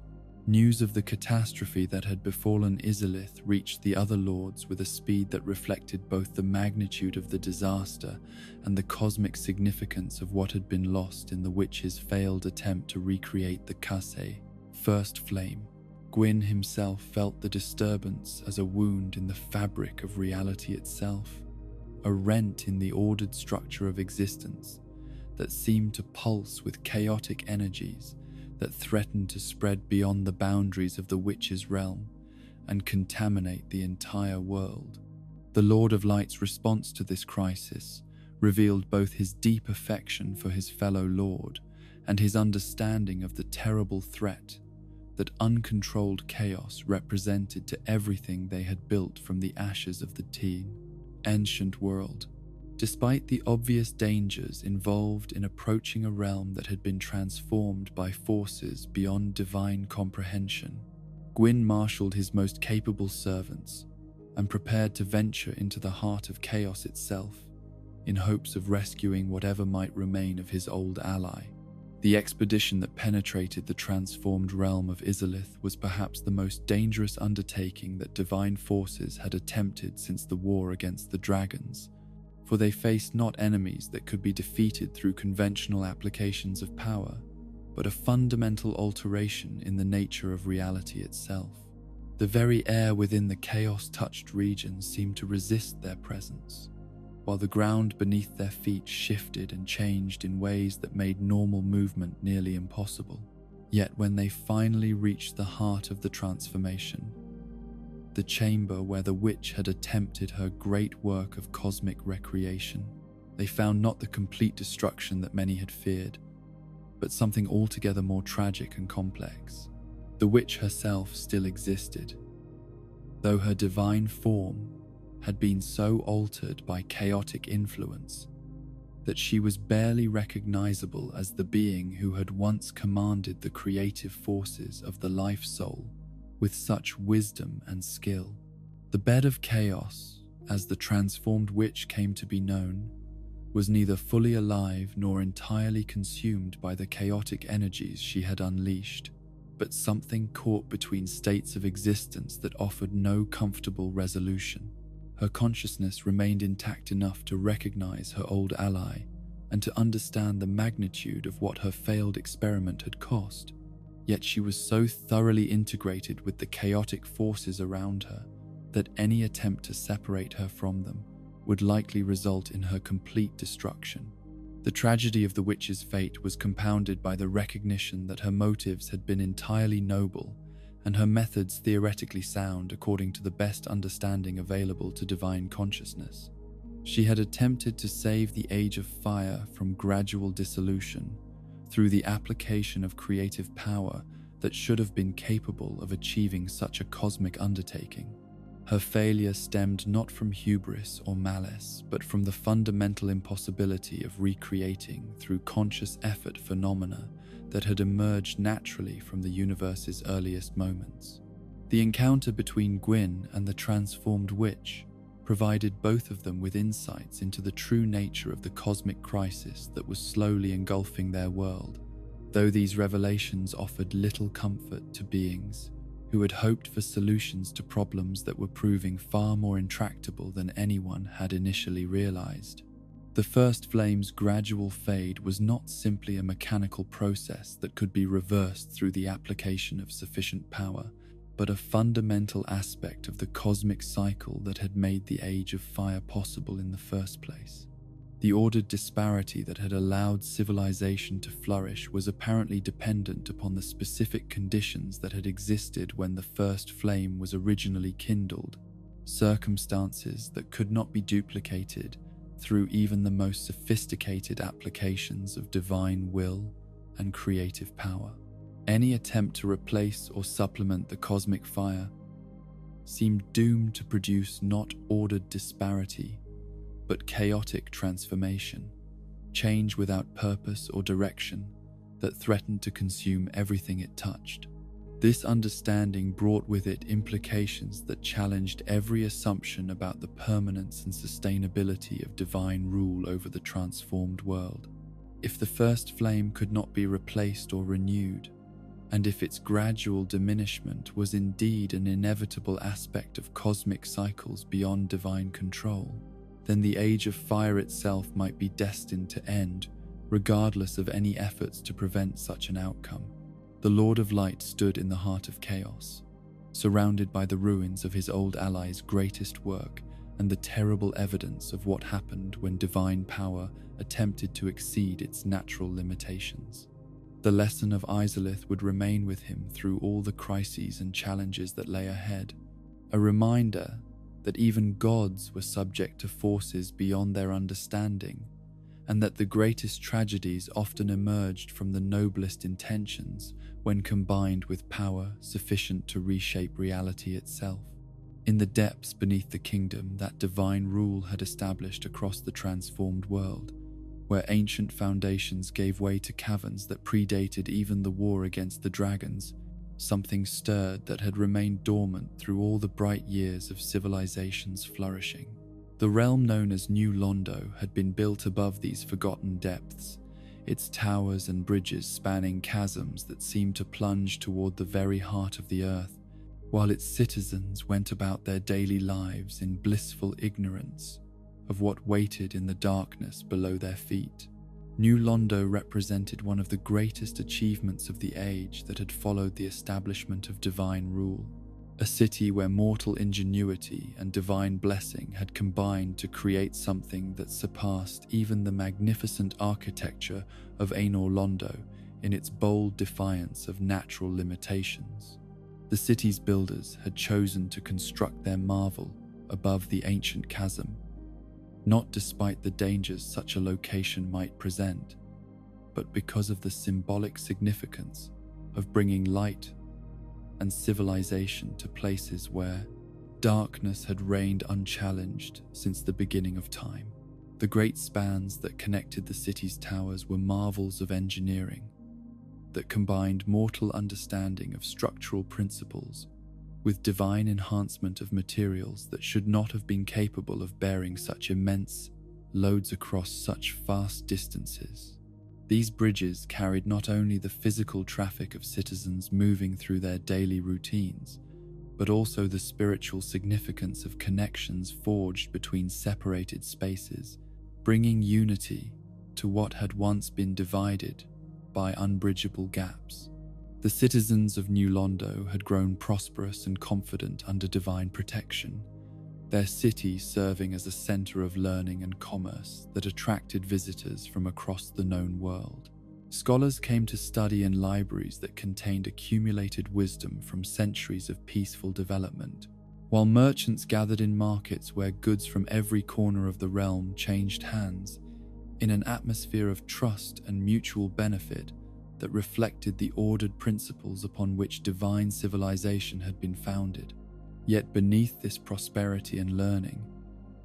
News of the catastrophe that had befallen Izalith reached the other lords with a speed that reflected both the magnitude of the disaster and the cosmic significance of what had been lost in the witch's failed attempt to recreate the Kase, first flame. Gwyn himself felt the disturbance as a wound in the fabric of reality itself, a rent in the ordered structure of existence that seemed to pulse with chaotic energies that threatened to spread beyond the boundaries of the witch's realm and contaminate the entire world. The Lord of Light's response to this crisis revealed both his deep affection for his fellow lord and his understanding of the terrible threat that uncontrolled chaos represented to everything they had built from the ashes of the ancient world. Despite the obvious dangers involved in approaching a realm that had been transformed by forces beyond divine comprehension, Gwyn marshaled his most capable servants and prepared to venture into the heart of chaos itself in hopes of rescuing whatever might remain of his old ally. The expedition that penetrated the transformed realm of Izalith was perhaps the most dangerous undertaking that divine forces had attempted since the war against the dragons, for they faced not enemies that could be defeated through conventional applications of power, but a fundamental alteration in the nature of reality itself. The very air within the chaos-touched regions seemed to resist their presence, while the ground beneath their feet shifted and changed in ways that made normal movement nearly impossible. Yet when they finally reached the heart of the transformation, the chamber where the witch had attempted her great work of cosmic recreation, they found not the complete destruction that many had feared, but something altogether more tragic and complex. The witch herself still existed, though her divine form had been so altered by chaotic influence that she was barely recognizable as the being who had once commanded the creative forces of the life soul with such wisdom and skill. The bed of chaos, as the transformed witch came to be known, was neither fully alive nor entirely consumed by the chaotic energies she had unleashed, but something caught between states of existence that offered no comfortable resolution. Her consciousness remained intact enough to recognize her old ally and to understand the magnitude of what her failed experiment had cost. Yet she was so thoroughly integrated with the chaotic forces around her that any attempt to separate her from them would likely result in her complete destruction. The tragedy of the witch's fate was compounded by the recognition that her motives had been entirely noble and her methods theoretically sound according to the best understanding available to divine consciousness. She had attempted to save the Age of Fire from gradual dissolution through the application of creative power that should have been capable of achieving such a cosmic undertaking. Her failure stemmed not from hubris or malice, but from the fundamental impossibility of recreating through conscious effort phenomena that had emerged naturally from the universe's earliest moments. The encounter between Gwyn and the transformed witch provided both of them with insights into the true nature of the cosmic crisis that was slowly engulfing their world, though these revelations offered little comfort to beings who had hoped for solutions to problems that were proving far more intractable than anyone had initially realized. The first flame's gradual fade was not simply a mechanical process that could be reversed through the application of sufficient power, but a fundamental aspect of the cosmic cycle that had made the Age of Fire possible in the first place. The ordered disparity that had allowed civilization to flourish was apparently dependent upon the specific conditions that had existed when the first flame was originally kindled, circumstances that could not be duplicated through even the most sophisticated applications of divine will and creative power. Any attempt to replace or supplement the cosmic fire seemed doomed to produce not ordered disparity, but chaotic transformation. change without purpose or direction that threatened to consume everything it touched. This understanding brought with it implications that challenged every assumption about the permanence and sustainability of divine rule over the transformed world. If the first flame could not be replaced or renewed, and if its gradual diminishment was indeed an inevitable aspect of cosmic cycles beyond divine control, then the Age of Fire itself might be destined to end, regardless of any efforts to prevent such an outcome. The Lord of Light stood in the heart of chaos, surrounded by the ruins of his old ally's greatest work and the terrible evidence of what happened when divine power attempted to exceed its natural limitations. The lesson of Izalith would remain with him through all the crises and challenges that lay ahead, a reminder that even gods were subject to forces beyond their understanding, and that the greatest tragedies often emerged from the noblest intentions when combined with power sufficient to reshape reality itself. In the depths beneath the kingdom that divine rule had established across the transformed world, where ancient foundations gave way to caverns that predated even the war against the dragons, something stirred that had remained dormant through all the bright years of civilization's flourishing. The realm known as New Londo had been built above these forgotten depths, its towers and bridges spanning chasms that seemed to plunge toward the very heart of the earth, while its citizens went about their daily lives in blissful ignorance of what waited in the darkness below their feet. New Londo represented one of the greatest achievements of the age that had followed the establishment of divine rule, a city where mortal ingenuity and divine blessing had combined to create something that surpassed even the magnificent architecture of Anor Londo in its bold defiance of natural limitations. The city's builders had chosen to construct their marvel above the ancient chasm, not despite the dangers such a location might present, but because of the symbolic significance of bringing light and civilization to places where darkness had reigned unchallenged since the beginning of time. The great spans that connected the city's towers were marvels of engineering that combined mortal understanding of structural principles with divine enhancement of materials that should not have been capable of bearing such immense loads across such vast distances. These bridges carried not only the physical traffic of citizens moving through their daily routines, but also the spiritual significance of connections forged between separated spaces, bringing unity to what had once been divided by unbridgeable gaps. The citizens of New Londo had grown prosperous and confident under divine protection, their city serving as a center of learning and commerce that attracted visitors from across the known world. Scholars came to study in libraries that contained accumulated wisdom from centuries of peaceful development, while merchants gathered in markets where goods from every corner of the realm changed hands in an atmosphere of trust and mutual benefit that reflected the ordered principles upon which divine civilization had been founded. Yet beneath this prosperity and learning,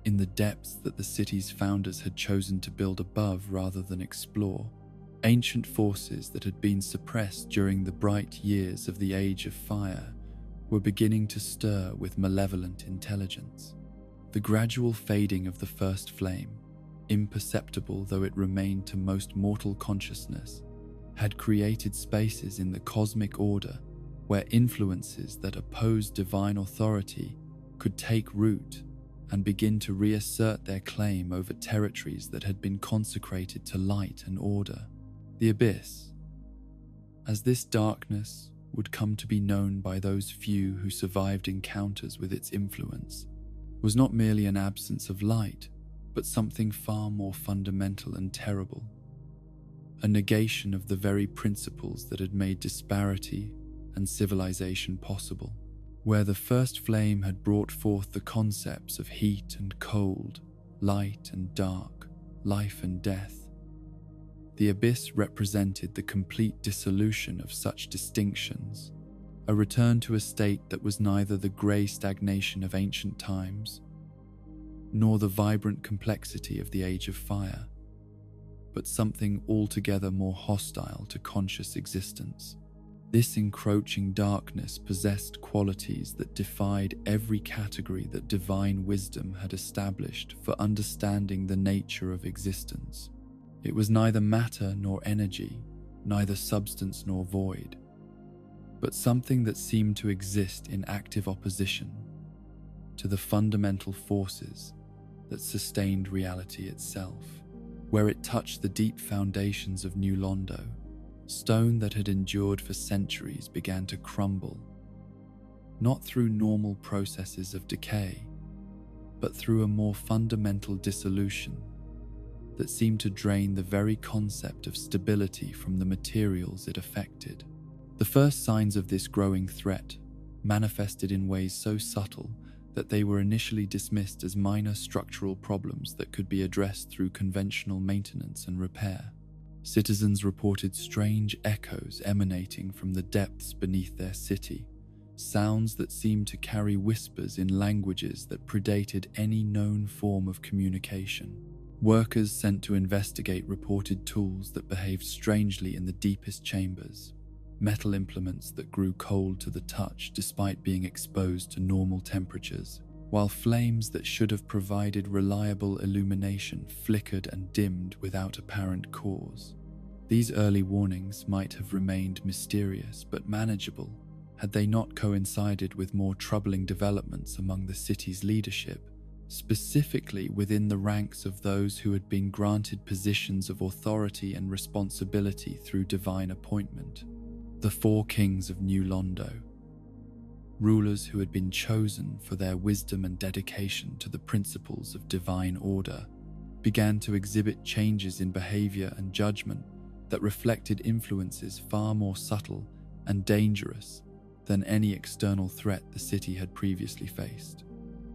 in the depths that the city's founders had chosen to build above rather than explore, ancient forces that had been suppressed during the bright years of the Age of Fire were beginning to stir with malevolent intelligence. The gradual fading of the first flame, imperceptible though it remained to most mortal consciousness, had created spaces in the cosmic order where influences that opposed divine authority could take root and begin to reassert their claim over territories that had been consecrated to light and order. The Abyss, as this darkness would come to be known by those few who survived encounters with its influence, was not merely an absence of light, but something far more fundamental and terrible. A negation of the very principles that had made disparity and civilization possible. Where the first flame had brought forth the concepts of heat and cold, light and dark, life and death, the Abyss represented the complete dissolution of such distinctions, a return to a state that was neither the grey stagnation of ancient times, nor the vibrant complexity of the Age of Fire. but something altogether more hostile to conscious existence. This encroaching darkness possessed qualities that defied every category that divine wisdom had established for understanding the nature of existence. It was neither matter nor energy, neither substance nor void, but something that seemed to exist in active opposition to the fundamental forces that sustained reality itself. Where it touched the deep foundations of New Londo, stone that had endured for centuries began to crumble, not through normal processes of decay, but through a more fundamental dissolution that seemed to drain the very concept of stability from the materials it affected. The first signs of this growing threat manifested in ways so subtle that they were initially dismissed as minor structural problems that could be addressed through conventional maintenance and repair. Citizens reported strange echoes emanating from the depths beneath their city, sounds that seemed to carry whispers in languages that predated any known form of communication. Workers sent to investigate reported tools that behaved strangely in the deepest chambers, metal implements that grew cold to the touch despite being exposed to normal temperatures, while flames that should have provided reliable illumination flickered and dimmed without apparent cause. These early warnings might have remained mysterious but manageable had they not coincided with more troubling developments among the city's leadership, specifically within the ranks of those who had been granted positions of authority and responsibility through divine appointment. The four kings of New Londo, rulers who had been chosen for their wisdom and dedication to the principles of divine order, began to exhibit changes in behavior and judgment that reflected influences far more subtle and dangerous than any external threat the city had previously faced.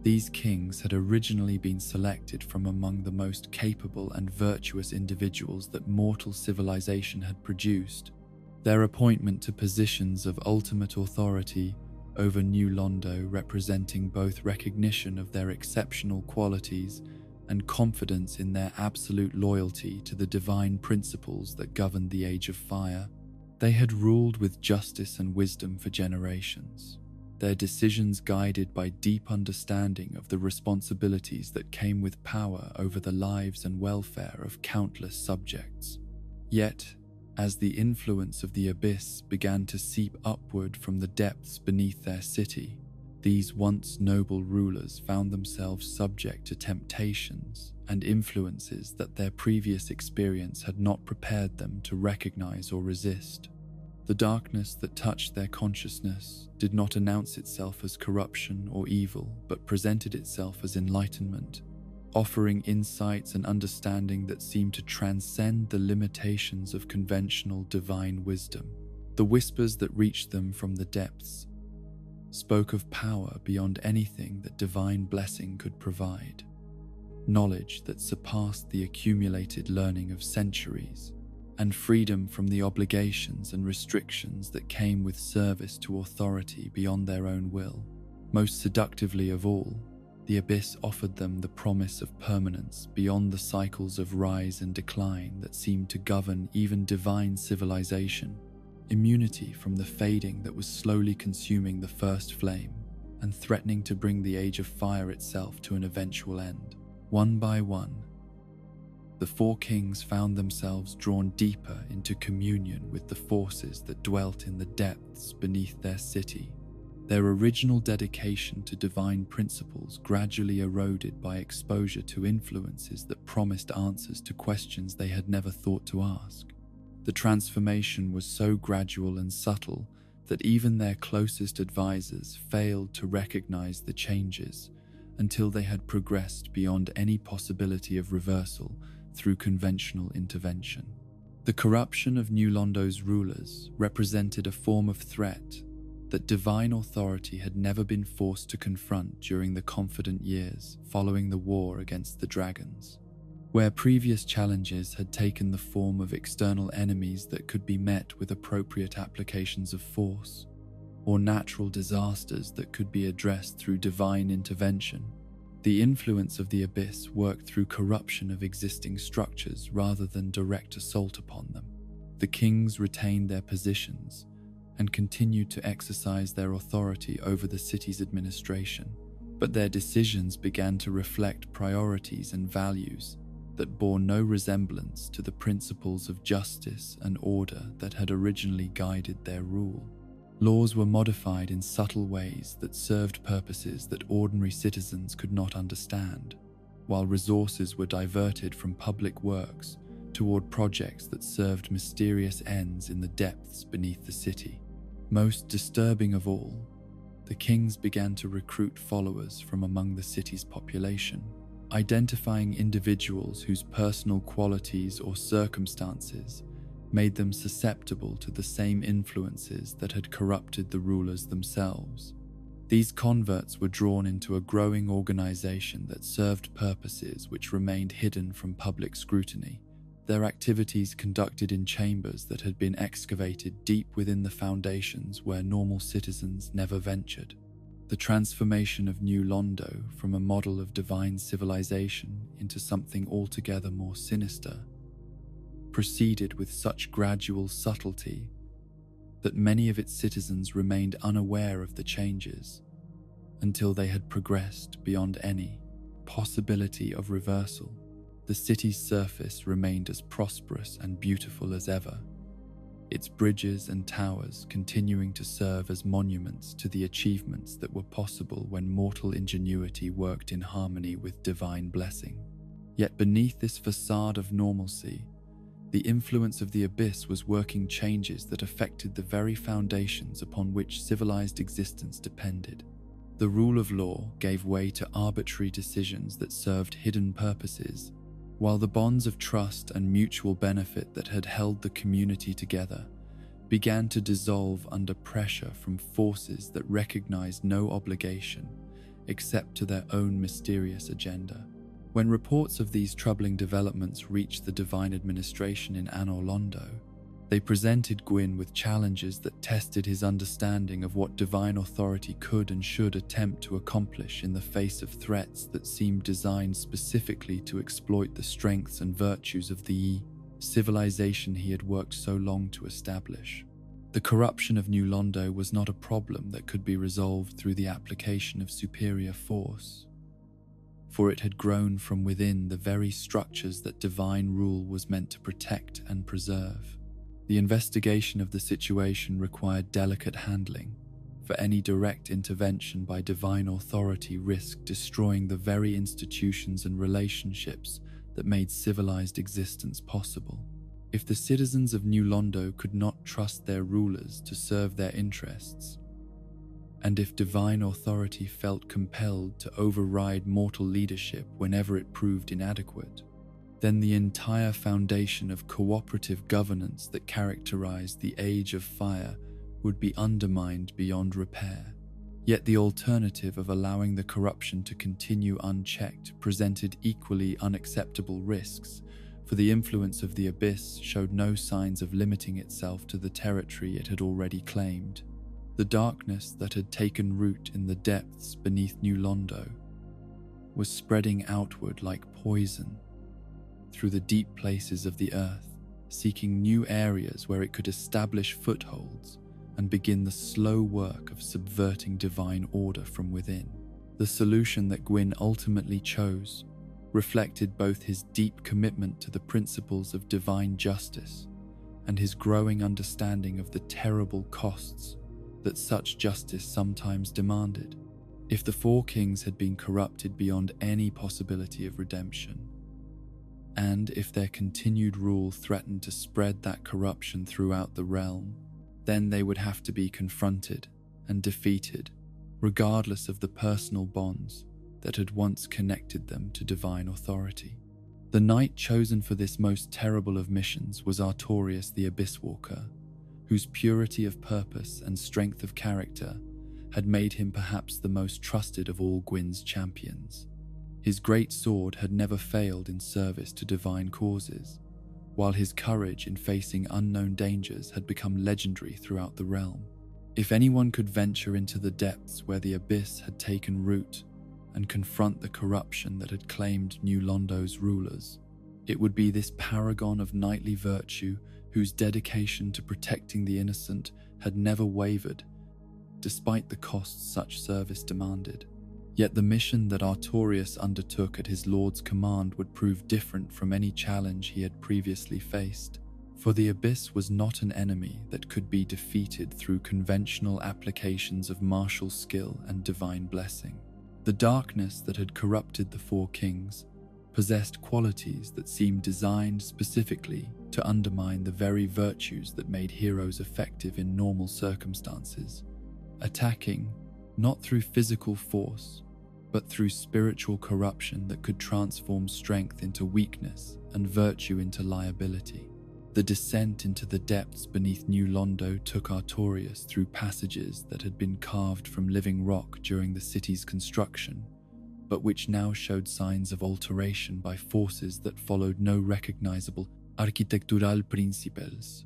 These kings had originally been selected from among the most capable and virtuous individuals that mortal civilization had produced. Their appointment to positions of ultimate authority over New Londo representing both recognition of their exceptional qualities and confidence in their absolute loyalty to the divine principles that governed the Age of Fire. They had ruled with justice and wisdom for generations, their decisions guided by deep understanding of the responsibilities that came with power over the lives and welfare of countless subjects. Yet, as the influence of the abyss began to seep upward from the depths beneath their city, these once noble rulers found themselves subject to temptations and influences that their previous experience had not prepared them to recognize or resist. The darkness that touched their consciousness did not announce itself as corruption or evil, but presented itself as enlightenment, offering insights and understanding that seemed to transcend the limitations of conventional divine wisdom. The whispers that reached them from the depths spoke of power beyond anything that divine blessing could provide, knowledge that surpassed the accumulated learning of centuries, and freedom from the obligations and restrictions that came with service to authority beyond their own will. Most seductively of all, the abyss offered them the promise of permanence beyond the cycles of rise and decline that seemed to govern even divine civilization, immunity from the fading that was slowly consuming the first flame and threatening to bring the Age of Fire itself to an eventual end. One by one, the four kings found themselves drawn deeper into communion with the forces that dwelt in the depths beneath their city. Their original dedication to divine principles gradually eroded by exposure to influences that promised answers to questions they had never thought to ask. The transformation was so gradual and subtle that even their closest advisors failed to recognize the changes until they had progressed beyond any possibility of reversal through conventional intervention. The corruption of New Londo's rulers represented a form of threat that divine authority had never been forced to confront during the confident years following the war against the dragons. Where previous challenges had taken the form of external enemies that could be met with appropriate applications of force, or natural disasters that could be addressed through divine intervention, The influence of the Abyss worked through corruption of existing structures rather than direct assault upon them. The kings retained their positions and continued to exercise their authority over the city's administration, but their decisions began to reflect priorities and values that bore no resemblance to the principles of justice and order that had originally guided their rule. Laws were modified in subtle ways that served purposes that ordinary citizens could not understand, while resources were diverted from public works toward projects that served mysterious ends in the depths beneath the city. Most disturbing of all, the kings began to recruit followers from among the city's population, identifying individuals whose personal qualities or circumstances made them susceptible to the same influences that had corrupted the rulers themselves. These converts were drawn into a growing organization that served purposes which remained hidden from public scrutiny, their activities conducted in chambers that had been excavated deep within the foundations where normal citizens never ventured. The transformation of New Londo from a model of divine civilization into something altogether more sinister proceeded with such gradual subtlety that many of its citizens remained unaware of the changes until they had progressed beyond any possibility of reversal. The city's surface remained as prosperous and beautiful as ever, its bridges and towers continuing to serve as monuments to the achievements that were possible when mortal ingenuity worked in harmony with divine blessing. Yet beneath this facade of normalcy, the influence of the Abyss was working changes that affected the very foundations upon which civilized existence depended. The rule of law gave way to arbitrary decisions that served hidden purposes, while the bonds of trust and mutual benefit that had held the community together began to dissolve under pressure from forces that recognized no obligation except to their own mysterious agenda. When reports of these troubling developments reached the divine administration in Anor Londo, they presented Gwyn with challenges that tested his understanding of what divine authority could and should attempt to accomplish in the face of threats that seemed designed specifically to exploit the strengths and virtues of the civilization he had worked so long to establish. The corruption of New Londo was not a problem that could be resolved through the application of superior force, for it had grown from within the very structures that divine rule was meant to protect and preserve. The investigation of the situation required delicate handling, for any direct intervention by divine authority risked destroying the very institutions and relationships that made civilized existence possible. If the citizens of New Londo could not trust their rulers to serve their interests, and if divine authority felt compelled to override mortal leadership whenever it proved inadequate, then the entire foundation of cooperative governance that characterized the Age of Fire would be undermined beyond repair. Yet the alternative of allowing the corruption to continue unchecked presented equally unacceptable risks, for the influence of the Abyss showed no signs of limiting itself to the territory it had already claimed. The darkness that had taken root in the depths beneath New Londo was spreading outward like poison through the deep places of the earth, seeking new areas where it could establish footholds and begin the slow work of subverting divine order from within. The solution that Gwyn ultimately chose reflected both his deep commitment to the principles of divine justice and his growing understanding of the terrible costs that such justice sometimes demanded. If the four kings had been corrupted beyond any possibility of redemption, and if their continued rule threatened to spread that corruption throughout the realm, then they would have to be confronted and defeated, regardless of the personal bonds that had once connected them to divine authority. The knight chosen for this most terrible of missions was Artorius the Abysswalker, whose purity of purpose and strength of character had made him perhaps the most trusted of all Gwyn's champions. His great sword had never failed in service to divine causes, while his courage in facing unknown dangers had become legendary throughout the realm. If anyone could venture into the depths where the Abyss had taken root and confront the corruption that had claimed New Londo's rulers. It would be this paragon of knightly virtue whose dedication to protecting the innocent had never wavered, despite the costs such service demanded. Yet the mission that Artorius undertook at his lord's command would prove different from any challenge he had previously faced. For the Abyss was not an enemy that could be defeated through conventional applications of martial skill and divine blessing. The darkness that had corrupted the four kings possessed qualities that seemed designed specifically to undermine the very virtues that made heroes effective in normal circumstances, attacking not through physical force, but through spiritual corruption that could transform strength into weakness and virtue into liability. The descent into the depths beneath New Londo took Artorius through passages that had been carved from living rock during the city's construction, but which now showed signs of alteration by forces that followed no recognizable architectural principles.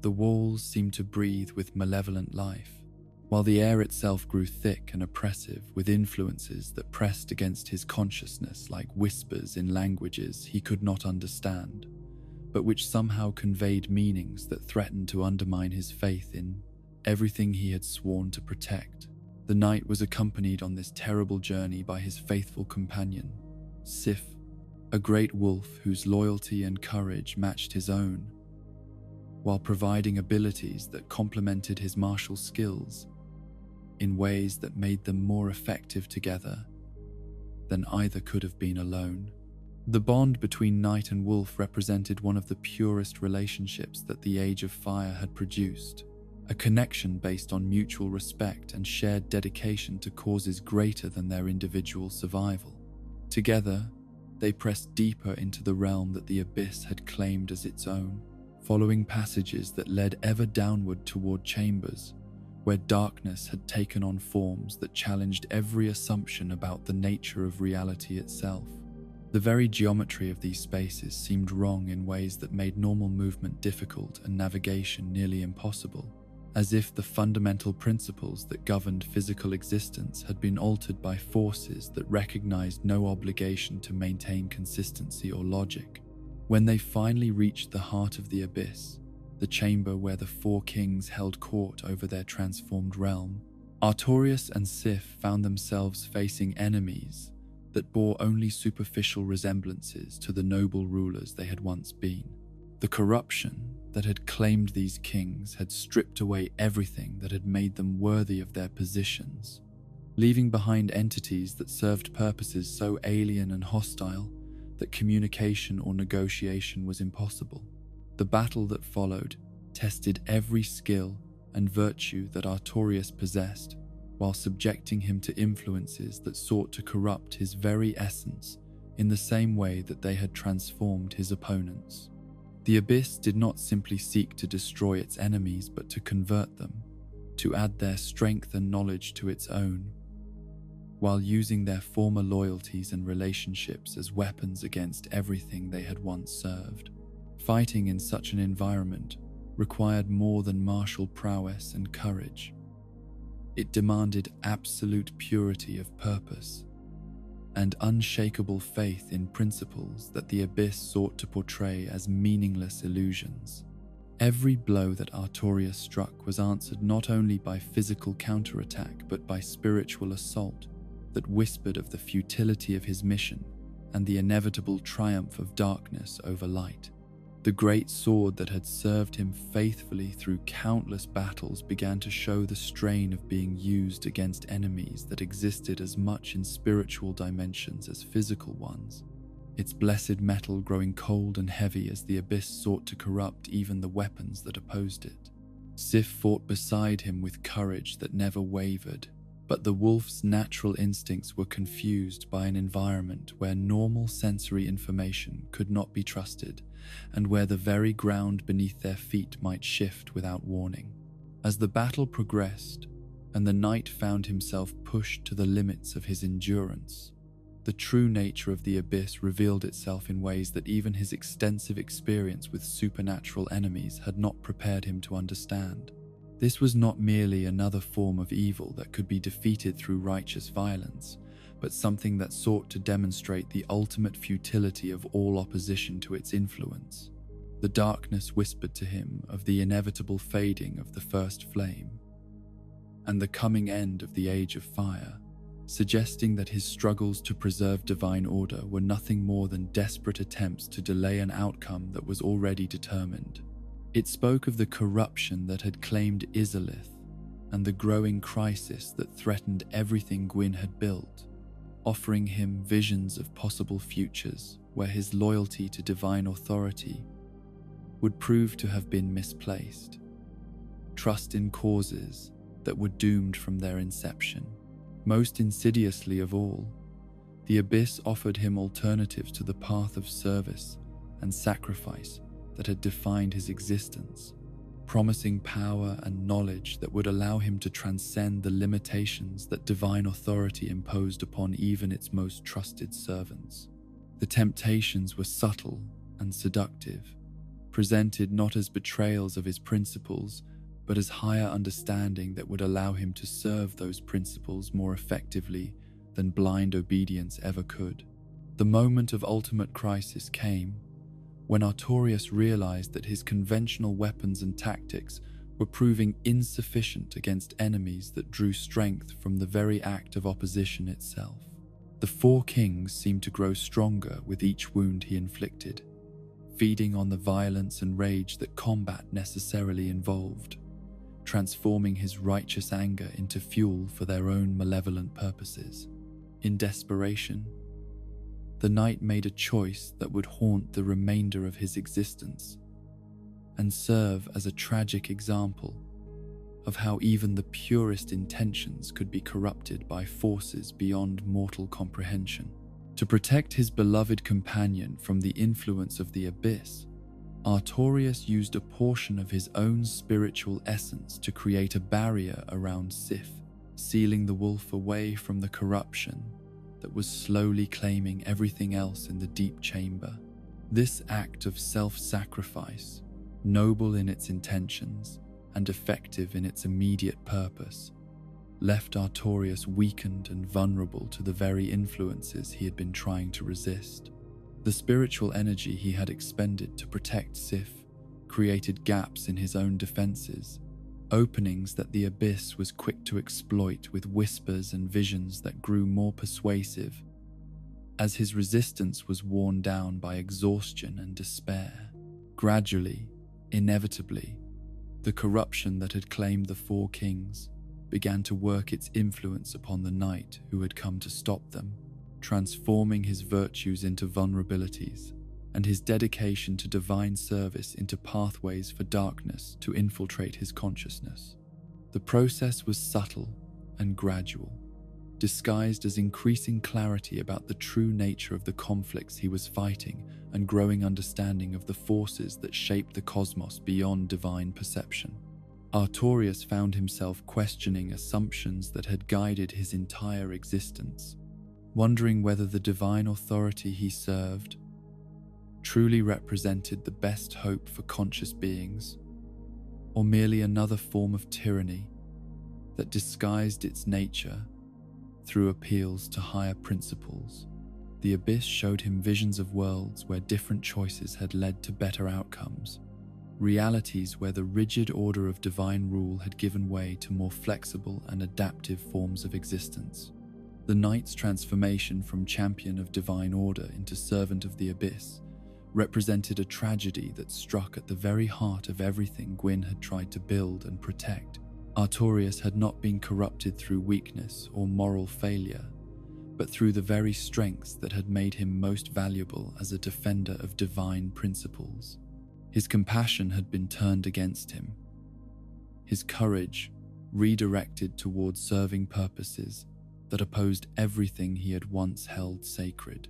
The walls seemed to breathe with malevolent life, while the air itself grew thick and oppressive with influences that pressed against his consciousness like whispers in languages he could not understand, but which somehow conveyed meanings that threatened to undermine his faith in everything he had sworn to protect. The knight was accompanied on this terrible journey by his faithful companion, Sif, a great wolf whose loyalty and courage matched his own, while providing abilities that complemented his martial skills in ways that made them more effective together than either could have been alone. The bond between knight and wolf represented one of the purest relationships that the Age of Fire had produced, a connection based on mutual respect and shared dedication to causes greater than their individual survival. Together, they pressed deeper into the realm that the Abyss had claimed as its own, following passages that led ever downward toward chambers, where darkness had taken on forms that challenged every assumption about the nature of reality itself. The very geometry of these spaces seemed wrong in ways that made normal movement difficult and navigation nearly impossible, as if the fundamental principles that governed physical existence had been altered by forces that recognized no obligation to maintain consistency or logic. When they finally reached the heart of the Abyss, the chamber where the four kings held court over their transformed realm, Artorius and Sif found themselves facing enemies that bore only superficial resemblances to the noble rulers they had once been. The corruption that had claimed these kings had stripped away everything that had made them worthy of their positions, leaving behind entities that served purposes so alien and hostile that communication or negotiation was impossible. The battle that followed tested every skill and virtue that Artorius possessed, while subjecting him to influences that sought to corrupt his very essence in the same way that they had transformed his opponents. The Abyss did not simply seek to destroy its enemies, but to convert them, to add their strength and knowledge to its own, while using their former loyalties and relationships as weapons against everything they had once served. Fighting in such an environment required more than martial prowess and courage. It demanded absolute purity of purpose and unshakable faith in principles that the Abyss sought to portray as meaningless illusions. Every blow that Artorius struck was answered not only by physical counterattack but by spiritual assault that whispered of the futility of his mission and the inevitable triumph of darkness over light. The great sword that had served him faithfully through countless battles began to show the strain of being used against enemies that existed as much in spiritual dimensions as physical ones, its blessed metal growing cold and heavy as the Abyss sought to corrupt even the weapons that opposed it. Sif fought beside him with courage that never wavered, but the wolf's natural instincts were confused by an environment where normal sensory information could not be trusted, and where the very ground beneath their feet might shift without warning. As the battle progressed, and the knight found himself pushed to the limits of his endurance, the true nature of the Abyss revealed itself in ways that even his extensive experience with supernatural enemies had not prepared him to understand. This was not merely another form of evil that could be defeated through righteous violence, but something that sought to demonstrate the ultimate futility of all opposition to its influence. The darkness whispered to him of the inevitable fading of the first flame and the coming end of the Age of Fire, suggesting that his struggles to preserve divine order were nothing more than desperate attempts to delay an outcome that was already determined. It spoke of the corruption that had claimed Izalith and the growing crisis that threatened everything Gwyn had built, offering him visions of possible futures where his loyalty to divine authority would prove to have been misplaced, trust in causes that were doomed from their inception. Most insidiously of all, the Abyss offered him alternatives to the path of service and sacrifice that had defined his existence, promising power and knowledge that would allow him to transcend the limitations that divine authority imposed upon even its most trusted servants. The temptations were subtle and seductive, presented not as betrayals of his principles, but as higher understanding that would allow him to serve those principles more effectively than blind obedience ever could. The moment of ultimate crisis came when Artorius realized that his conventional weapons and tactics were proving insufficient against enemies that drew strength from the very act of opposition itself. The four kings seemed to grow stronger with each wound he inflicted, feeding on the violence and rage that combat necessarily involved, transforming his righteous anger into fuel for their own malevolent purposes. In desperation, the knight made a choice that would haunt the remainder of his existence and serve as a tragic example of how even the purest intentions could be corrupted by forces beyond mortal comprehension. To protect his beloved companion from the influence of the Abyss, Artorius used a portion of his own spiritual essence to create a barrier around Sif, sealing the wolf away from the corruption that was slowly claiming everything else in the deep chamber. This act of self-sacrifice, noble in its intentions and effective in its immediate purpose, left Artorius weakened and vulnerable to the very influences he had been trying to resist. The spiritual energy he had expended to protect Sif created gaps in his own defenses, openings that the Abyss was quick to exploit with whispers and visions that grew more persuasive as his resistance was worn down by exhaustion and despair. Gradually, inevitably, the corruption that had claimed the four kings began to work its influence upon the knight who had come to stop them, transforming his virtues into vulnerabilities and his dedication to divine service into pathways for darkness to infiltrate his consciousness. The process was subtle and gradual, disguised as increasing clarity about the true nature of the conflicts he was fighting and growing understanding of the forces that shaped the cosmos beyond divine perception. Artorius found himself questioning assumptions that had guided his entire existence, wondering whether the divine authority he served truly represented the best hope for conscious beings, or merely another form of tyranny that disguised its nature through appeals to higher principles. The Abyss showed him visions of worlds where different choices had led to better outcomes, realities where the rigid order of divine rule had given way to more flexible and adaptive forms of existence. The knight's transformation from champion of divine order into servant of the Abyss represented a tragedy that struck at the very heart of everything Gwyn had tried to build and protect. Artorius had not been corrupted through weakness or moral failure, but through the very strengths that had made him most valuable as a defender of divine principles. His compassion had been turned against him, his courage redirected towards serving purposes that opposed everything he had once held sacred.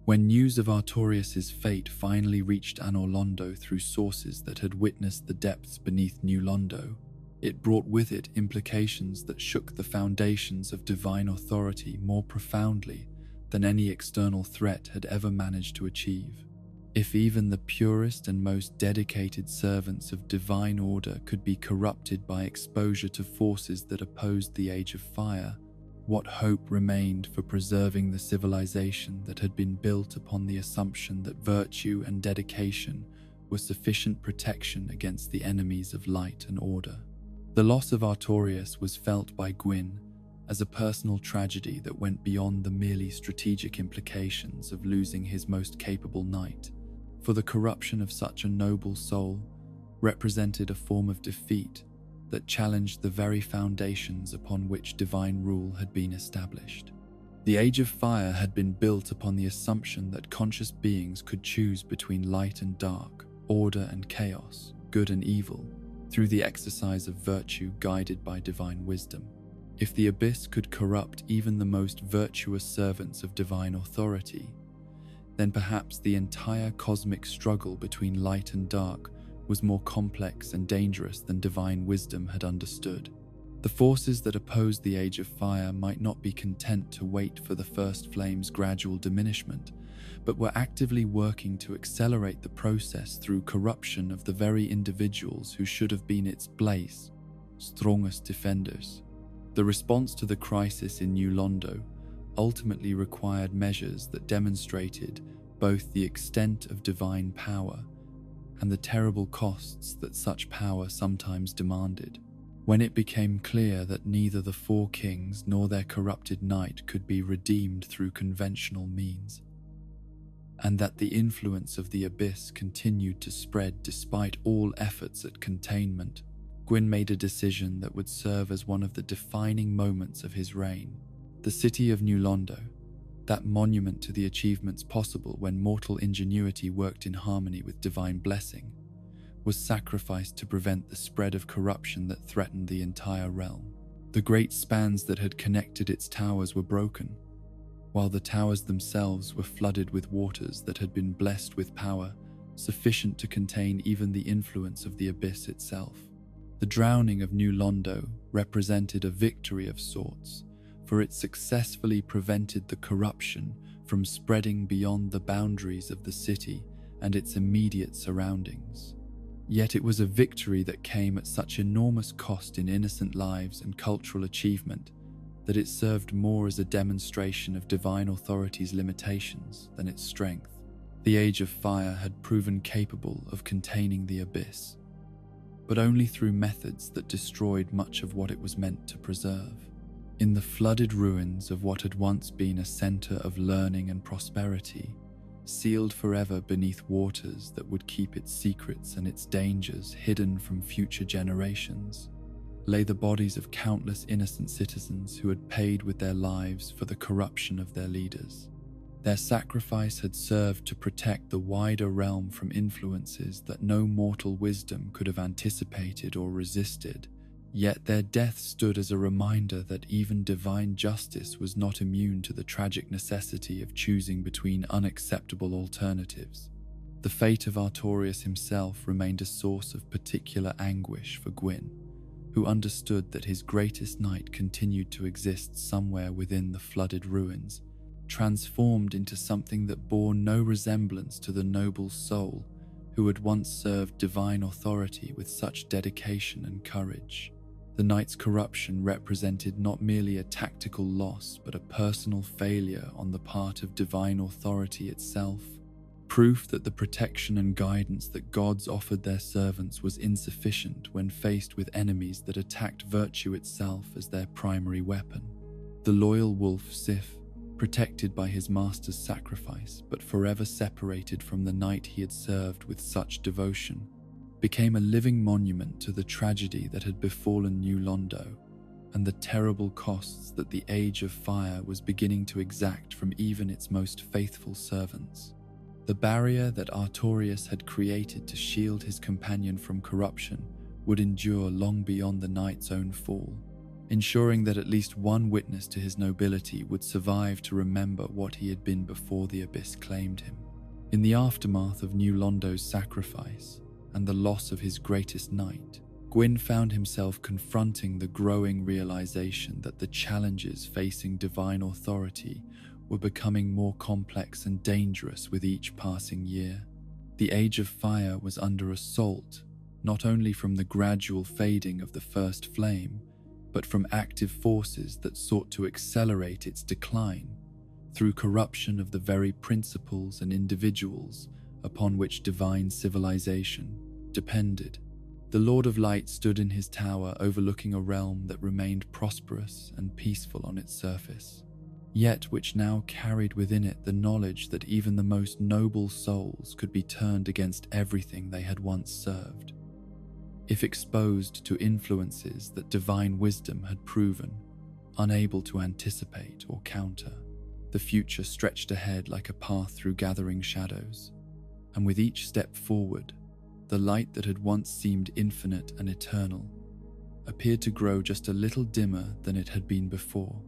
When news of Artorius's fate finally reached Anor Londo through sources that had witnessed the depths beneath New Londo, it brought with it implications that shook the foundations of divine authority more profoundly than any external threat had ever managed to achieve. If even the purest and most dedicated servants of divine order could be corrupted by exposure to forces that opposed the Age of Fire, What hope remained for preserving the civilization that had been built upon the assumption that virtue and dedication were sufficient protection against the enemies of light and order? The loss of Artorias was felt by Gwyn as a personal tragedy that went beyond the merely strategic implications of losing his most capable knight, for the corruption of such a noble soul represented a form of defeat that challenged the very foundations upon which divine rule had been established. The Age of Fire had been built upon the assumption that conscious beings could choose between light and dark, order and chaos, good and evil, through the exercise of virtue guided by divine wisdom. If the abyss could corrupt even the most virtuous servants of divine authority, then perhaps the entire cosmic struggle between light and dark was more complex and dangerous than divine wisdom had understood. The forces that opposed the Age of Fire might not be content to wait for the first flame's gradual diminishment, but were actively working to accelerate the process through corruption of the very individuals who should have been its place, strongest defenders. The response to the crisis in New Londo ultimately required measures that demonstrated both the extent of divine power and the terrible costs that such power sometimes demanded. When it became clear that neither the four kings nor their corrupted knight could be redeemed through conventional means, and that the influence of the abyss continued to spread despite all efforts at containment, Gwyn made a decision that would serve as one of the defining moments of his reign. The city of New Londo, that monument to the achievements possible when mortal ingenuity worked in harmony with divine blessing, was sacrificed to prevent the spread of corruption that threatened the entire realm. The great spans that had connected its towers were broken, while the towers themselves were flooded with waters that had been blessed with power sufficient to contain even the influence of the abyss itself. The drowning of New Londo represented a victory of sorts, for it successfully prevented the corruption from spreading beyond the boundaries of the city and its immediate surroundings. Yet it was a victory that came at such enormous cost in innocent lives and cultural achievement that it served more as a demonstration of divine authority's limitations than its strength. The Age of Fire had proven capable of containing the abyss, but only through methods that destroyed much of what it was meant to preserve. In the flooded ruins of what had once been a center of learning and prosperity, sealed forever beneath waters that would keep its secrets and its dangers hidden from future generations, lay the bodies of countless innocent citizens who had paid with their lives for the corruption of their leaders. Their sacrifice had served to protect the wider realm from influences that no mortal wisdom could have anticipated or resisted, yet their death stood as a reminder that even divine justice was not immune to the tragic necessity of choosing between unacceptable alternatives. The fate of Artorias himself remained a source of particular anguish for Gwyn, who understood that his greatest knight continued to exist somewhere within the flooded ruins, transformed into something that bore no resemblance to the noble soul who had once served divine authority with such dedication and courage. The knight's corruption represented not merely a tactical loss, but a personal failure on the part of divine authority itself, proof that the protection and guidance that gods offered their servants was insufficient when faced with enemies that attacked virtue itself as their primary weapon. The loyal wolf Sif, protected by his master's sacrifice, but forever separated from the knight he had served with such devotion, became a living monument to the tragedy that had befallen New Londo and the terrible costs that the Age of Fire was beginning to exact from even its most faithful servants. The barrier that Artorias had created to shield his companion from corruption would endure long beyond the knight's own fall, ensuring that at least one witness to his nobility would survive to remember what he had been before the abyss claimed him. In the aftermath of New Londo's sacrifice and the loss of his greatest knight, Gwyn found himself confronting the growing realization that the challenges facing divine authority were becoming more complex and dangerous with each passing year. The Age of Fire was under assault, not only from the gradual fading of the first flame, but from active forces that sought to accelerate its decline through corruption of the very principles and individuals upon which divine civilization depended. The Lord of Light stood in his tower overlooking a realm that remained prosperous and peaceful on its surface, yet which now carried within it the knowledge that even the most noble souls could be turned against everything they had once served, if exposed to influences that divine wisdom had proven unable to anticipate or counter. The future stretched ahead like a path through gathering shadows, and with each step forward, the light that had once seemed infinite and eternal appeared to grow just a little dimmer than it had been before.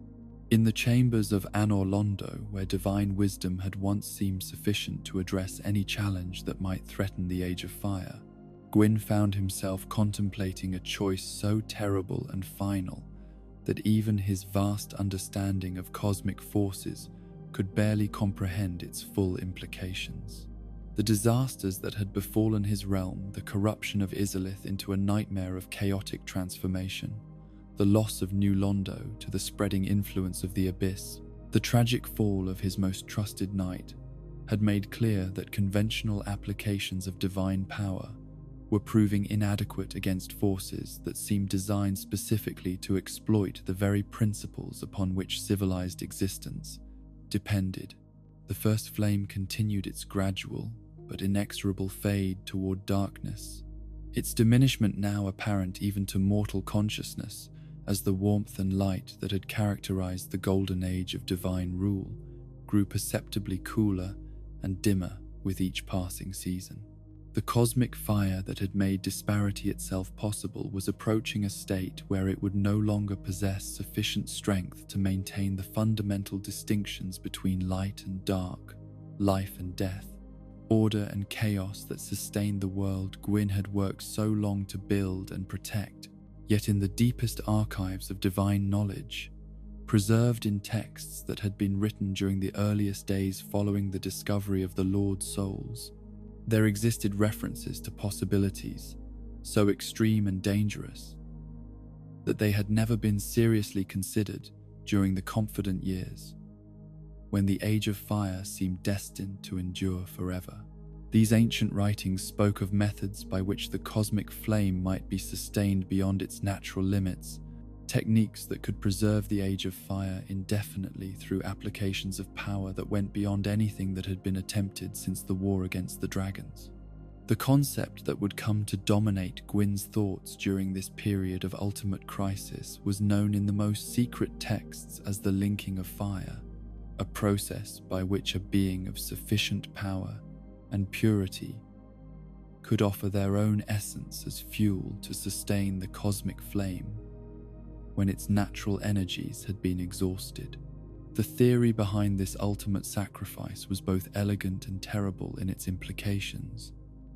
In the chambers of Anor Londo, where divine wisdom had once seemed sufficient to address any challenge that might threaten the Age of Fire, Gwyn found himself contemplating a choice so terrible and final that even his vast understanding of cosmic forces could barely comprehend its full implications. The disasters that had befallen his realm, the corruption of Izalith into a nightmare of chaotic transformation, the loss of New Londo to the spreading influence of the Abyss, the tragic fall of his most trusted knight, had made clear that conventional applications of divine power were proving inadequate against forces that seemed designed specifically to exploit the very principles upon which civilized existence depended. The first flame continued its gradual but inexorable fade toward darkness, its diminishment now apparent even to mortal consciousness as the warmth and light that had characterized the golden age of divine rule grew perceptibly cooler and dimmer with each passing season. The cosmic fire that had made disparity itself possible was approaching a state where it would no longer possess sufficient strength to maintain the fundamental distinctions between light and dark, life and death, order and chaos that sustained the world Gwyn had worked so long to build and protect. Yet in the deepest archives of divine knowledge, preserved in texts that had been written during the earliest days following the discovery of the Lord's souls, there existed references to possibilities so extreme and dangerous that they had never been seriously considered during the confident years when the Age of Fire seemed destined to endure forever. These ancient writings spoke of methods by which the cosmic flame might be sustained beyond its natural limits, techniques that could preserve the Age of Fire indefinitely through applications of power that went beyond anything that had been attempted since the war against the dragons. The concept that would come to dominate Gwyn's thoughts during this period of ultimate crisis was known in the most secret texts as the linking of fire, a process by which a being of sufficient power and purity could offer their own essence as fuel to sustain the cosmic flame when its natural energies had been exhausted. The theory behind this ultimate sacrifice was both elegant and terrible in its implications,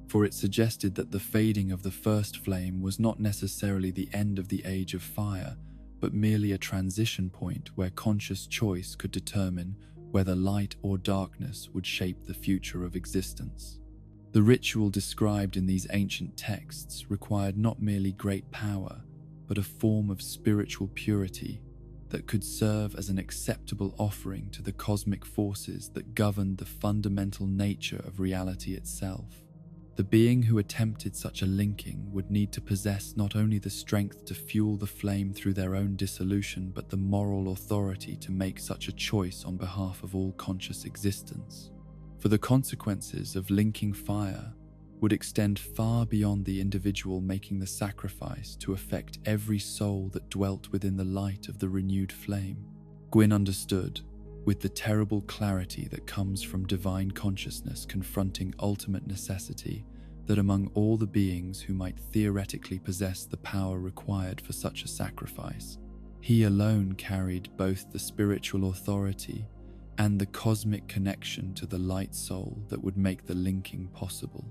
for it suggested that the fading of the first flame was not necessarily the end of the Age of Fire, but merely a transition point where conscious choice could determine whether light or darkness would shape the future of existence. The ritual described in these ancient texts required not merely great power, but a form of spiritual purity that could serve as an acceptable offering to the cosmic forces that governed the fundamental nature of reality itself. The being who attempted such a linking would need to possess not only the strength to fuel the flame through their own dissolution, but the moral authority to make such a choice on behalf of all conscious existence. For the consequences of linking fire would extend far beyond the individual making the sacrifice to affect every soul that dwelt within the light of the renewed flame. Gwyn understood, with the terrible clarity that comes from divine consciousness confronting ultimate necessity, that among all the beings who might theoretically possess the power required for such a sacrifice, he alone carried both the spiritual authority and the cosmic connection to the light soul that would make the linking possible.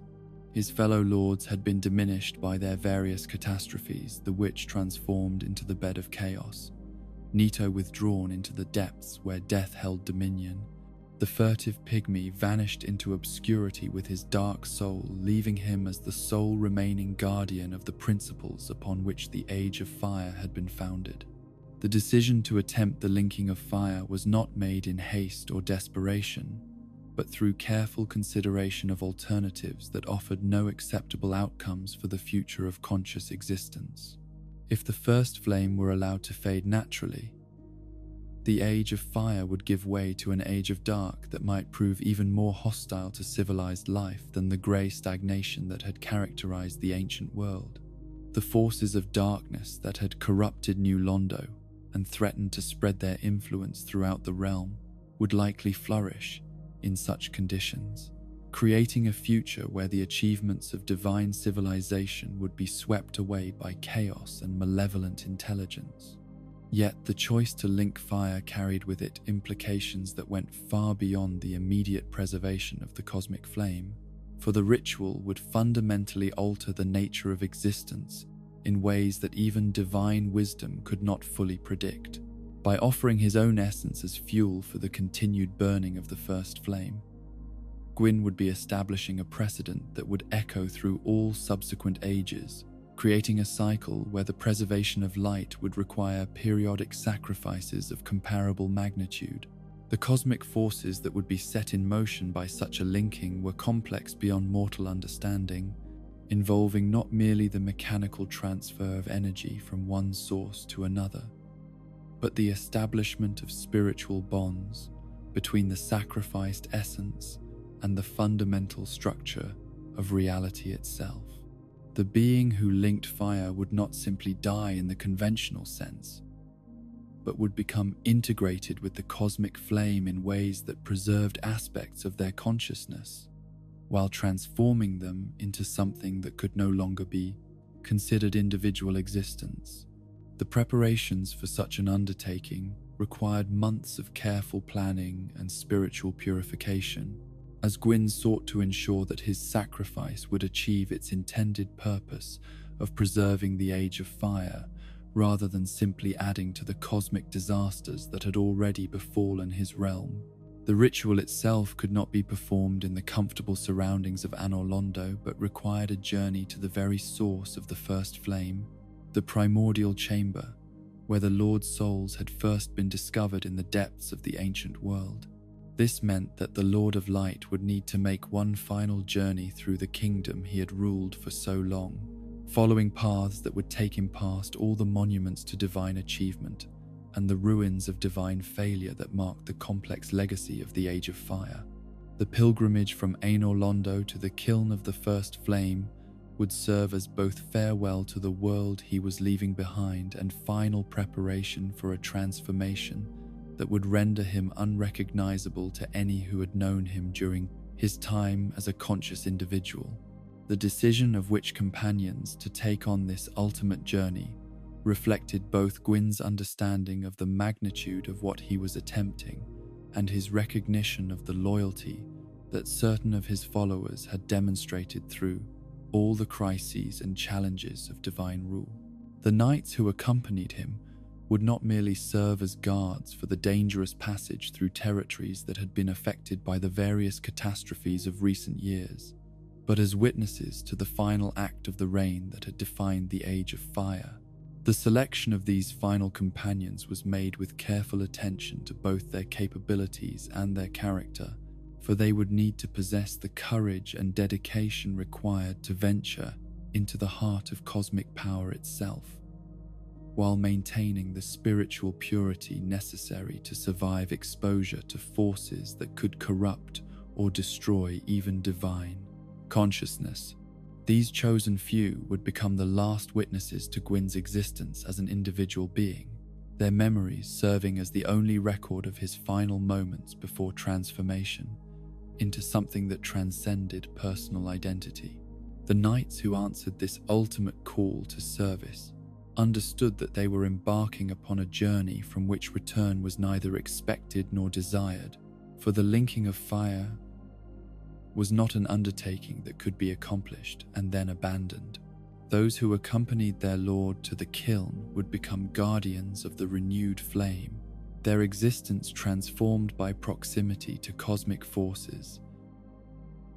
His fellow lords had been diminished by their various catastrophes, the witch transformed into the bed of chaos, Nito withdrawn into the depths where death held dominion, The furtive pygmy vanished into obscurity with his dark soul, leaving him as the sole remaining guardian of the principles upon which the Age of Fire had been founded. The decision to attempt the linking of fire was not made in haste or desperation, but through careful consideration of alternatives that offered no acceptable outcomes for the future of conscious existence. If the first flame were allowed to fade naturally, the Age of Fire would give way to an Age of Dark that might prove even more hostile to civilized life than the grey stagnation that had characterized the ancient world. The forces of darkness that had corrupted New Londo and threatened to spread their influence throughout the realm would likely flourish in such conditions, creating a future where the achievements of divine civilization would be swept away by chaos and malevolent intelligence. Yet the choice to link fire carried with it implications that went far beyond the immediate preservation of the cosmic flame, for the ritual would fundamentally alter the nature of existence in ways that even divine wisdom could not fully predict. By offering his own essence as fuel for the continued burning of the first flame, Gwyn would be establishing a precedent that would echo through all subsequent ages, creating a cycle where the preservation of light would require periodic sacrifices of comparable magnitude. The cosmic forces that would be set in motion by such a linking were complex beyond mortal understanding, involving not merely the mechanical transfer of energy from one source to another, but the establishment of spiritual bonds between the sacrificed essence and the fundamental structure of reality itself. The being who linked fire would not simply die in the conventional sense, but would become integrated with the cosmic flame in ways that preserved aspects of their consciousness, while transforming them into something that could no longer be considered individual existence. The preparations for such an undertaking required months of careful planning and spiritual purification, as Gwyn sought to ensure that his sacrifice would achieve its intended purpose of preserving the Age of Fire, rather than simply adding to the cosmic disasters that had already befallen his realm. The ritual itself could not be performed in the comfortable surroundings of Anor Londo, but required a journey to the very source of the first flame, the primordial chamber, where the Lord's souls had first been discovered in the depths of the ancient world. This meant that the Lord of Light would need to make one final journey through the kingdom he had ruled for so long, following paths that would take him past all the monuments to divine achievement and the ruins of divine failure that marked the complex legacy of the Age of Fire. The pilgrimage from Anor Londo to the kiln of the first flame would serve as both farewell to the world he was leaving behind and final preparation for a transformation that would render him unrecognizable to any who had known him during his time as a conscious individual. The decision of which companions to take on this ultimate journey reflected both Gwyn's understanding of the magnitude of what he was attempting and his recognition of the loyalty that certain of his followers had demonstrated through all the crises and challenges of divine rule. The knights who accompanied him would not merely serve as guards for the dangerous passage through territories that had been affected by the various catastrophes of recent years, but as witnesses to the final act of the reign that had defined the Age of Fire. The selection of these final companions was made with careful attention to both their capabilities and their character, for they would need to possess the courage and dedication required to venture into the heart of cosmic power itself, while maintaining the spiritual purity necessary to survive exposure to forces that could corrupt or destroy even divine consciousness. These chosen few would become the last witnesses to Gwyn's existence as an individual being, their memories serving as the only record of his final moments before transformation into something that transcended personal identity. The knights who answered this ultimate call to service understood that they were embarking upon a journey from which return was neither expected nor desired, for the linking of fire was not an undertaking that could be accomplished and then abandoned. Those who accompanied their lord to the kiln would become guardians of the renewed flame, their existence transformed by proximity to cosmic forces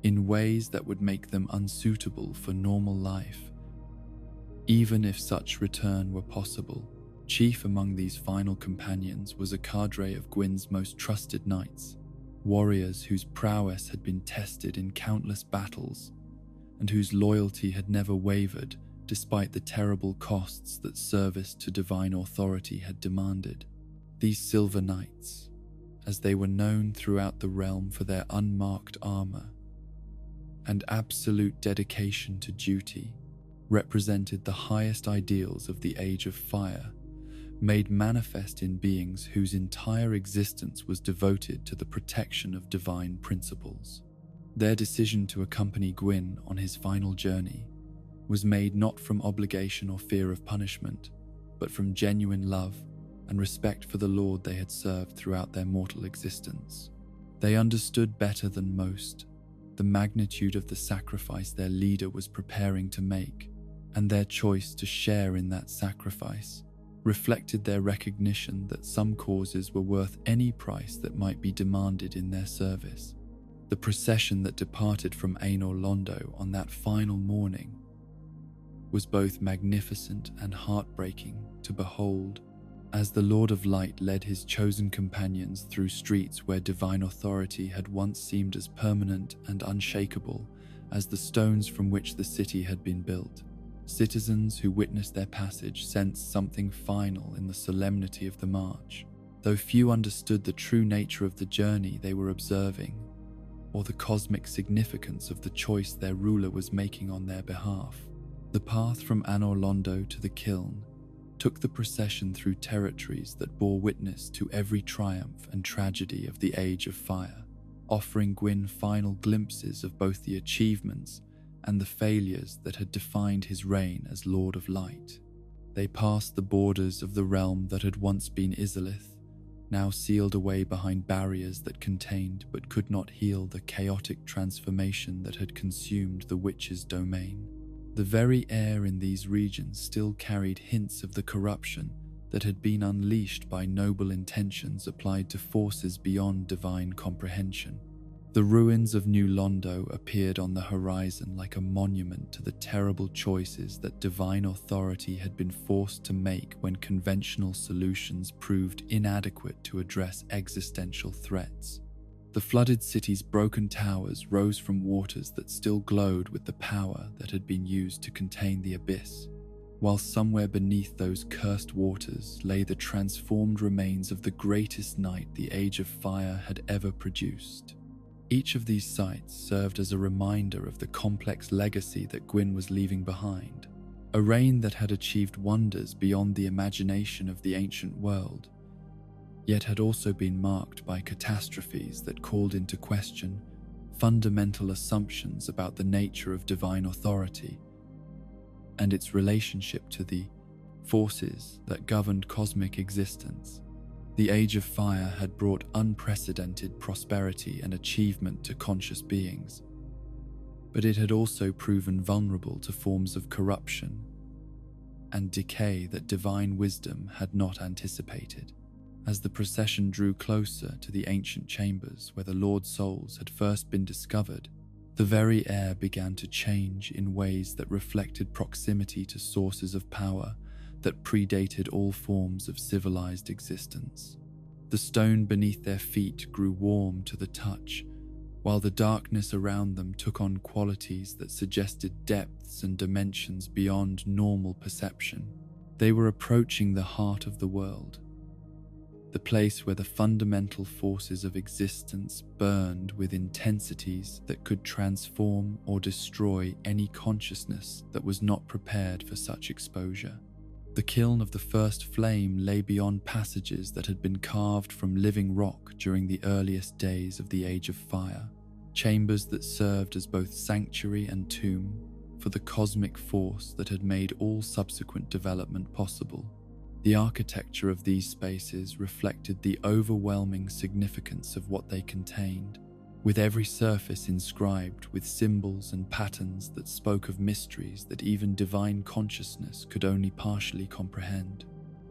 in ways that would make them unsuitable for normal life. Even if such return were possible, chief among these final companions was a cadre of Gwyn's most trusted knights, warriors whose prowess had been tested in countless battles and whose loyalty had never wavered despite the terrible costs that service to divine authority had demanded. These Silver Knights, as they were known throughout the realm for their unmarked armor and absolute dedication to duty, represented the highest ideals of the Age of Fire, made manifest in beings whose entire existence was devoted to the protection of divine principles. Their decision to accompany Gwyn on his final journey was made not from obligation or fear of punishment, but from genuine love and respect for the Lord they had served throughout their mortal existence. They understood better than most the magnitude of the sacrifice their leader was preparing to make, and their choice to share in that sacrifice reflected their recognition that some causes were worth any price that might be demanded in their service. The procession that departed from Anor Londo on that final morning was both magnificent and heartbreaking to behold, as the Lord of Light led his chosen companions through streets where divine authority had once seemed as permanent and unshakable as the stones from which the city had been built. Citizens who witnessed their passage sensed something final in the solemnity of the march, though few understood the true nature of the journey they were observing, or the cosmic significance of the choice their ruler was making on their behalf. The path from Anor Londo to the kiln took the procession through territories that bore witness to every triumph and tragedy of the Age of Fire, offering Gwyn final glimpses of both the achievements and the failures that had defined his reign as Lord of Light. They passed the borders of the realm that had once been Izalith, now sealed away behind barriers that contained but could not heal the chaotic transformation that had consumed the witch's domain. The very air in these regions still carried hints of the corruption that had been unleashed by noble intentions applied to forces beyond divine comprehension. The ruins of New Londo appeared on the horizon like a monument to the terrible choices that divine authority had been forced to make when conventional solutions proved inadequate to address existential threats. The flooded city's broken towers rose from waters that still glowed with the power that had been used to contain the abyss, while somewhere beneath those cursed waters lay the transformed remains of the greatest knight the Age of Fire had ever produced. Each of these sites served as a reminder of the complex legacy that Gwyn was leaving behind, a reign that had achieved wonders beyond the imagination of the ancient world, yet had also been marked by catastrophes that called into question fundamental assumptions about the nature of divine authority and its relationship to the forces that governed cosmic existence. The Age of Fire had brought unprecedented prosperity and achievement to conscious beings, but it had also proven vulnerable to forms of corruption and decay that divine wisdom had not anticipated. As the procession drew closer to the ancient chambers where the Lord's souls had first been discovered, the very air began to change in ways that reflected proximity to sources of power that predated all forms of civilized existence. The stone beneath their feet grew warm to the touch, while the darkness around them took on qualities that suggested depths and dimensions beyond normal perception. They were approaching the heart of the world, the place where the fundamental forces of existence burned with intensities that could transform or destroy any consciousness that was not prepared for such exposure. The kiln of the first flame lay beyond passages that had been carved from living rock during the earliest days of the Age of Fire, chambers that served as both sanctuary and tomb for the cosmic force that had made all subsequent development possible. The architecture of these spaces reflected the overwhelming significance of what they contained, with every surface inscribed with symbols and patterns that spoke of mysteries that even divine consciousness could only partially comprehend.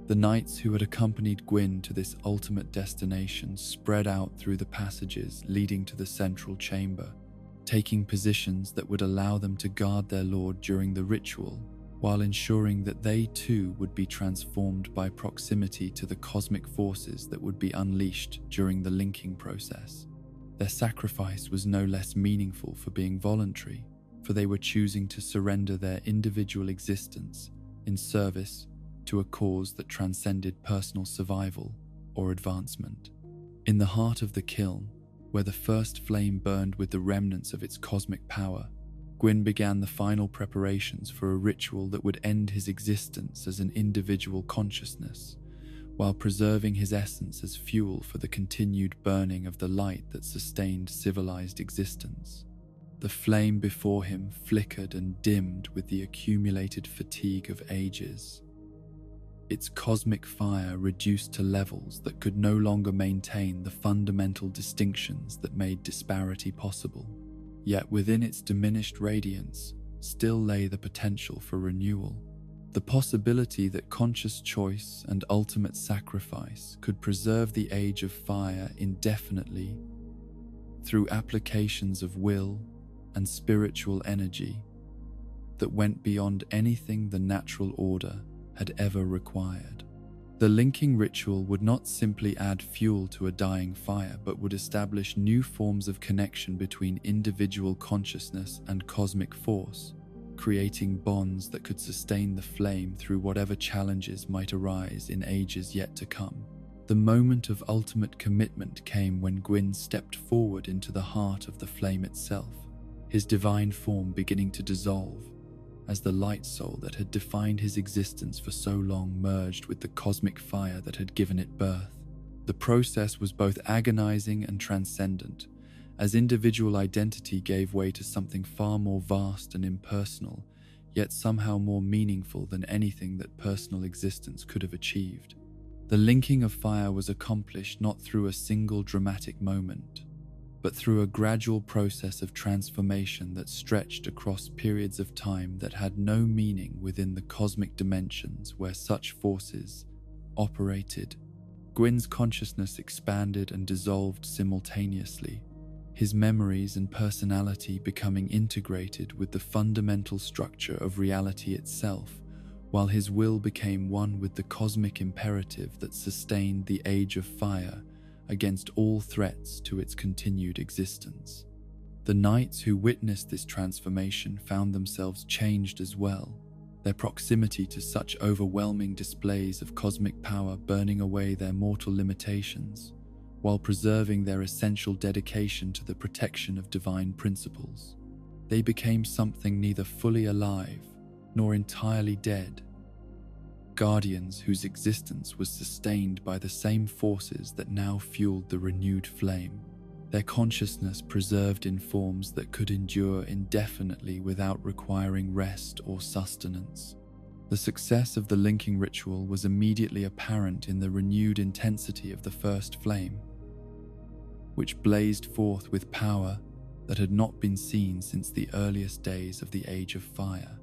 The knights who had accompanied Gwyn to this ultimate destination spread out through the passages leading to the central chamber, taking positions that would allow them to guard their lord during the ritual, while ensuring that they too would be transformed by proximity to the cosmic forces that would be unleashed during the linking process. Their sacrifice was no less meaningful for being voluntary, for they were choosing to surrender their individual existence in service to a cause that transcended personal survival or advancement. In the heart of the kiln, where the first flame burned with the remnants of its cosmic power, Gwyn began the final preparations for a ritual that would end his existence as an individual consciousness, while preserving his essence as fuel for the continued burning of the light that sustained civilized existence. The flame before him flickered and dimmed with the accumulated fatigue of ages, its cosmic fire reduced to levels that could no longer maintain the fundamental distinctions that made disparity possible. Yet within its diminished radiance still lay the potential for renewal, the possibility that conscious choice and ultimate sacrifice could preserve the age of fire indefinitely through applications of will and spiritual energy that went beyond anything the natural order had ever required. The linking ritual would not simply add fuel to a dying fire, but would establish new forms of connection between individual consciousness and cosmic force, creating bonds that could sustain the flame through whatever challenges might arise in ages yet to come. The moment of ultimate commitment came when Gwyn stepped forward into the heart of the flame itself, his divine form beginning to dissolve as the light soul that had defined his existence for so long merged with the cosmic fire that had given it birth. The process was both agonizing and transcendent, as individual identity gave way to something far more vast and impersonal, yet somehow more meaningful than anything that personal existence could have achieved. The linking of fire was accomplished not through a single dramatic moment, but through a gradual process of transformation that stretched across periods of time that had no meaning within the cosmic dimensions where such forces operated. Gwyn's consciousness expanded and dissolved simultaneously, his memories and personality becoming integrated with the fundamental structure of reality itself, while his will became one with the cosmic imperative that sustained the Age of Fire against all threats to its continued existence. The knights who witnessed this transformation found themselves changed as well, their proximity to such overwhelming displays of cosmic power burning away their mortal limitations, while preserving their essential dedication to the protection of divine principles. They became something neither fully alive nor entirely dead, guardians whose existence was sustained by the same forces that now fueled the renewed flame, their consciousness preserved in forms that could endure indefinitely without requiring rest or sustenance. The success of the linking ritual was immediately apparent in the renewed intensity of the first flame, which blazed forth with power that had not been seen since the earliest days of the Age of Fire.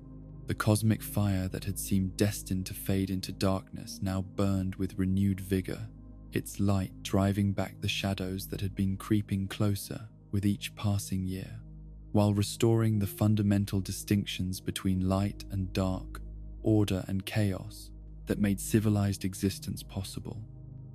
The cosmic fire that had seemed destined to fade into darkness now burned with renewed vigor, its light driving back the shadows that had been creeping closer with each passing year, while restoring the fundamental distinctions between light and dark, order and chaos that made civilized existence possible.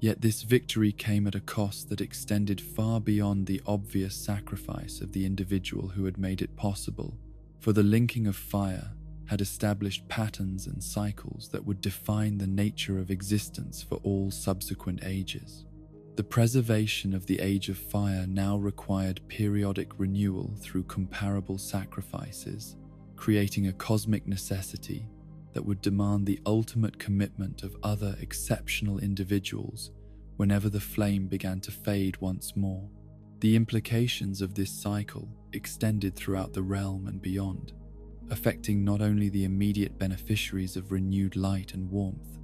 Yet this victory came at a cost that extended far beyond the obvious sacrifice of the individual who had made it possible, for the linking of fire had established patterns and cycles that would define the nature of existence for all subsequent ages. The preservation of the Age of Fire now required periodic renewal through comparable sacrifices, creating a cosmic necessity that would demand the ultimate commitment of other exceptional individuals whenever the flame began to fade once more. The implications of this cycle extended throughout the realm and beyond, affecting not only the immediate beneficiaries of renewed light and warmth,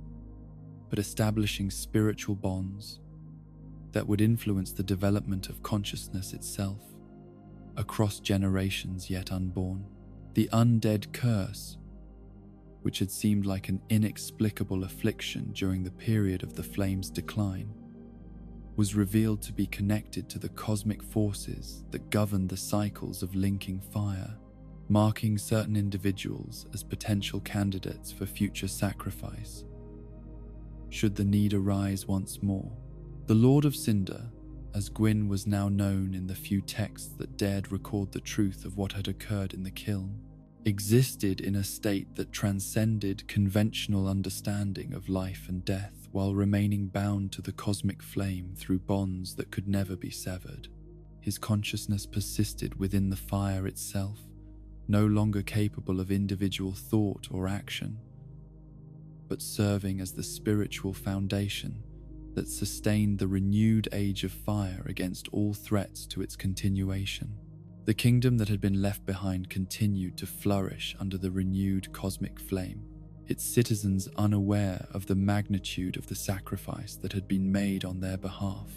but establishing spiritual bonds that would influence the development of consciousness itself across generations yet unborn. The undead curse which had seemed like an inexplicable affliction during the period of the flame's decline, was revealed to be connected to the cosmic forces that govern the cycles of linking fire, marking certain individuals as potential candidates for future sacrifice, should the need arise once more. The Lord of Cinder, as Gwyn was now known in the few texts that dared record the truth of what had occurred in the kiln, existed in a state that transcended conventional understanding of life and death while remaining bound to the cosmic flame through bonds that could never be severed. His consciousness persisted within the fire itself, no longer capable of individual thought or action, but serving as the spiritual foundation that sustained the renewed age of fire against all threats to its continuation. The kingdom that had been left behind continued to flourish under the renewed cosmic flame, its citizens unaware of the magnitude of the sacrifice that had been made on their behalf,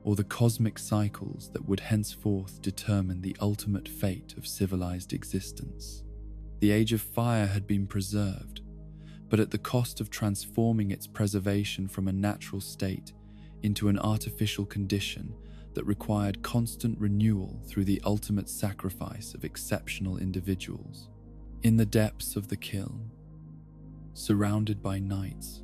or the cosmic cycles that would henceforth determine the ultimate fate of civilized existence. The Age of Fire had been preserved, but at the cost of transforming its preservation from a natural state into an artificial condition that required constant renewal through the ultimate sacrifice of exceptional individuals. In the depths of the kiln, surrounded by knights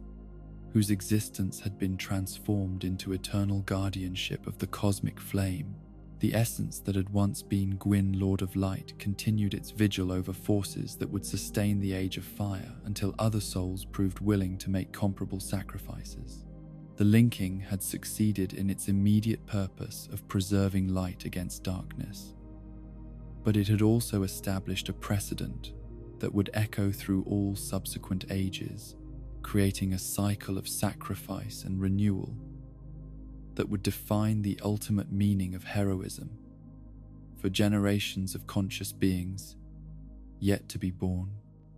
whose existence had been transformed into eternal guardianship of the cosmic flame, the essence that had once been Gwyn, Lord of Light, continued its vigil over forces that would sustain the Age of Fire until other souls proved willing to make comparable sacrifices. The linking had succeeded in its immediate purpose of preserving light against darkness, but it had also established a precedent that would echo through all subsequent ages, creating a cycle of sacrifice and renewal that would define the ultimate meaning of heroism for generations of conscious beings yet to be born.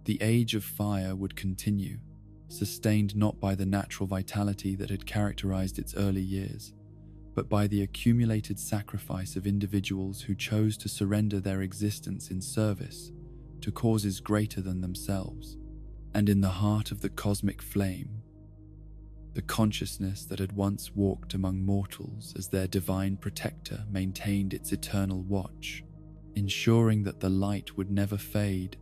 The Age of Fire would continue, sustained not by the natural vitality that had characterized its early years, but by the accumulated sacrifice of individuals who chose to surrender their existence in service to causes greater than themselves. And in the heart of the cosmic flame, the consciousness that had once walked among mortals as their divine protector maintained its eternal watch, ensuring that the light would never fade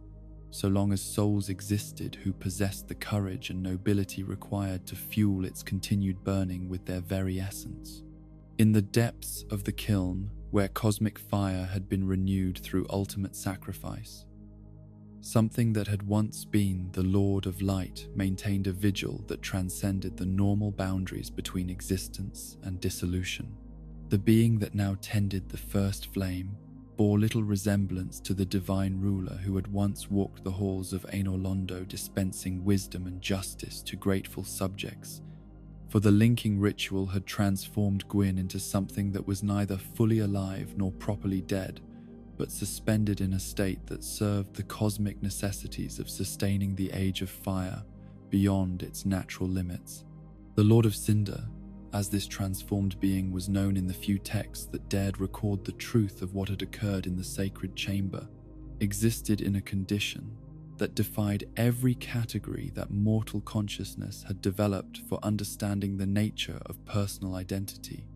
so long as souls existed who possessed the courage and nobility required to fuel its continued burning with their very essence. In the depths of the kiln, where cosmic fire had been renewed through ultimate sacrifice, something that had once been the Lord of Light maintained a vigil that transcended the normal boundaries between existence and dissolution. The being that now tended the first flame bore little resemblance to the divine ruler who had once walked the halls of Londo dispensing wisdom and justice to grateful subjects, for the linking ritual had transformed Gwyn into something that was neither fully alive nor properly dead, but suspended in a state that served the cosmic necessities of sustaining the Age of Fire beyond its natural limits. The Lord of Cinder, as this transformed being was known in the few texts that dared record the truth of what had occurred in the sacred chamber, existed in a condition that defied every category that mortal consciousness had developed for understanding the nature of personal identity.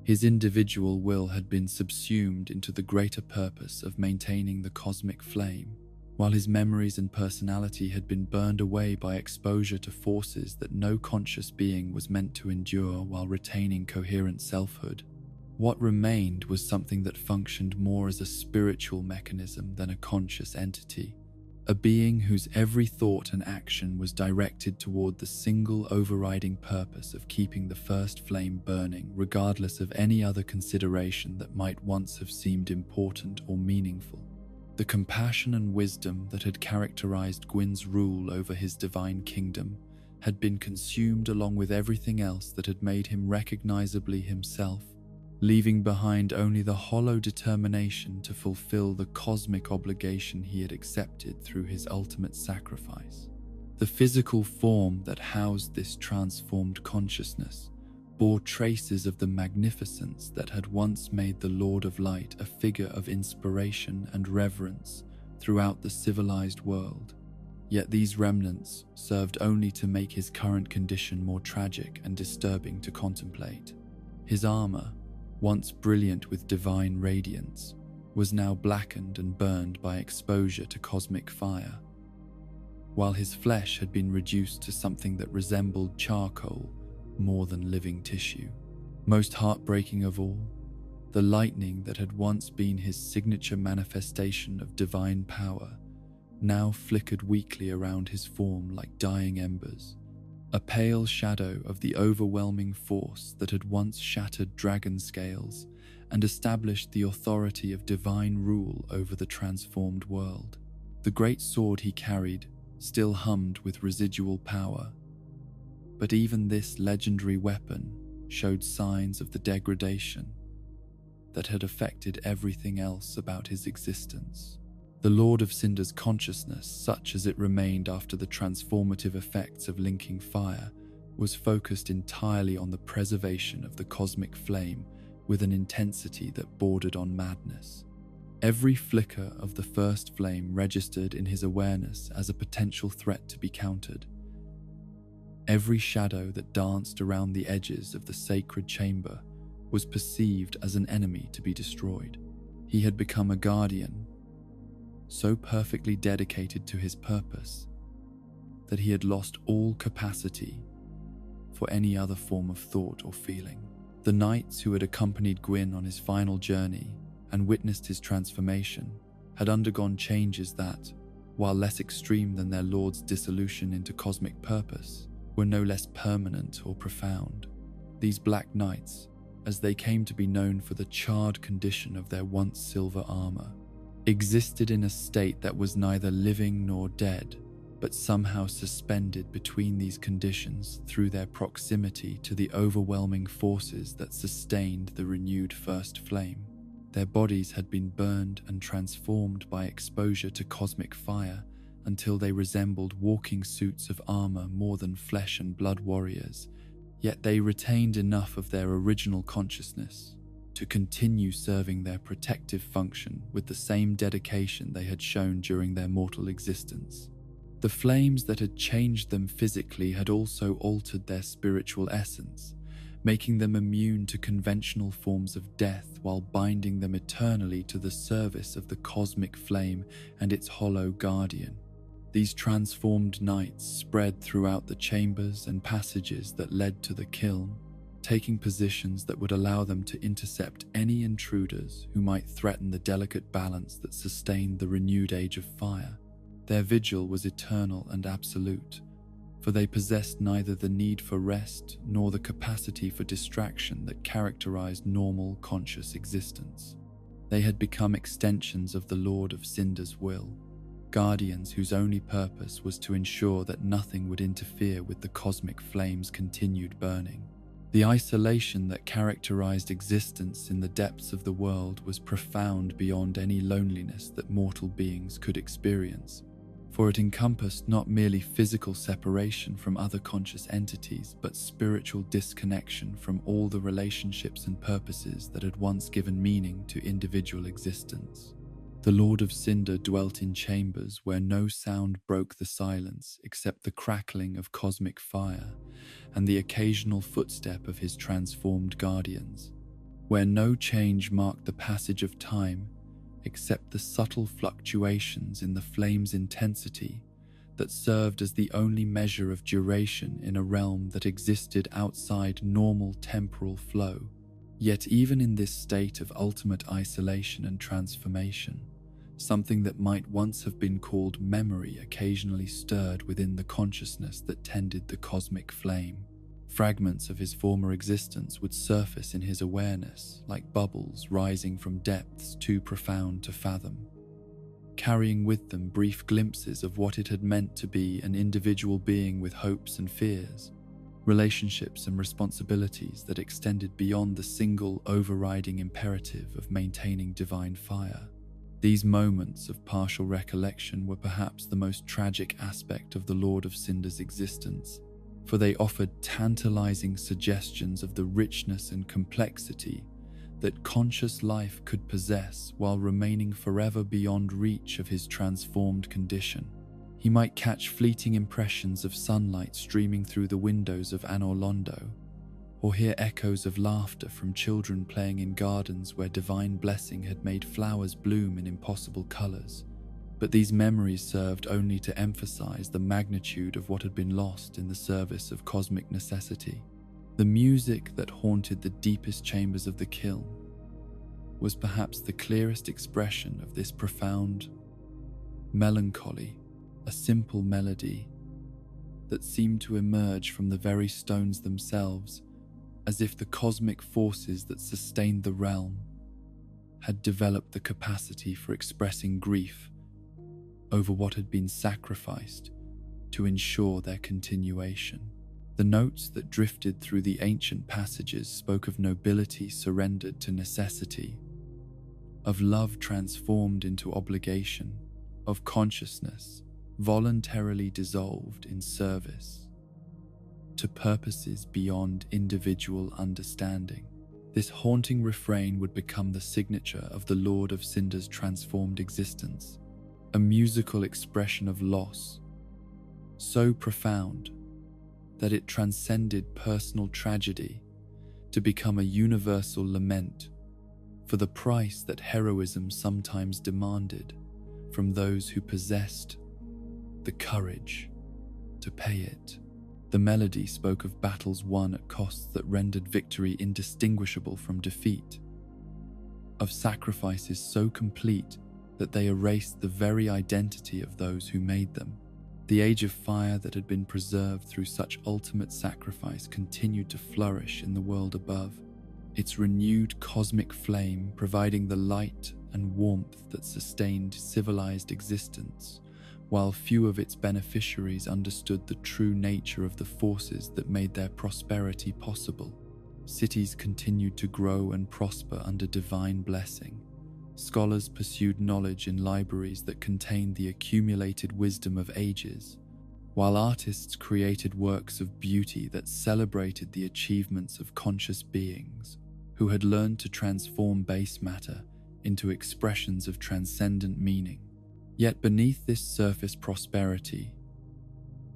His individual will had been subsumed into the greater purpose of maintaining the cosmic flame, while his memories and personality had been burned away by exposure to forces that no conscious being was meant to endure while retaining coherent selfhood. What remained was something that functioned more as a spiritual mechanism than a conscious entity, a being whose every thought and action was directed toward the single overriding purpose of keeping the first flame burning regardless of any other consideration that might once have seemed important or meaningful. The compassion and wisdom that had characterized Gwyn's rule over his divine kingdom had been consumed along with everything else that had made him recognizably himself, leaving behind only the hollow determination to fulfill the cosmic obligation he had accepted through his ultimate sacrifice. The physical form that housed this transformed consciousness bore traces of the magnificence that had once made the Lord of Light a figure of inspiration and reverence throughout the civilized world. Yet these remnants served only to make his current condition more tragic and disturbing to contemplate. His armor, once brilliant with divine radiance, was now blackened and burned by exposure to cosmic fire, while his flesh had been reduced to something that resembled charcoal more than living tissue. Most heartbreaking of all, the lightning that had once been his signature manifestation of divine power now flickered weakly around his form like dying embers, a pale shadow of the overwhelming force that had once shattered dragon scales and established the authority of divine rule over the transformed world. The great sword he carried still hummed with residual power, but even this legendary weapon showed signs of the degradation that had affected everything else about his existence. The Lord of Cinder's consciousness, such as it remained after the transformative effects of linking fire, was focused entirely on the preservation of the cosmic flame with an intensity that bordered on madness. Every flicker of the first flame registered in his awareness as a potential threat to be countered. Every shadow that danced around the edges of the sacred chamber was perceived as an enemy to be destroyed. He had become a guardian, so perfectly dedicated to his purpose that he had lost all capacity for any other form of thought or feeling. The knights who had accompanied Gwyn on his final journey and witnessed his transformation had undergone changes that, while less extreme than their lord's dissolution into cosmic purpose, were no less permanent or profound. These Black Knights, as they came to be known for the charred condition of their once silver armor, existed in a state that was neither living nor dead, but somehow suspended between these conditions through their proximity to the overwhelming forces that sustained the renewed first flame. Their bodies had been burned and transformed by exposure to cosmic fire until they resembled walking suits of armor more than flesh and blood warriors, yet they retained enough of their original consciousness to continue serving their protective function with the same dedication they had shown during their mortal existence. The flames that had changed them physically had also altered their spiritual essence, making them immune to conventional forms of death while binding them eternally to the service of the cosmic flame and its hollow guardian. These transformed knights spread throughout the chambers and passages that led to the kiln, taking positions that would allow them to intercept any intruders who might threaten the delicate balance that sustained the renewed age of fire. Their vigil was eternal and absolute, for they possessed neither the need for rest nor the capacity for distraction that characterized normal conscious existence. They had become extensions of the Lord of Cinder's will, guardians whose only purpose was to ensure that nothing would interfere with the cosmic flame's continued burning. The isolation that characterized existence in the depths of the world was profound beyond any loneliness that mortal beings could experience, for it encompassed not merely physical separation from other conscious entities, but spiritual disconnection from all the relationships and purposes that had once given meaning to individual existence. The Lord of Cinder dwelt in chambers where no sound broke the silence except the crackling of cosmic fire and the occasional footstep of his transformed guardians, where no change marked the passage of time except the subtle fluctuations in the flame's intensity that served as the only measure of duration in a realm that existed outside normal temporal flow. Yet even in this state of ultimate isolation and transformation, something that might once have been called memory occasionally stirred within the consciousness that tended the cosmic flame. Fragments of his former existence would surface in his awareness like bubbles rising from depths too profound to fathom, carrying with them brief glimpses of what it had meant to be an individual being with hopes and fears, relationships and responsibilities that extended beyond the single overriding imperative of maintaining divine fire. These moments of partial recollection were perhaps the most tragic aspect of the Lord of Cinder's existence, for they offered tantalizing suggestions of the richness and complexity that conscious life could possess while remaining forever beyond reach of his transformed condition. He might catch fleeting impressions of sunlight streaming through the windows of Anor Londo, or hear echoes of laughter from children playing in gardens where divine blessing had made flowers bloom in impossible colors. But these memories served only to emphasize the magnitude of what had been lost in the service of cosmic necessity. The music that haunted the deepest chambers of the kiln was perhaps the clearest expression of this profound melancholy, a simple melody that seemed to emerge from the very stones themselves, as if the cosmic forces that sustained the realm had developed the capacity for expressing grief over what had been sacrificed to ensure their continuation. The notes that drifted through the ancient passages spoke of nobility surrendered to necessity, of love transformed into obligation, of consciousness voluntarily dissolved in service to purposes beyond individual understanding. This haunting refrain would become the signature of the Lord of Cinder's transformed existence, a musical expression of loss, so profound that it transcended personal tragedy to become a universal lament for the price that heroism sometimes demanded from those who possessed the courage to pay it. The melody spoke of battles won at costs that rendered victory indistinguishable from defeat, of sacrifices so complete that they erased the very identity of those who made them. The age of fire that had been preserved through such ultimate sacrifice continued to flourish in the world above, its renewed cosmic flame providing the light and warmth that sustained civilized existence, while few of its beneficiaries understood the true nature of the forces that made their prosperity possible. Cities continued to grow and prosper under divine blessing. Scholars pursued knowledge in libraries that contained the accumulated wisdom of ages, while artists created works of beauty that celebrated the achievements of conscious beings who had learned to transform base matter into expressions of transcendent meaning. Yet beneath this surface prosperity,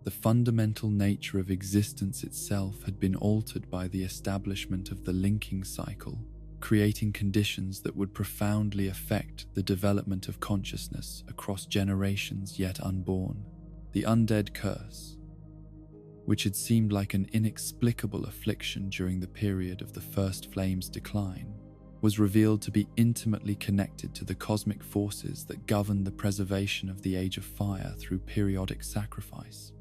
the fundamental nature of existence itself had been altered by the establishment of the linking cycle, creating conditions that would profoundly affect the development of consciousness across generations yet unborn. The undead curse, which had seemed like an inexplicable affliction during the period of the first flame's decline, was revealed to be intimately connected to the cosmic forces that govern the preservation of the Age of Fire through periodic sacrifice.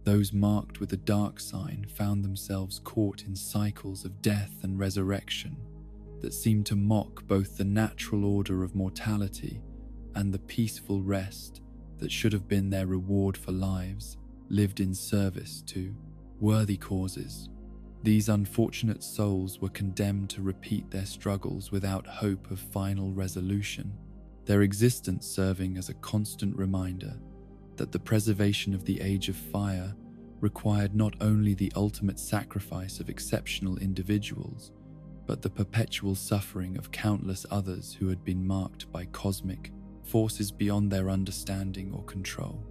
Those marked with the dark sign found themselves caught in cycles of death and resurrection that seemed to mock both the natural order of mortality and the peaceful rest that should have been their reward for lives lived in service to worthy causes. These unfortunate souls were condemned to repeat their struggles without hope of final resolution, their existence serving as a constant reminder that the preservation of the Age of Fire required not only the ultimate sacrifice of exceptional individuals, but the perpetual suffering of countless others who had been marked by cosmic forces beyond their understanding or control.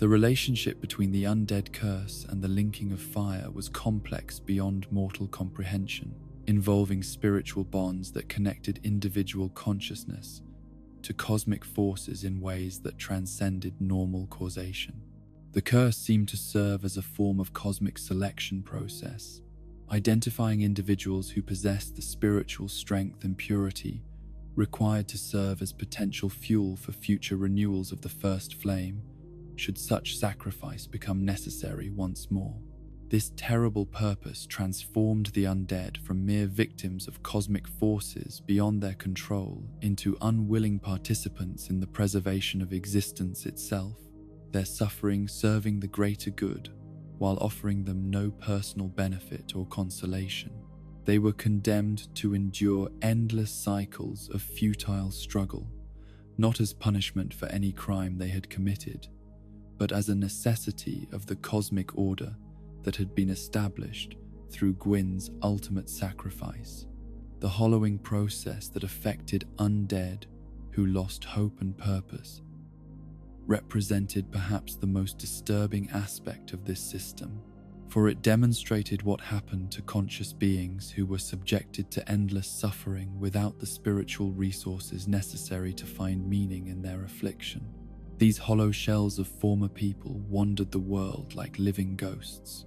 The relationship between the undead curse and the linking of fire was complex beyond mortal comprehension, involving spiritual bonds that connected individual consciousness to cosmic forces in ways that transcended normal causation. The curse seemed to serve as a form of cosmic selection process, identifying individuals who possessed the spiritual strength and purity required to serve as potential fuel for future renewals of the first flame, should such sacrifice become necessary once more. This terrible purpose transformed the undead from mere victims of cosmic forces beyond their control into unwilling participants in the preservation of existence itself, their suffering serving the greater good while offering them no personal benefit or consolation. They were condemned to endure endless cycles of futile struggle, not as punishment for any crime they had committed, but as a necessity of the cosmic order that had been established through Gwyn's ultimate sacrifice, the hollowing process that affected undead who lost hope and purpose, represented perhaps the most disturbing aspect of this system, for it demonstrated what happened to conscious beings who were subjected to endless suffering without the spiritual resources necessary to find meaning in their affliction. These hollow shells of former people wandered the world like living ghosts,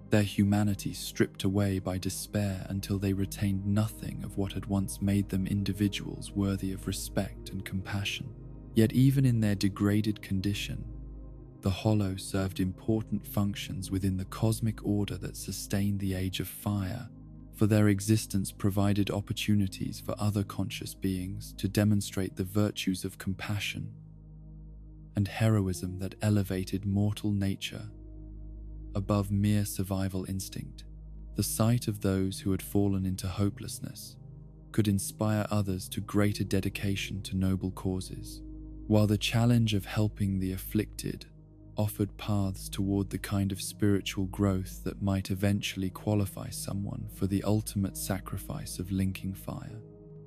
their humanity stripped away by despair until they retained nothing of what had once made them individuals worthy of respect and compassion. Yet even in their degraded condition, the Hollow served important functions within the cosmic order that sustained the Age of Fire, for their existence provided opportunities for other conscious beings to demonstrate the virtues of compassion and heroism that elevated mortal nature above mere survival instinct. The sight of those who had fallen into hopelessness could inspire others to greater dedication to noble causes, while the challenge of helping the afflicted offered paths toward the kind of spiritual growth that might eventually qualify someone for the ultimate sacrifice of linking fire.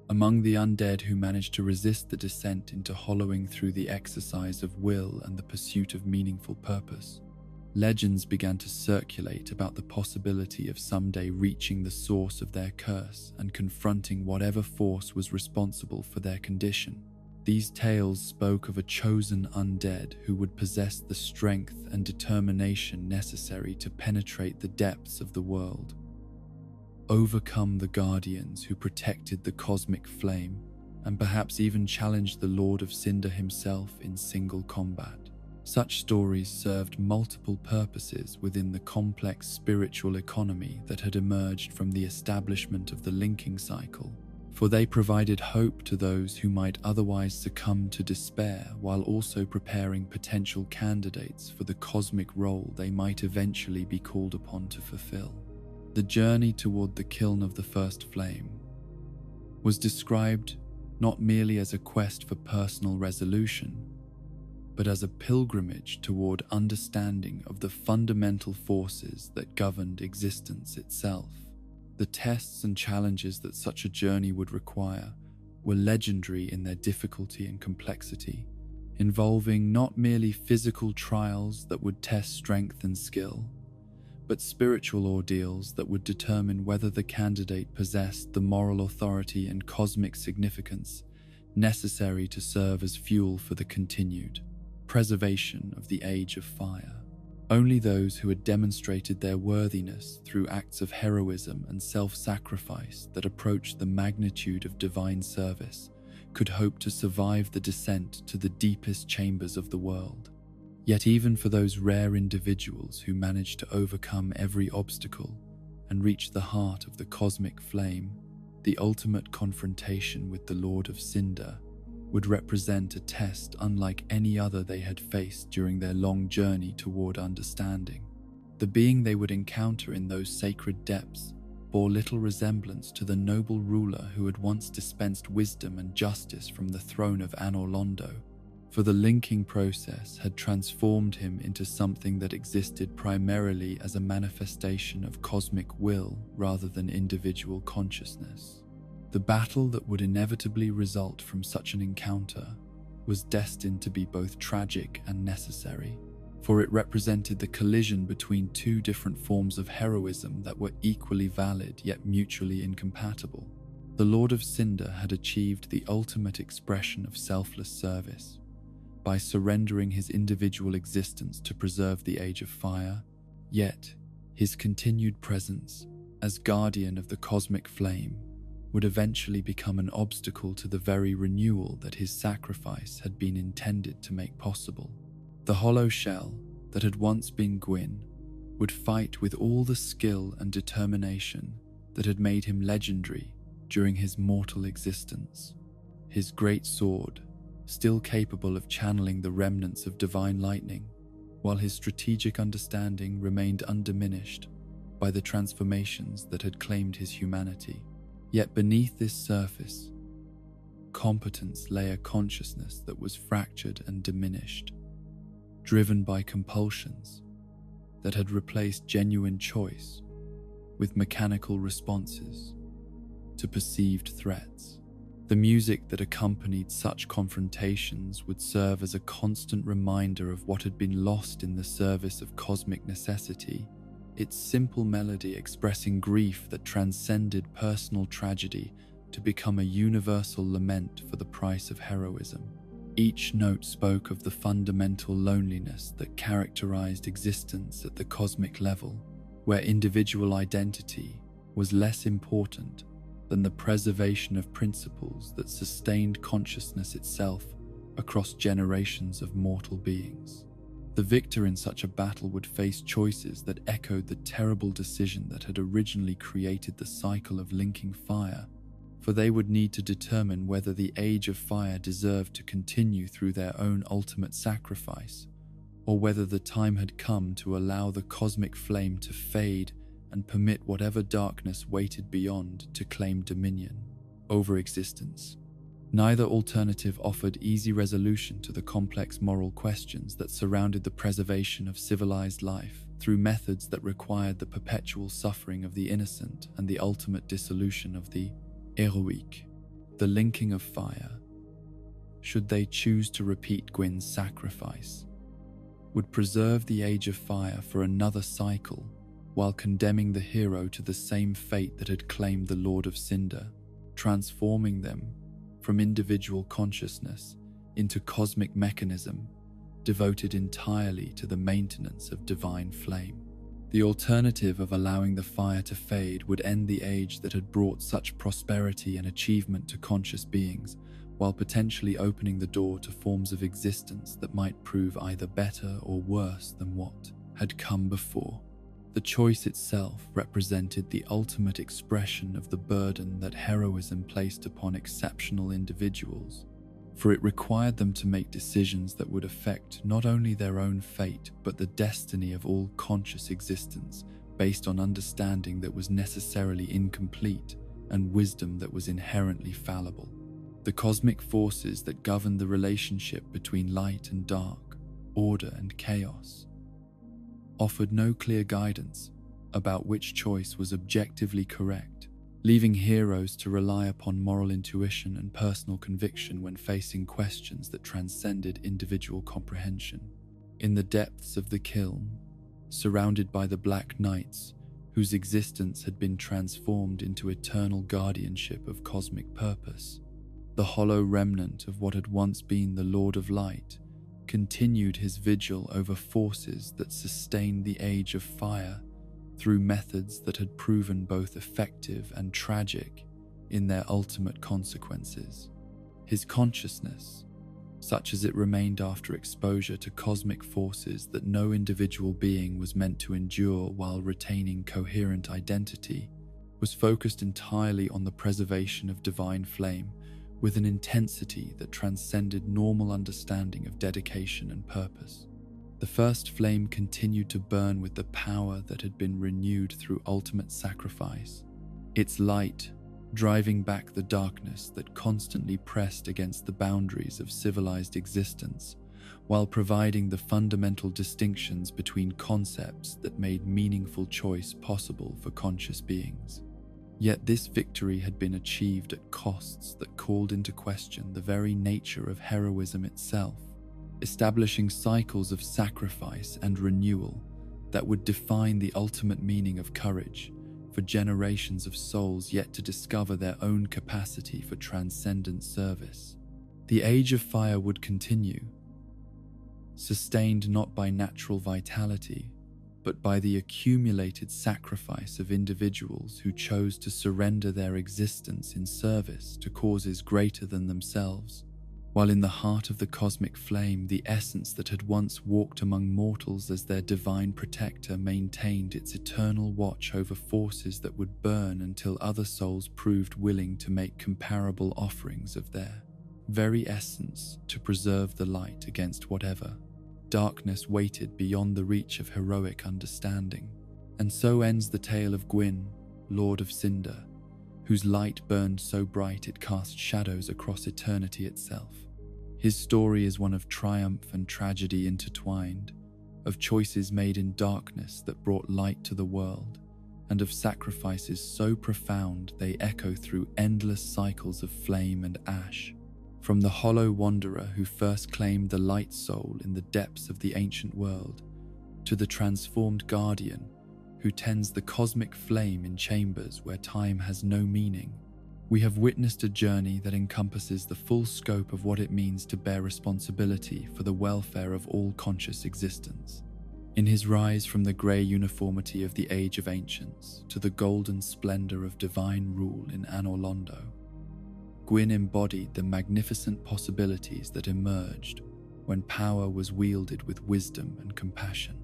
Among the undead who managed to resist the descent into hollowing through the exercise of will and the pursuit of meaningful purpose, legends began to circulate about the possibility of someday reaching the source of their curse and confronting whatever force was responsible for their condition. These tales spoke of a chosen undead who would possess the strength and determination necessary to penetrate the depths of the world, overcome the guardians who protected the cosmic flame, and perhaps even challenge the Lord of Cinder himself in single combat. Such stories served multiple purposes within the complex spiritual economy that had emerged from the establishment of the linking cycle, for they provided hope to those who might otherwise succumb to despair while also preparing potential candidates for the cosmic role they might eventually be called upon to fulfill. The journey toward the kiln of the first flame was described not merely as a quest for personal resolution, but as a pilgrimage toward understanding of the fundamental forces that governed existence itself. The tests and challenges that such a journey would require were legendary in their difficulty and complexity, involving not merely physical trials that would test strength and skill, but spiritual ordeals that would determine whether the candidate possessed the moral authority and cosmic significance necessary to serve as fuel for the continued preservation of the Age of Fire. Only those who had demonstrated their worthiness through acts of heroism and self-sacrifice that approached the magnitude of divine service could hope to survive the descent to the deepest chambers of the world. Yet even for those rare individuals who managed to overcome every obstacle and reach the heart of the cosmic flame, the ultimate confrontation with the Lord of Cinder would represent a test unlike any other they had faced during their long journey toward understanding. The being they would encounter in those sacred depths bore little resemblance to the noble ruler who had once dispensed wisdom and justice from the throne of Anor Londo, for the linking process had transformed him into something that existed primarily as a manifestation of cosmic will rather than individual consciousness. The battle that would inevitably result from such an encounter was destined to be both tragic and necessary, for it represented the collision between two different forms of heroism that were equally valid yet mutually incompatible. The Lord of Cinder had achieved the ultimate expression of selfless service by surrendering his individual existence to preserve the Age of Fire, yet his continued presence as guardian of the cosmic flame would eventually become an obstacle to the very renewal that his sacrifice had been intended to make possible. The hollow shell that had once been Gwyn would fight with all the skill and determination that had made him legendary during his mortal existence. His great sword, still capable of channeling the remnants of divine lightning, while his strategic understanding remained undiminished by the transformations that had claimed his humanity. Yet beneath this surface, competence lay a consciousness that was fractured and diminished, driven by compulsions that had replaced genuine choice with mechanical responses to perceived threats. The music that accompanied such confrontations would serve as a constant reminder of what had been lost in the service of cosmic necessity, its simple melody expressing grief that transcended personal tragedy to become a universal lament for the price of heroism. Each note spoke of the fundamental loneliness that characterized existence at the cosmic level, where individual identity was less important than the preservation of principles that sustained consciousness itself across generations of mortal beings. The victor in such a battle would face choices that echoed the terrible decision that had originally created the cycle of linking fire, for they would need to determine whether the Age of Fire deserved to continue through their own ultimate sacrifice, or whether the time had come to allow the cosmic flame to fade and permit whatever darkness waited beyond to claim dominion over existence. Neither alternative offered easy resolution to the complex moral questions that surrounded the preservation of civilized life through methods that required the perpetual suffering of the innocent and the ultimate dissolution of the heroic. The linking of fire, should they choose to repeat Gwyn's sacrifice, would preserve the Age of Fire for another cycle, while condemning the hero to the same fate that had claimed the Lord of Cinder, transforming them from individual consciousness into cosmic mechanism devoted entirely to the maintenance of divine flame. The alternative of allowing the fire to fade would end the age that had brought such prosperity and achievement to conscious beings, while potentially opening the door to forms of existence that might prove either better or worse than what had come before. The choice itself represented the ultimate expression of the burden that heroism placed upon exceptional individuals, for it required them to make decisions that would affect not only their own fate but the destiny of all conscious existence, based on understanding that was necessarily incomplete and wisdom that was inherently fallible. The cosmic forces that governed the relationship between light and dark, order and chaos, offered no clear guidance about which choice was objectively correct, leaving heroes to rely upon moral intuition and personal conviction when facing questions that transcended individual comprehension. In the depths of the kiln, surrounded by the Black Knights, whose existence had been transformed into eternal guardianship of cosmic purpose, the hollow remnant of what had once been the Lord of Light continued his vigil over forces that sustained the Age of Fire through methods that had proven both effective and tragic in their ultimate consequences. His consciousness, such as it remained after exposure to cosmic forces that no individual being was meant to endure while retaining coherent identity, was focused entirely on the preservation of divine flame, with an intensity that transcended normal understanding of dedication and purpose. The first flame continued to burn with the power that had been renewed through ultimate sacrifice, its light driving back the darkness that constantly pressed against the boundaries of civilized existence, while providing the fundamental distinctions between concepts that made meaningful choice possible for conscious beings. Yet this victory had been achieved at costs that called into question the very nature of heroism itself, establishing cycles of sacrifice and renewal that would define the ultimate meaning of courage for generations of souls yet to discover their own capacity for transcendent service. The Age of Fire would continue, sustained not by natural vitality, but by the accumulated sacrifice of individuals who chose to surrender their existence in service to causes greater than themselves, while in the heart of the cosmic flame, the essence that had once walked among mortals as their divine protector maintained its eternal watch over forces that would burn until other souls proved willing to make comparable offerings of their very essence to preserve the light against whatever darkness waited beyond the reach of heroic understanding. And so ends the tale of Gwyn, Lord of Cinder, whose light burned so bright it cast shadows across eternity itself. His story is one of triumph and tragedy intertwined, of choices made in darkness that brought light to the world, and of sacrifices so profound they echo through endless cycles of flame and ash. From the hollow wanderer who first claimed the light soul in the depths of the ancient world, to the transformed guardian who tends the cosmic flame in chambers where time has no meaning, we have witnessed a journey that encompasses the full scope of what it means to bear responsibility for the welfare of all conscious existence. In his rise from the grey uniformity of the Age of Ancients to the golden splendour of divine rule in Anor Londo, Gwyn embodied the magnificent possibilities that emerged when power was wielded with wisdom and compassion.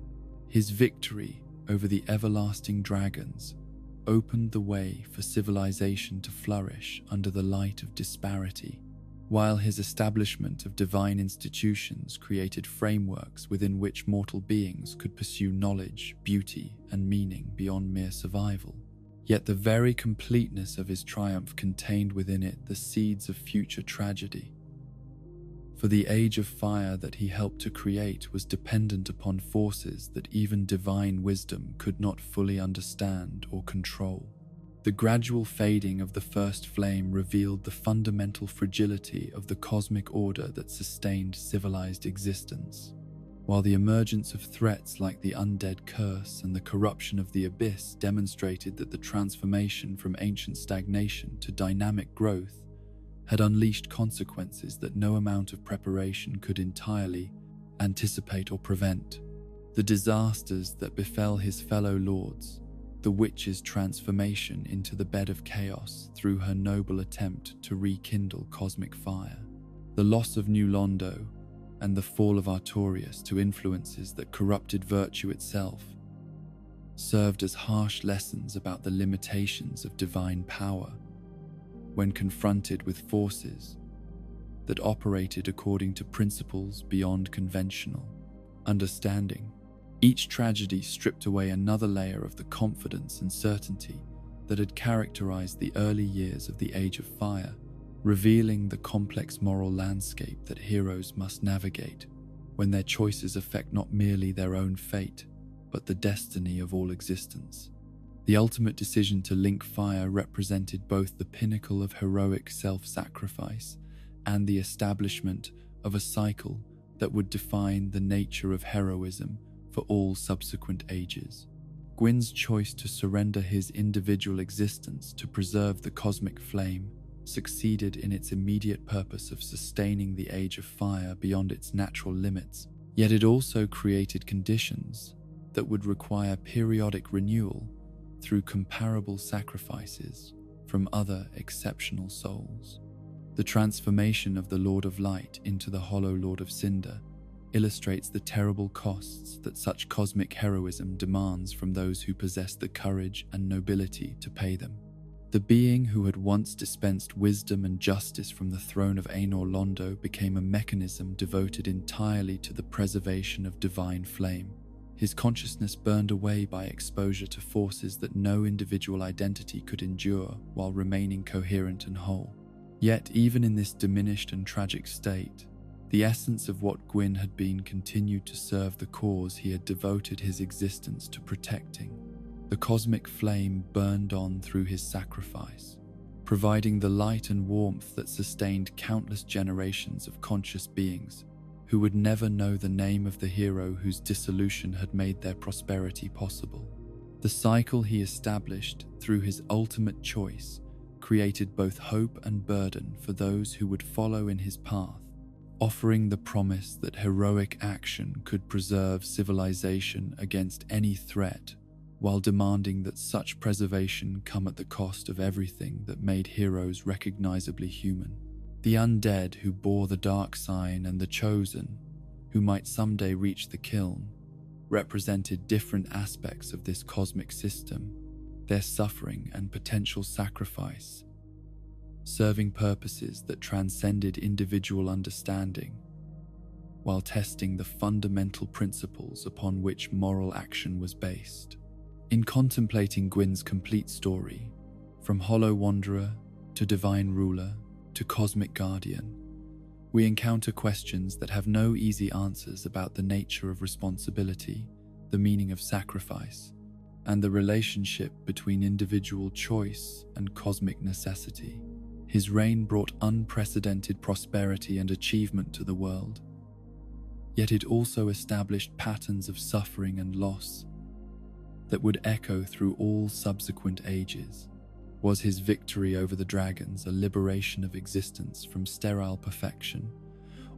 His victory over the everlasting dragons opened the way for civilization to flourish under the light of disparity, while his establishment of divine institutions created frameworks within which mortal beings could pursue knowledge, beauty, and meaning beyond mere survival. Yet the very completeness of his triumph contained within it the seeds of future tragedy. For the Age of Fire that he helped to create was dependent upon forces that even divine wisdom could not fully understand or control. The gradual fading of the first flame revealed the fundamental fragility of the cosmic order that sustained civilized existence, while the emergence of threats like the undead curse and the corruption of the abyss demonstrated that the transformation from ancient stagnation to dynamic growth had unleashed consequences that no amount of preparation could entirely anticipate or prevent. The disasters that befell his fellow lords, the witch's transformation into the bed of chaos through her noble attempt to rekindle cosmic fire, the loss of New Londo, and the fall of Artorias to influences that corrupted virtue itself, served as harsh lessons about the limitations of divine power when confronted with forces that operated according to principles beyond conventional understanding. Each tragedy stripped away another layer of the confidence and certainty that had characterized the early years of the Age of Fire, revealing the complex moral landscape that heroes must navigate when their choices affect not merely their own fate, but the destiny of all existence. The ultimate decision to link fire represented both the pinnacle of heroic self-sacrifice and the establishment of a cycle that would define the nature of heroism for all subsequent ages. Gwyn's choice to surrender his individual existence to preserve the cosmic flame succeeded in its immediate purpose of sustaining the Age of Fire beyond its natural limits, yet it also created conditions that would require periodic renewal through comparable sacrifices from other exceptional souls. The transformation of the Lord of Light into the Hollow Lord of Cinder illustrates the terrible costs that such cosmic heroism demands from those who possess the courage and nobility to pay them. The being who had once dispensed wisdom and justice from the throne of Anor Londo became a mechanism devoted entirely to the preservation of divine flame. His consciousness burned away by exposure to forces that no individual identity could endure while remaining coherent and whole. Yet, even in this diminished and tragic state, the essence of what Gwyn had been continued to serve the cause he had devoted his existence to protecting. The cosmic flame burned on through his sacrifice, providing the light and warmth that sustained countless generations of conscious beings who would never know the name of the hero whose dissolution had made their prosperity possible. The cycle he established through his ultimate choice created both hope and burden for those who would follow in his path, offering the promise that heroic action could preserve civilization against any threat, while demanding that such preservation come at the cost of everything that made heroes recognizably human. The undead who bore the dark sign and the chosen, who might someday reach the kiln, represented different aspects of this cosmic system, their suffering and potential sacrifice, serving purposes that transcended individual understanding, while testing the fundamental principles upon which moral action was based. In contemplating Gwyn's complete story, from Hollow Wanderer to Divine Ruler to Cosmic Guardian, we encounter questions that have no easy answers about the nature of responsibility, the meaning of sacrifice, and the relationship between individual choice and cosmic necessity. His reign brought unprecedented prosperity and achievement to the world, yet it also established patterns of suffering and loss that would echo through all subsequent ages. Was his victory over the dragons a liberation of existence from sterile perfection,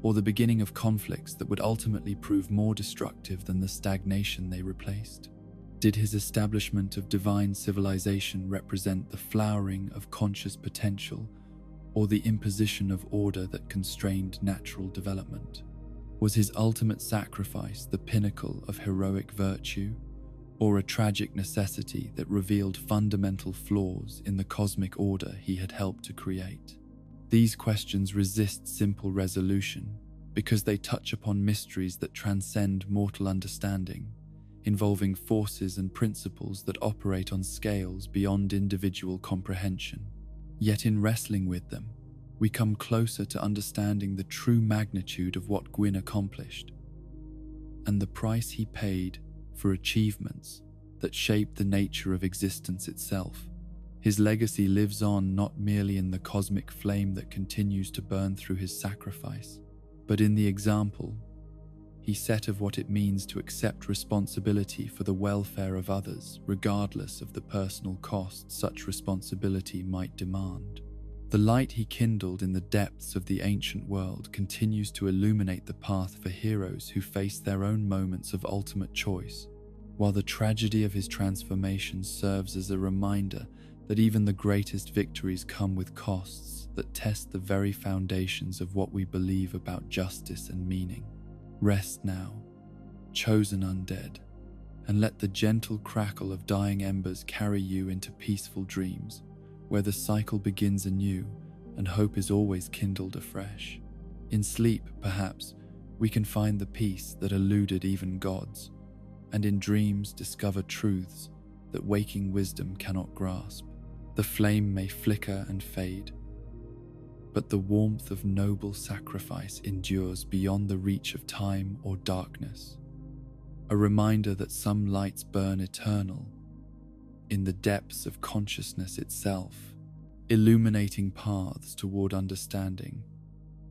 or the beginning of conflicts that would ultimately prove more destructive than the stagnation they replaced? Did his establishment of divine civilization represent the flowering of conscious potential, or the imposition of order that constrained natural development? Was his ultimate sacrifice the pinnacle of heroic virtue, or a tragic necessity that revealed fundamental flaws in the cosmic order he had helped to create? These questions resist simple resolution because they touch upon mysteries that transcend mortal understanding, involving forces and principles that operate on scales beyond individual comprehension. Yet in wrestling with them, we come closer to understanding the true magnitude of what Gwyn accomplished, and the price he paid for achievements that shaped the nature of existence itself. His legacy lives on not merely in the cosmic flame that continues to burn through his sacrifice, but in the example he set of what it means to accept responsibility for the welfare of others, regardless of the personal cost such responsibility might demand. The light he kindled in the depths of the ancient world continues to illuminate the path for heroes who face their own moments of ultimate choice, while the tragedy of his transformation serves as a reminder that even the greatest victories come with costs that test the very foundations of what we believe about justice and meaning. Rest now, chosen undead, and let the gentle crackle of dying embers carry you into peaceful dreams, where the cycle begins anew and hope is always kindled afresh. In sleep, perhaps, we can find the peace that eluded even gods, and in dreams discover truths that waking wisdom cannot grasp. The flame may flicker and fade, but the warmth of noble sacrifice endures beyond the reach of time or darkness, a reminder that some lights burn eternal in the depths of consciousness itself, illuminating paths toward understanding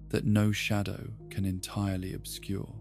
that no shadow can entirely obscure.